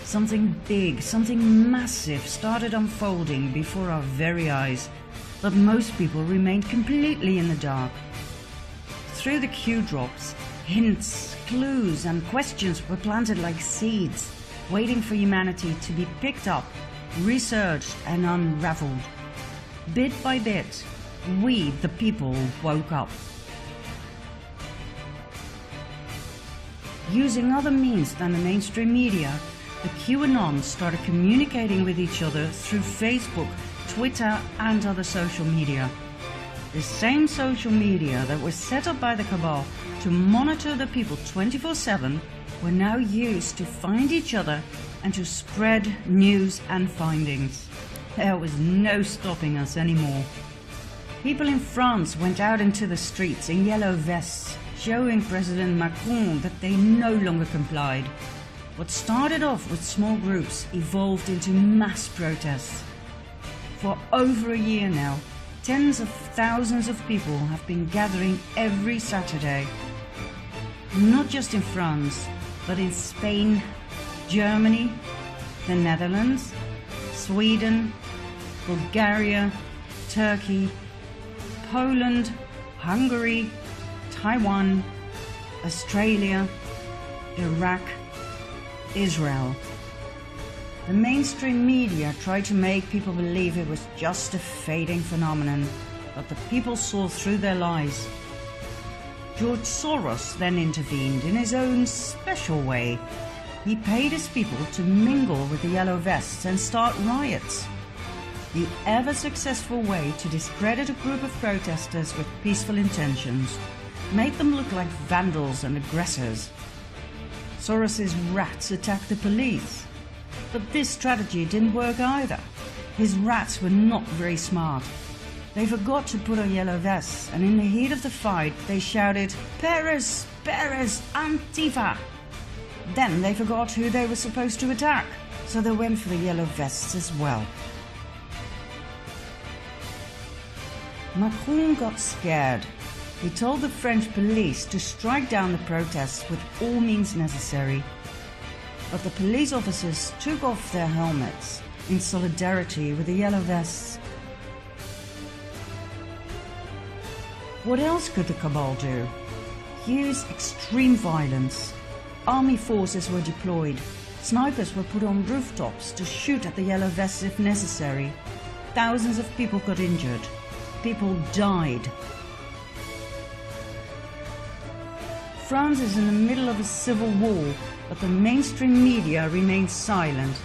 Something big, something massive started unfolding before our very eyes, but most people remained completely in the dark. Through the Q drops, hints, clues and questions were planted like seeds, waiting for humanity to be picked up, researched and unraveled. Bit by bit, we, the people, woke up. Using other means than the mainstream media, the QAnons started communicating with each other through Facebook, Twitter and other social media. The same social media that was set up by the cabal to monitor the people 24/7 were now used to find each other and to spread news and findings. There was no stopping us anymore. People in France went out into the streets in yellow vests, showing President Macron that they no longer complied. What started off with small groups evolved into mass protests. For over a year now, tens of thousands of people have been gathering every Saturday. Not just in France, but in Spain, Germany, the Netherlands, Sweden, Bulgaria, Turkey, Poland, Hungary, Taiwan, Australia, Iraq, Israel. The mainstream media tried to make people believe it was just a fading phenomenon, but the people saw through their lies. George Soros then intervened in his own special way. He paid his people to mingle with the Yellow Vests and start riots. The ever-successful way to discredit a group of protesters with peaceful intentions, make them look like vandals and aggressors. Soros's rats attacked the police. But this strategy didn't work either. His rats were not very smart. They forgot to put on yellow vests, and in the heat of the fight they shouted, "Paris! Paris! Antifa!" Then they forgot who they were supposed to attack, so they went for the yellow vests as well. Macron got scared. He told the French police to strike down the protests with all means necessary. But the police officers took off their helmets in solidarity with the yellow vests. What else could the cabal do? Use extreme violence. Army forces were deployed. Snipers were put on rooftops to shoot at the yellow vests if necessary. Thousands of people got injured. People died. France is in the middle of a civil war, but the mainstream media remains silent.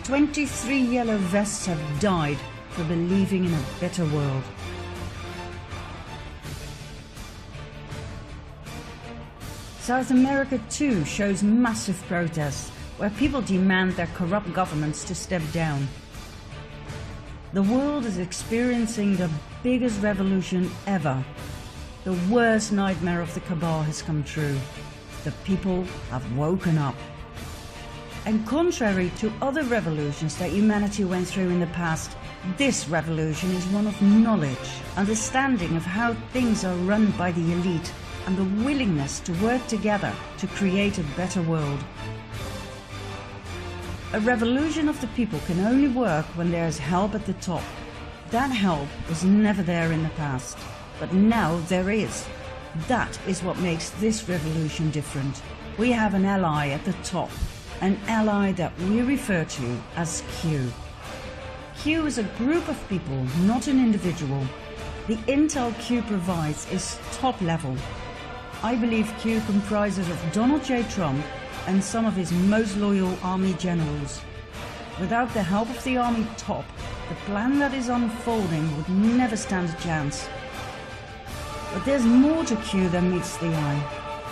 23 yellow vests have died for believing in a better world. South America too shows massive protests, where people demand their corrupt governments to step down. The world is experiencing the biggest revolution ever. The worst nightmare of the cabal has come true. The people have woken up. And contrary to other revolutions that humanity went through in the past, this revolution is one of knowledge, understanding of how things are run by the elite, and the willingness to work together to create a better world. A revolution of the people can only work when there is help at the top. That help was never there in the past, but now there is. That is what makes this revolution different. We have an ally at the top, an ally that we refer to as Q. Q is a group of people, not an individual. The intel Q provides is top level. I believe Q comprises of Donald J. Trump and some of his most loyal army generals. Without the help of the army top, the plan that is unfolding would never stand a chance. But there's more to Q than meets the eye.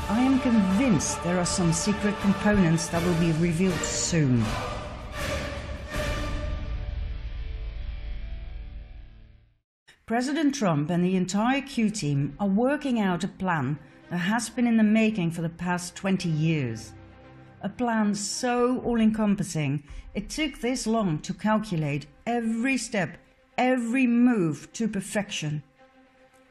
I am convinced there are some secret components that will be revealed soon. President Trump and the entire Q team are working out a plan that has been in the making for the past 20 years. A plan so all-encompassing, it took this long to calculate every step, every move to perfection.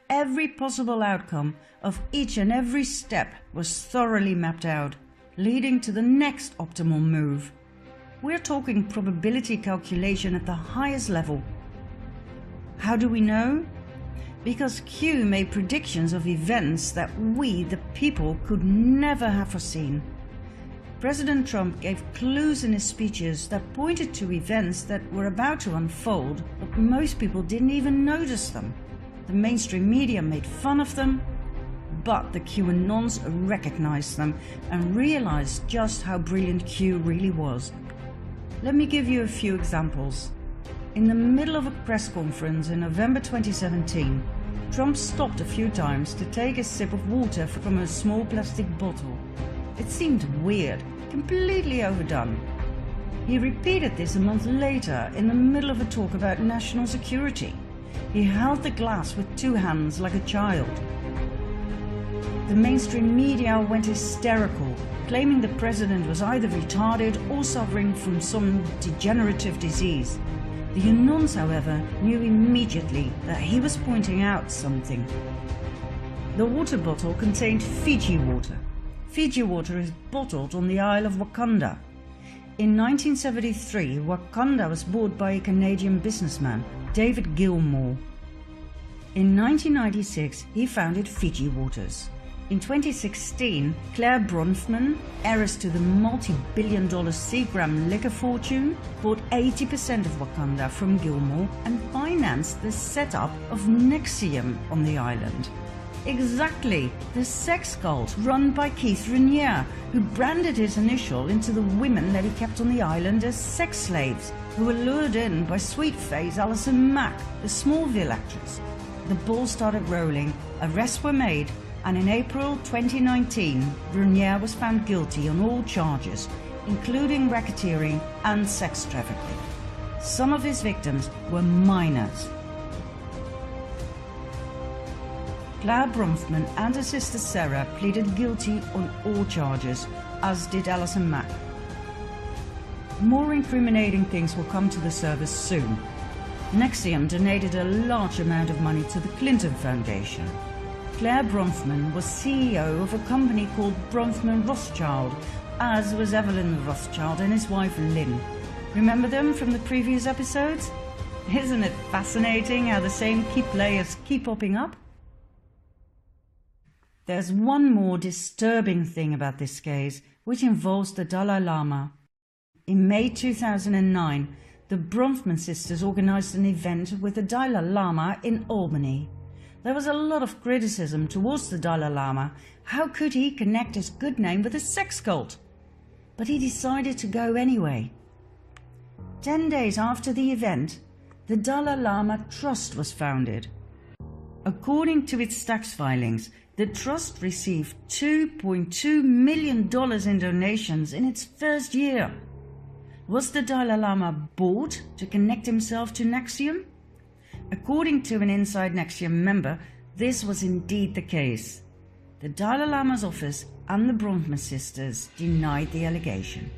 Every possible outcome of each and every step was thoroughly mapped out, leading to the next optimal move. We're talking probability calculation at the highest level. How do we know? Because Q made predictions of events that we, the people, could never have foreseen. President Trump gave clues in his speeches that pointed to events that were about to unfold, but most people didn't even notice them. The mainstream media made fun of them, but the QAnons recognized them and realized just how brilliant Q really was. Let me give you a few examples. In the middle of a press conference in November 2017, Trump stopped a few times to take a sip of water from a small plastic bottle. It seemed weird, completely overdone. He repeated this a month later in the middle of a talk about national security. He held the glass with two hands like a child. The mainstream media went hysterical, claiming the president was either retarded or suffering from some degenerative disease. The Anons, however, knew immediately that he was pointing out something. The water bottle contained Fiji water. Fiji water is bottled on the Isle of Wakanda. In 1973, Wakanda was bought by a Canadian businessman, David Gilmour. In 1996, he founded Fiji Waters. In 2016, Claire Bronfman, heiress to the multi-billion-dollar Seagram liquor fortune, bought 80% of Wakanda from Gilmour and financed the setup of Nexium on the island. Exactly, the sex cult run by Keith Raniere, who branded his initial into the women that he kept on the island as sex slaves, who were lured in by sweet-faced Alison Mack, the Smallville actress. The ball started rolling, arrests were made, and in April 2019, Raniere was found guilty on all charges, including racketeering and sex trafficking. Some of his victims were minors. Claire Bronfman and her sister Sarah pleaded guilty on all charges, as did Alison Mack. More incriminating things will come to the surface soon. Nexium donated a large amount of money to the Clinton Foundation. Claire Bronfman was CEO of a company called Bronfman Rothschild, as was Evelyn Rothschild and his wife Lynn. Remember them from the previous episodes? Isn't it fascinating how the same key players keep popping up? There's one more disturbing thing about this case, which involves the Dalai Lama. In May 2009, the Bronfman sisters organized an event with the Dalai Lama in Albany. There was a lot of criticism towards the Dalai Lama. How could he connect his good name with a sex cult? But he decided to go anyway. 10 days after the event, the Dalai Lama Trust was founded. According to its tax filings, the trust received $2.2 million in donations in its first year. Was the Dalai Lama bought to connect himself to Nexium? According to an inside Nexium member, this was indeed the case. The Dalai Lama's office and the Bronfman sisters denied the allegation.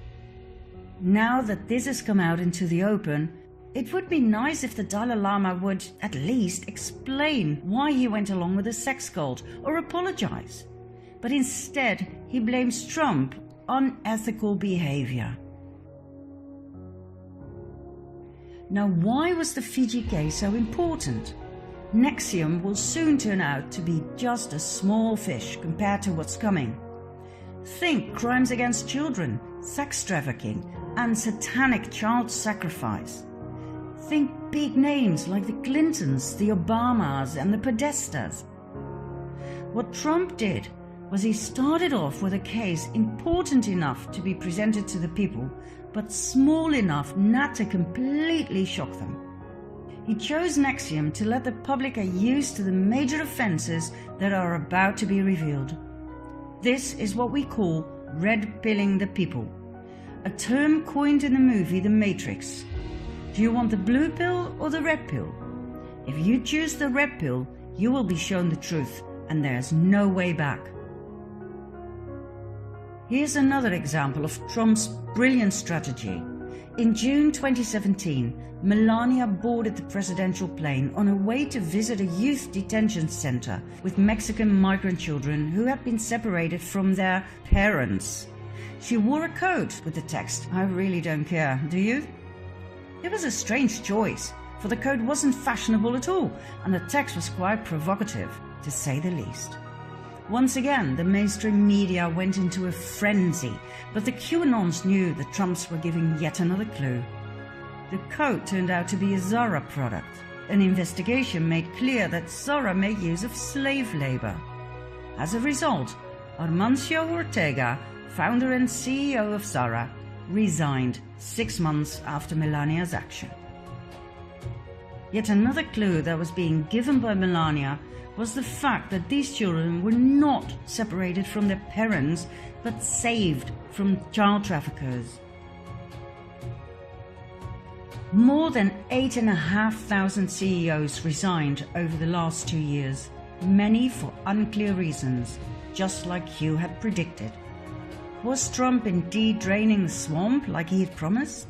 Now that this has come out into the open, it would be nice if the Dalai Lama would at least explain why he went along with the sex cult or apologize. But instead, he blames Trump on unethical behavior. Now, why was the Fiji case so important? Nexium will soon turn out to be just a small fish compared to what's coming. Think crimes against children, sex trafficking, and satanic child sacrifice. Think big names like the Clintons, the Obamas, and the Podestas. What Trump did was he started off with a case important enough to be presented to the people, but small enough not to completely shock them. He chose Nexium to let the public get used to the major offences that are about to be revealed. This is what we call red-pilling the people, a term coined in the movie The Matrix. Do you want the blue pill or the red pill? If you choose the red pill, you will be shown the truth, and there's no way back. Here's another example of Trump's brilliant strategy. In June 2017, Melania boarded the presidential plane on her way to visit a youth detention center with Mexican migrant children who had been separated from their parents. She wore a coat with the text, "I really don't care, do you?" It was a strange choice, for the coat wasn't fashionable at all, and the text was quite provocative, to say the least. Once again, the mainstream media went into a frenzy, but the QAnons knew the Trumps were giving yet another clue. The coat turned out to be a Zara product. An investigation made clear that Zara made use of slave labor. As a result, Armancio Ortega, founder and CEO of Zara, resigned 6 months after Melania's action. Yet another clue that was being given by Melania was the fact that these children were not separated from their parents, but saved from child traffickers. More than 8,500 CEOs resigned over the last 2 years, many for unclear reasons, just like Hugh had predicted. Was Trump indeed draining the swamp like he had promised?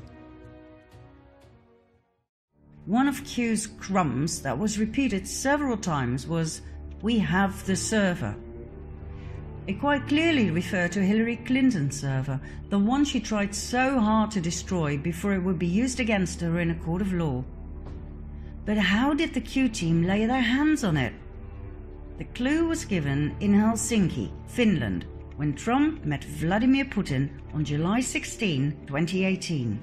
One of Q's crumbs that was repeated several times was, "We have the server." It quite clearly referred to Hillary Clinton's server, the one she tried so hard to destroy before it would be used against her in a court of law. But how did the Q team lay their hands on it? The clue was given in Helsinki, Finland, when Trump met Vladimir Putin on July 16, 2018.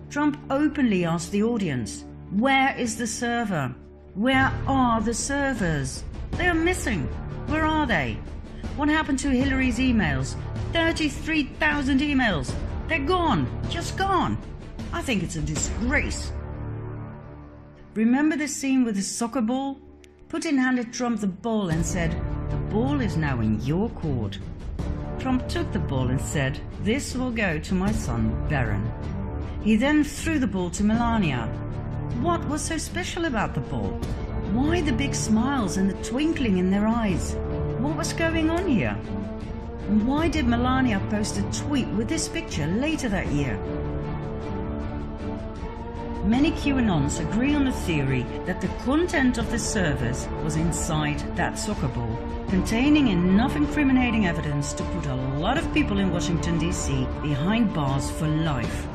Trump openly asked the audience, "Where is the server? Where are the servers? They are missing. Where are they? What happened to Hillary's emails? 33,000 emails. They're gone. Just gone. I think it's a disgrace." Remember the scene with the soccer ball? Putin handed Trump the ball and said, "The ball is now in your court." Trump took the ball and said, "This will go to my son, Barron." He then threw the ball to Melania. What was so special about the ball? Why the big smiles and the twinkling in their eyes? What was going on here? And why did Melania post a tweet with this picture later that year? Many QAnons agree on the theory that the content of the servers was inside that soccer ball, containing enough incriminating evidence to put a lot of people in Washington, D.C. behind bars for life.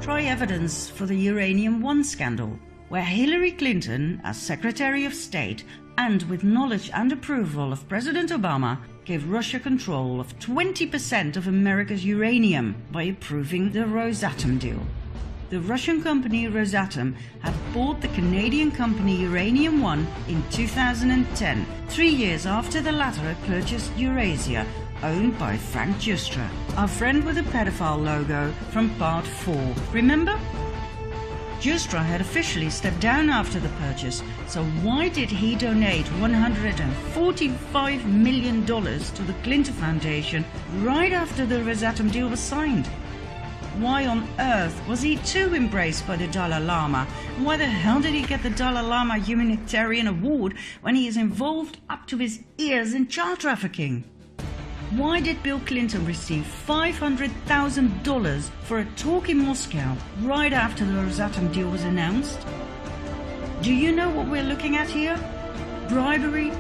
Try evidence for the Uranium One scandal, where Hillary Clinton, as Secretary of State, and with knowledge and approval of President Obama, gave Russia control of 20% of America's uranium by approving the Rosatom deal. The Russian company Rosatom had bought the Canadian company Uranium One in 2010, 3 years after the latter had purchased Eurasia, owned by Frank Giustra, our friend with the pedophile logo from Part 4. Remember? Giustra had officially stepped down after the purchase, so why did he donate $145 million to the Clinton Foundation right after the Rosatom deal was signed? Why on earth was he too embraced by the Dalai Lama? And why the hell did he get the Dalai Lama Humanitarian Award when he is involved up to his ears in child trafficking? Why did Bill Clinton receive $500,000 for a talk in Moscow right after the Rosatom deal was announced? Do you know what we're looking at here? Bribery,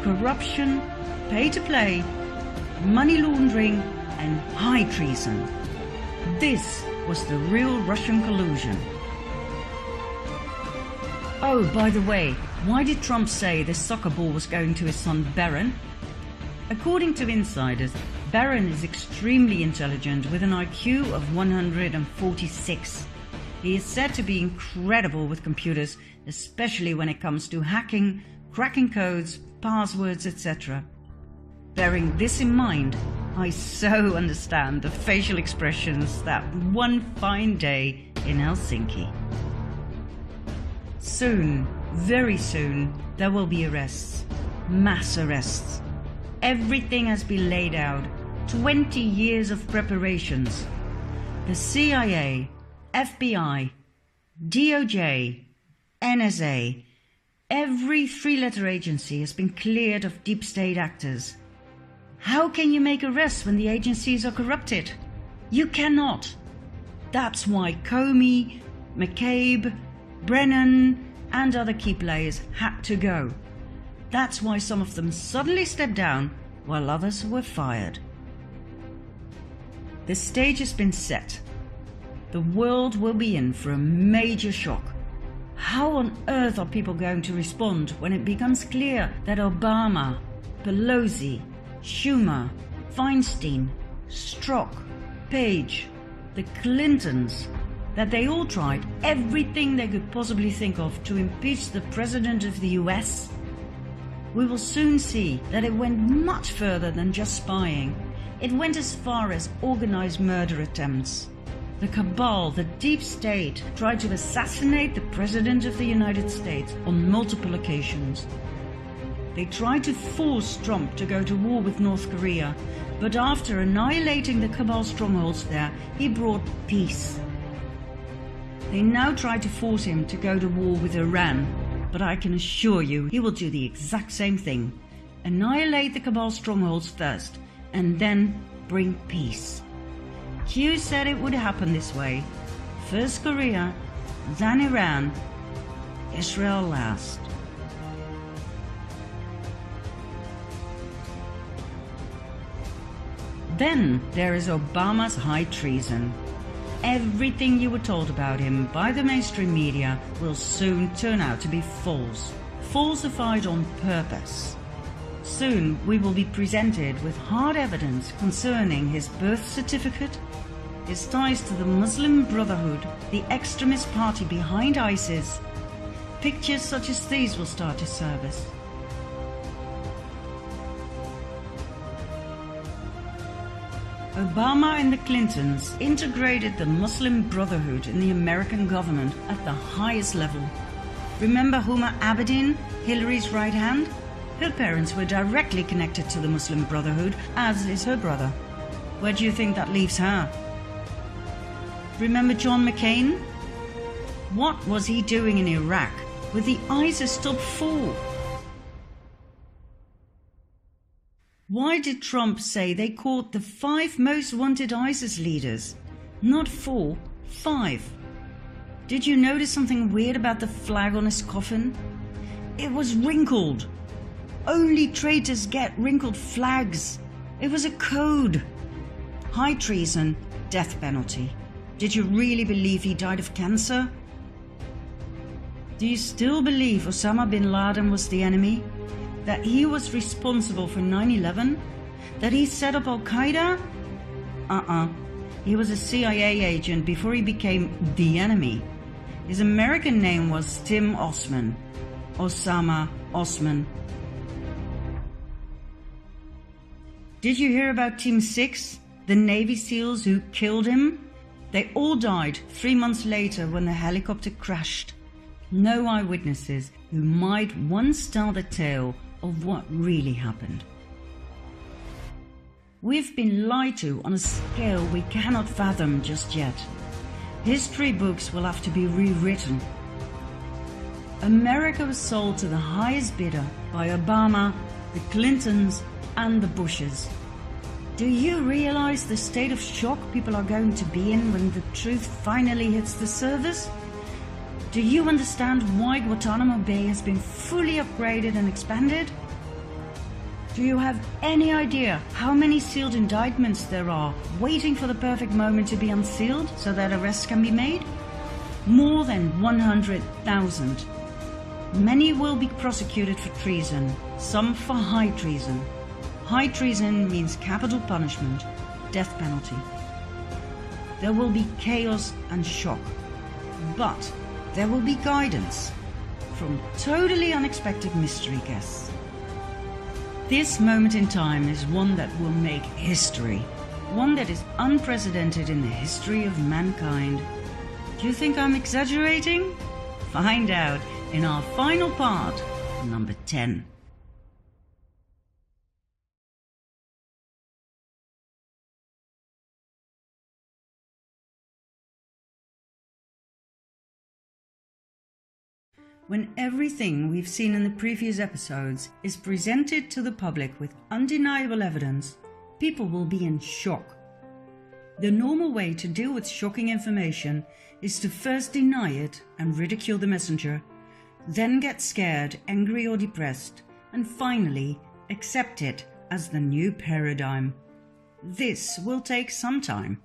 corruption, pay to play, money laundering, and high treason. This was the real Russian collusion. Oh, by the way, why did Trump say this soccer ball was going to his son Barron? According to insiders, Barron is extremely intelligent with an IQ of 146. He is said to be incredible with computers, especially when it comes to hacking, cracking codes, passwords, etc. Bearing this in mind, I so understand the facial expressions that one fine day in Helsinki. Soon, very soon, there will be arrests, mass arrests. Everything has been laid out, 20 years of preparations. The CIA, FBI, DOJ, NSA, every three-letter agency has been cleared of deep state actors. How can you make arrests when the agencies are corrupted? You cannot. That's why Comey, McCabe, Brennan, and other key players had to go. That's why some of them suddenly stepped down while others were fired. The stage has been set. The world will be in for a major shock. How on earth are people going to respond when it becomes clear that Obama, Pelosi, Schumer, Feinstein, Strzok, Page, the Clintons, that they all tried everything they could possibly think of to impeach the President of the US? We will soon see that it went much further than just spying. It went as far as organized murder attempts. The cabal, the deep state, tried to assassinate the President of the United States on multiple occasions. They tried to force Trump to go to war with North Korea, but after annihilating the cabal strongholds there, he brought peace. They now try to force him to go to war with Iran, but I can assure you he will do the exact same thing. Annihilate the cabal strongholds first, and then bring peace. Q said it would happen this way. First Korea, then Iran, Israel last. Then there is Obama's high treason. Everything you were told about him by the mainstream media will soon turn out to be false, falsified on purpose. Soon we will be presented with hard evidence concerning his birth certificate, his ties to the Muslim Brotherhood, the extremist party behind ISIS. Pictures such as these will start to surface. Obama and the Clintons integrated the Muslim Brotherhood in the American government at the highest level. Remember Huma Abedin, Hillary's right hand? Her parents were directly connected to the Muslim Brotherhood, as is her brother. Where do you think that leaves her? Remember John McCain? What was he doing in Iraq with the ISIS top 4? Why did Trump say they caught the 5 most wanted ISIS leaders? Not 4, 5. Did you notice something weird about the flag on his coffin? It was wrinkled. Only traitors get wrinkled flags. It was a code. High treason, death penalty. Did you really believe he died of cancer? Do you still believe Osama bin Laden was the enemy? That he was responsible for 9/11? That he set up Al-Qaeda? He was a CIA agent before he became the enemy. His American name was Tim Osman. Osama Osman. Did you hear about Team 6, the Navy SEALs who killed him? They all died 3 months later when the helicopter crashed. No eyewitnesses who might once tell the tale of what really happened. We've been lied to on a scale we cannot fathom just yet. History books will have to be rewritten. America was sold to the highest bidder by Obama, the Clintons, and the Bushes. Do you realize the state of shock people are going to be in when the truth finally hits the surface? Do you understand why Guantanamo Bay has been fully upgraded and expanded? Do you have any idea how many sealed indictments there are waiting for the perfect moment to be unsealed so that arrests can be made? More than 100,000. Many will be prosecuted for treason, some for high treason. High treason means capital punishment, death penalty. There will be chaos and shock, but there will be guidance from totally unexpected mystery guests. This moment in time is one that will make history, one that is unprecedented in the history of mankind. Do you think I'm exaggerating? Find out in our final part, number 10. When everything we've seen in the previous episodes is presented to the public with undeniable evidence, people will be in shock. The normal way to deal with shocking information is to first deny it and ridicule the messenger, then get scared, angry or depressed, and finally accept it as the new paradigm. This will take some time.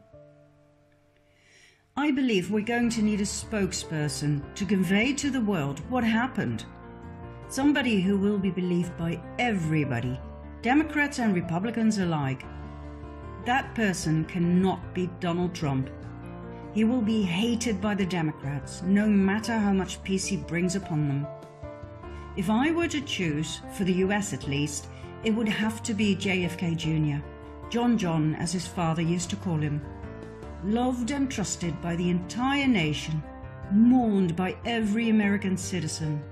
I believe we're going to need a spokesperson to convey to the world what happened. Somebody who will be believed by everybody, Democrats and Republicans alike. That person cannot be Donald Trump. He will be hated by the Democrats, no matter how much peace he brings upon them. If I were to choose, for the US at least, it would have to be JFK Jr., John as his father used to call him. Loved and trusted by the entire nation, mourned by every American citizen.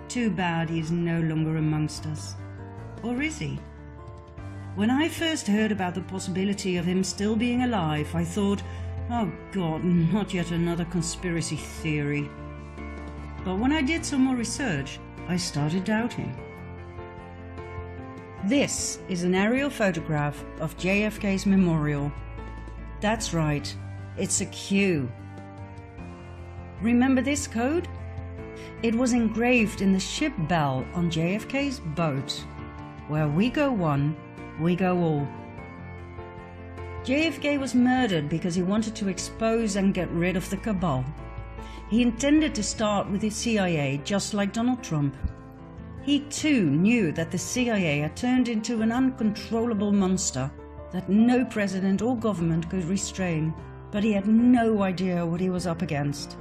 Too bad he is no longer amongst us. Or is he? When I first heard about the possibility of him still being alive, I thought, oh God, not yet another conspiracy theory. But when I did some more research, I started doubting. This is an aerial photograph of JFK's memorial. That's right, it's a Q. Remember this code? It was engraved in the ship bell on JFK's boat. Where we go one, we go all. JFK was murdered because he wanted to expose and get rid of the cabal. He intended to start with the CIA, just like Donald Trump. He too knew that the CIA had turned into an uncontrollable monster that no president or government could restrain, but he had no idea what he was up against.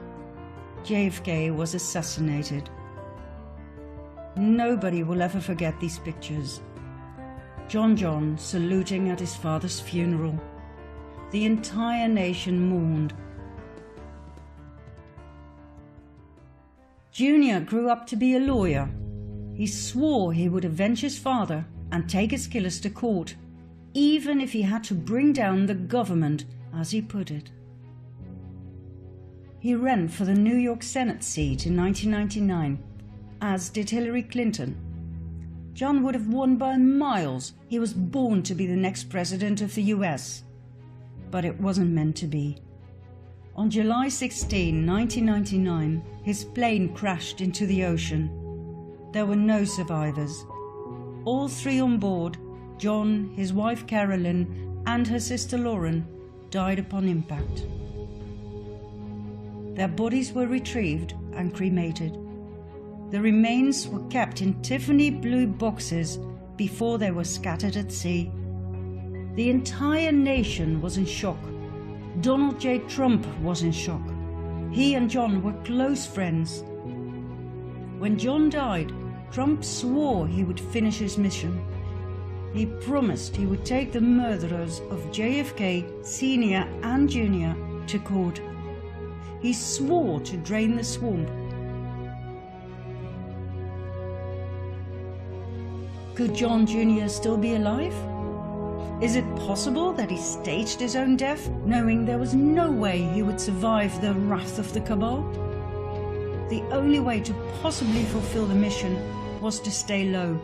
JFK was assassinated. Nobody will ever forget these pictures. John saluting at his father's funeral. The entire nation mourned. Junior grew up to be a lawyer. He swore he would avenge his father and take his killers to court, even if he had to bring down the government, as he put it. He ran for the New York Senate seat in 1999, as did Hillary Clinton. John would have won by miles. He was born to be the next president of the US. But it wasn't meant to be. On July 16, 1999, his plane crashed into the ocean. There were no survivors. All three on board, John, his wife Carolyn, and her sister Lauren, died upon impact. Their bodies were retrieved and cremated. The remains were kept in Tiffany blue boxes before they were scattered at sea. The entire nation was in shock. Donald J. Trump was in shock. He and John were close friends. When John died, Trump swore he would finish his mission. He promised he would take the murderers of JFK, Sr. and Jr. to court. He swore to drain the swamp. Could John Jr. still be alive? Is it possible that he staged his own death, knowing there was no way he would survive the wrath of the cabal? The only way to possibly fulfill the mission was to stay low.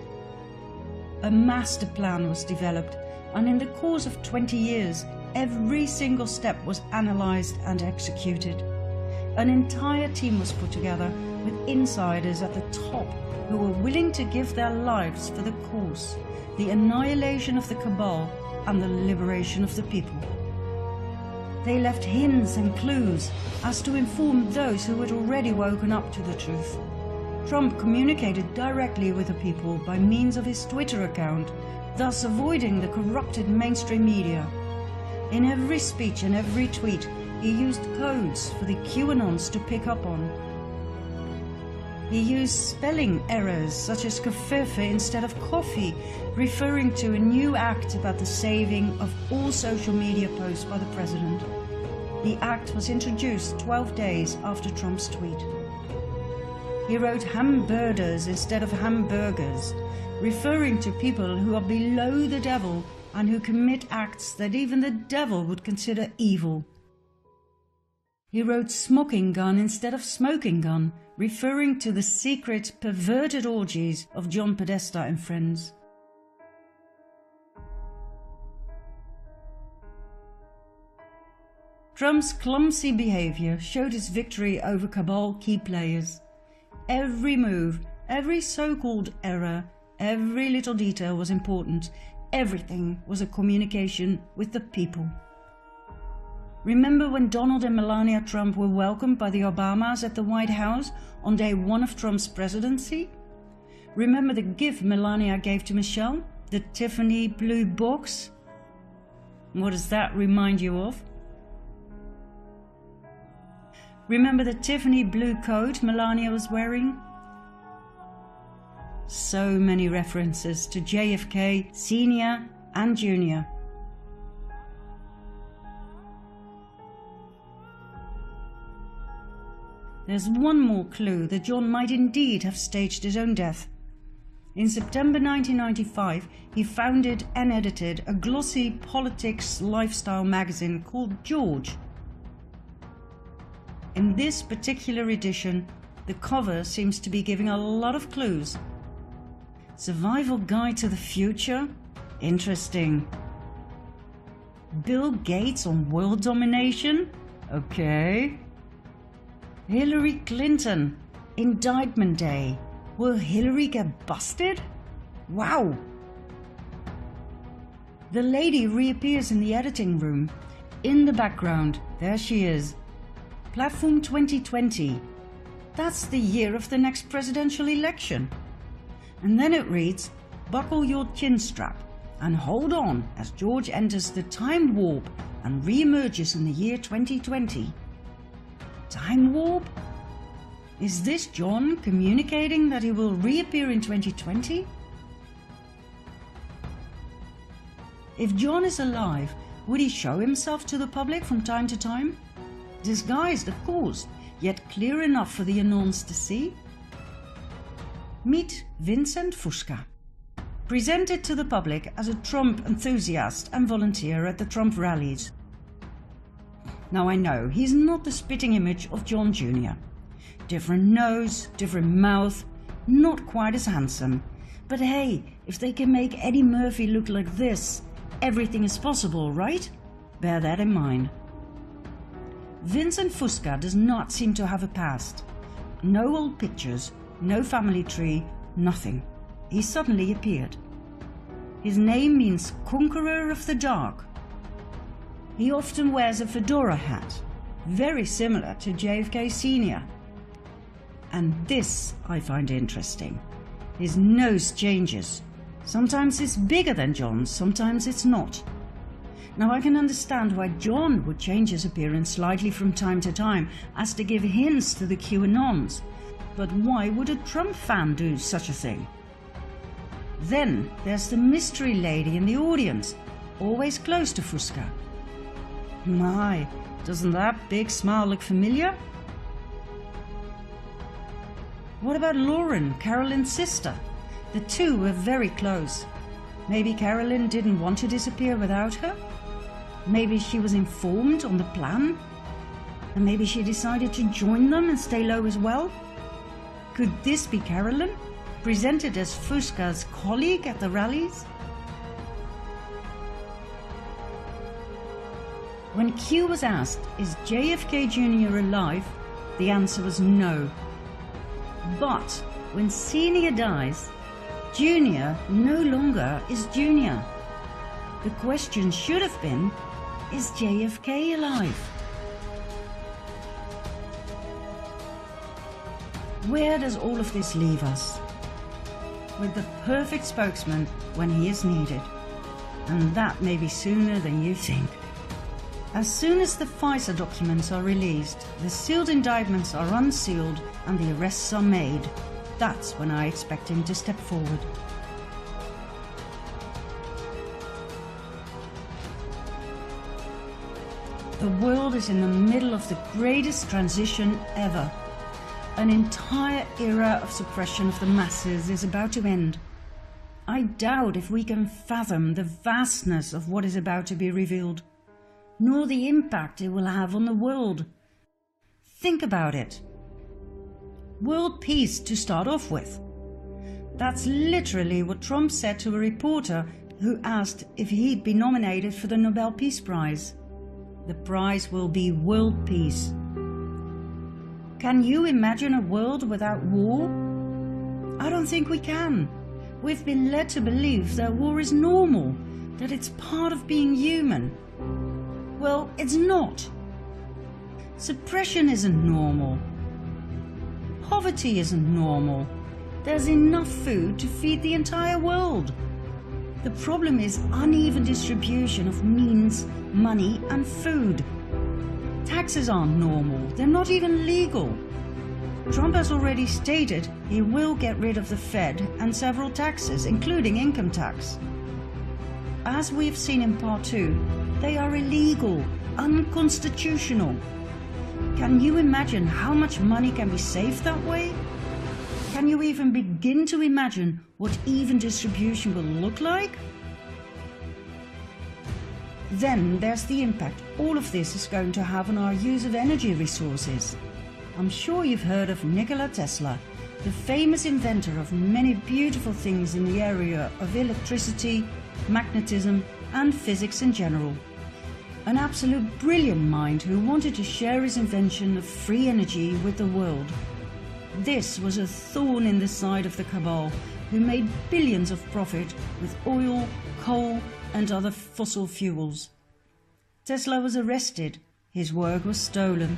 A master plan was developed, and in the course of 20 years, every single step was analyzed and executed. An entire team was put together with insiders at the top who were willing to give their lives for the cause, the annihilation of the cabal and the liberation of the people. They left hints and clues as to inform those who had already woken up to the truth. Trump communicated directly with the people by means of his Twitter account, thus avoiding the corrupted mainstream media. In every speech and every tweet, he used codes for the QAnons to pick up on. He used spelling errors such as kefirfe instead of coffee, referring to a new act about the saving of all social media posts by the president. The act was introduced 12 days after Trump's tweet. He wrote hamburgers instead of hamburgers, referring to people who are below the devil and who commit acts that even the devil would consider evil. He wrote smoking gun instead of smoking gun, referring to the secret, perverted orgies of John Podesta and friends. Trump's clumsy behavior showed his victory over cabal key players. Every move, every so-called error, every little detail was important. Everything was a communication with the people. Remember when Donald and Melania Trump were welcomed by the Obamas at the White House on day one of Trump's presidency? Remember the gift Melania gave to Michelle, the Tiffany blue box? What does that remind you of? Remember the Tiffany blue coat Melania was wearing? So many references to JFK, Sr. and Jr. There's one more clue that John might indeed have staged his own death. In September 1995, he founded and edited a glossy politics lifestyle magazine called George. In this particular edition, the cover seems to be giving a lot of clues. Survival Guide to the Future? Interesting. Bill Gates on world domination? Okay. Hillary Clinton, Indictment Day. Will Hillary get busted? Wow! The lady reappears in the editing room. In the background, there she is. Platform 2020. That's the year of the next presidential election. And then it reads, "Buckle your chin strap and hold on as George enters the time warp and re-emerges in the year 2020. Time warp? Is this John communicating that he will reappear in 2020? If John is alive, would he show himself to the public from time to time? Disguised, of course, yet clear enough for the anons to see? Meet Vincent Fusca, presented to the public as a Trump enthusiast and volunteer at the Trump rallies. Now I know he's not the spitting image of John Jr. Different nose, different mouth, not quite as handsome. But hey, if they can make Eddie Murphy look like this, everything is possible, right? Bear that in mind. Vincent Fusca does not seem to have a past. No old pictures, no family tree, nothing. He suddenly appeared. His name means Conqueror of the Dark. He often wears a fedora hat, very similar to JFK Sr. And this I find interesting. His nose changes. Sometimes it's bigger than John's, sometimes it's not. Now I can understand why John would change his appearance slightly from time to time as to give hints to the QAnons. But why would a Trump fan do such a thing? Then there's the mystery lady in the audience, always close to Fusca. My, doesn't that big smile look familiar? What about Lauren, Carolyn's sister? The two were very close. Maybe Carolyn didn't want to disappear without her? Maybe she was informed on the plan? And maybe she decided to join them and stay low as well? Could this be Carolyn, presented as Fusca's colleague at the rallies? When Q was asked, is JFK Jr. alive? The answer was no. But when Senior dies, Junior no longer is Junior. The question should have been, is JFK alive? Where does all of this leave us? With the perfect spokesman when he is needed. And that may be sooner than you think. As soon as the FISA documents are released, the sealed indictments are unsealed and the arrests are made, that's when I expect him to step forward. The world is in the middle of the greatest transition ever. An entire era of suppression of the masses is about to end. I doubt if we can fathom the vastness of what is about to be revealed, nor the impact it will have on the world. Think about it. World peace to start off with. That's literally what Trump said to a reporter who asked if he'd be nominated for the Nobel Peace Prize. The prize will be world peace. Can you imagine a world without war? I don't think we can. We've been led to believe that war is normal, that it's part of being human. Well, it's not. Suppression isn't normal. Poverty isn't normal. There's enough food to feed the entire world. The problem is uneven distribution of means, money and food. Taxes aren't normal. They're not even legal. Trump has already stated he will get rid of the Fed and several taxes, including income tax. As we've seen in part 2, they are illegal, unconstitutional. Can you imagine how much money can be saved that way? Can you even begin to imagine what even distribution will look like? Then there's the impact all of this is going to have on our use of energy resources. I'm sure you've heard of Nikola Tesla, the famous inventor of many beautiful things in the area of electricity, magnetism and physics in general. An absolute brilliant mind who wanted to share his invention of free energy with the world. This was a thorn in the side of the cabal, who made billions of profit with oil, coal and other fossil fuels. Tesla was arrested, his work was stolen.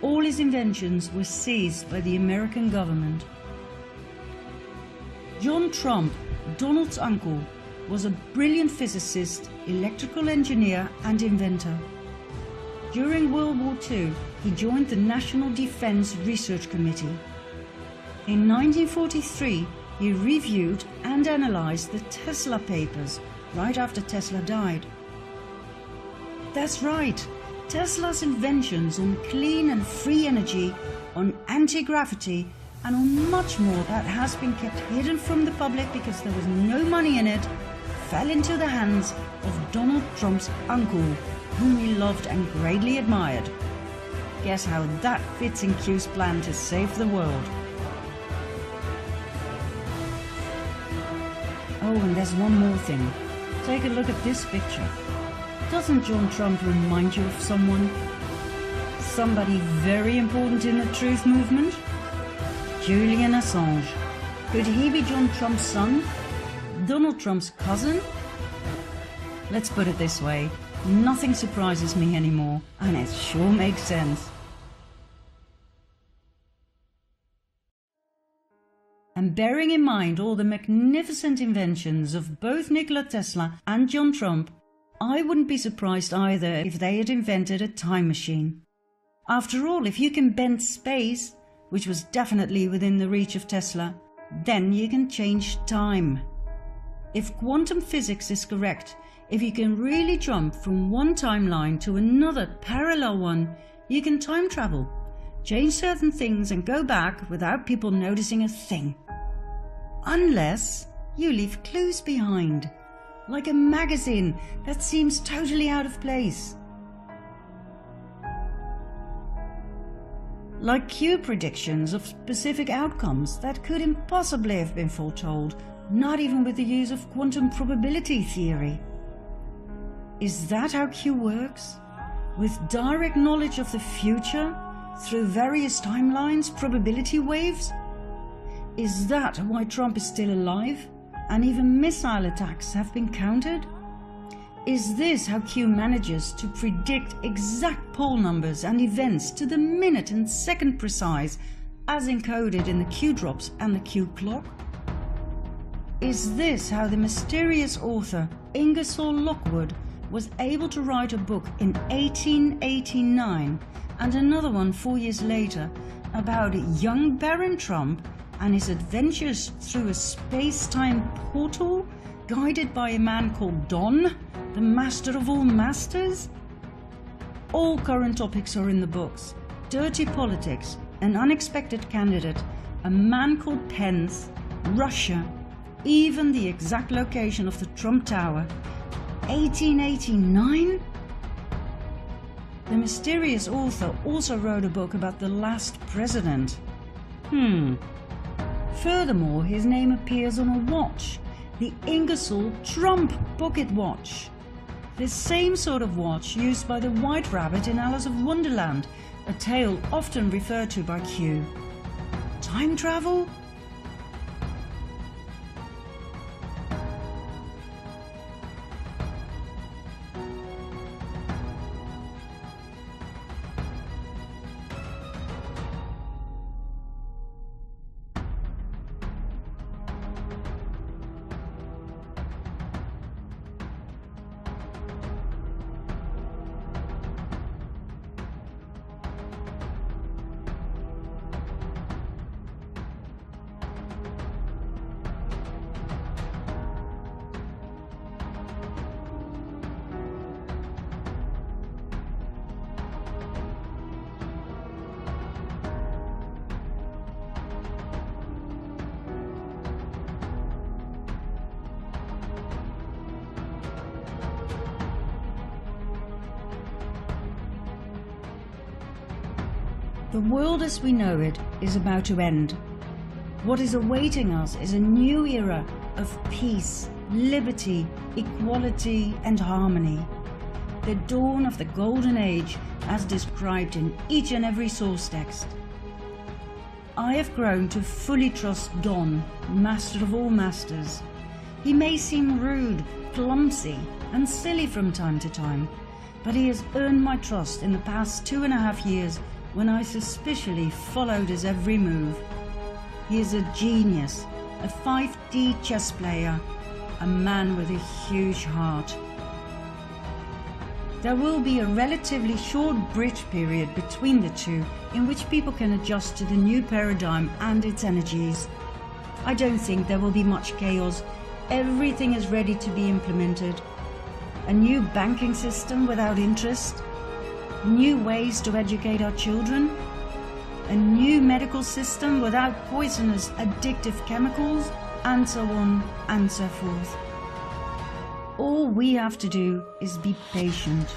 All his inventions were seized by the American government. John Trump, Donald's uncle, was a brilliant physicist, electrical engineer and inventor. During World War II, he joined the National Defense Research Committee. In 1943, he reviewed and analyzed the Tesla papers right after Tesla died. That's right, Tesla's inventions on clean and free energy, on anti-gravity, and on much more that has been kept hidden from the public because there was no money in it, fell into the hands of Donald Trump's uncle, whom he loved and greatly admired. Guess how that fits in Q's plan to save the world. Oh, and there's one more thing. Take a look at this picture. Doesn't John Trump remind you of someone? Somebody very important in the truth movement? Julian Assange. Could he be John Trump's son? Donald Trump's cousin? Let's put it this way. Nothing surprises me anymore, and it sure makes sense. And bearing in mind all the magnificent inventions of both Nikola Tesla and John Trump, I wouldn't be surprised either if they had invented a time machine. After all, if you can bend space, which was definitely within the reach of Tesla, then you can change time. If quantum physics is correct, if you can really jump from one timeline to another parallel one, you can time travel, change certain things and go back without people noticing a thing. Unless you leave clues behind, like a magazine that seems totally out of place. Like Q predictions of specific outcomes that could impossibly have been foretold, not even with the use of quantum probability theory. Is that how Q works? With direct knowledge of the future through various timelines, probability waves? Is that why Trump is still alive and even missile attacks have been countered? Is this how Q manages to predict exact poll numbers and events to the minute and second precise as encoded in the Q drops and the Q clock? Is this how the mysterious author Ingersoll Lockwood was able to write a book in 1889 and another one 4 years later about young Baron Trump and his adventures through a space-time portal guided by a man called Don, the master of all masters? All current topics are in the books. Dirty politics, an unexpected candidate, a man called Pence, Russia, even the exact location of the Trump Tower. 1889? The mysterious author also wrote a book about the last president. Furthermore, his name appears on a watch, the Ingersoll Trump Pocket Watch. The same sort of watch used by the White Rabbit in Alice of Wonderland, a tale often referred to by Q. Time travel? The world as we know it is about to end. What is awaiting us is a new era of peace, liberty, equality and harmony. The dawn of the golden age as described in each and every source text. I have grown to fully trust Don, master of all masters. He may seem rude, clumsy, and silly from time to time, but he has earned my trust in the past 2.5 years when I suspiciously followed his every move. He is a genius, a 5D chess player, a man with a huge heart. There will be a relatively short bridge period between the two in which people can adjust to the new paradigm and its energies. I don't think there will be much chaos. Everything is ready to be implemented. A new banking system without interest, new ways to educate our children, a new medical system without poisonous addictive chemicals, and so on and so forth. All we have to do is be patient,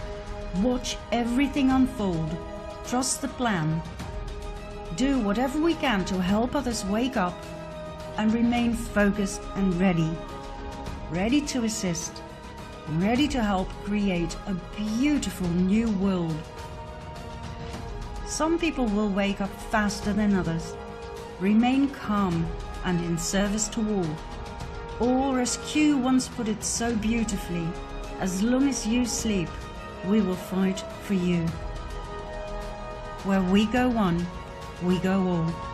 watch everything unfold, trust the plan, do whatever we can to help others wake up, and remain focused and ready to assist, ready to help create a beautiful new world. Some people will wake up faster than others, remain calm and in service to all. Or as Q once put it so beautifully, as long as you sleep, we will fight for you. Where we go one, we go all.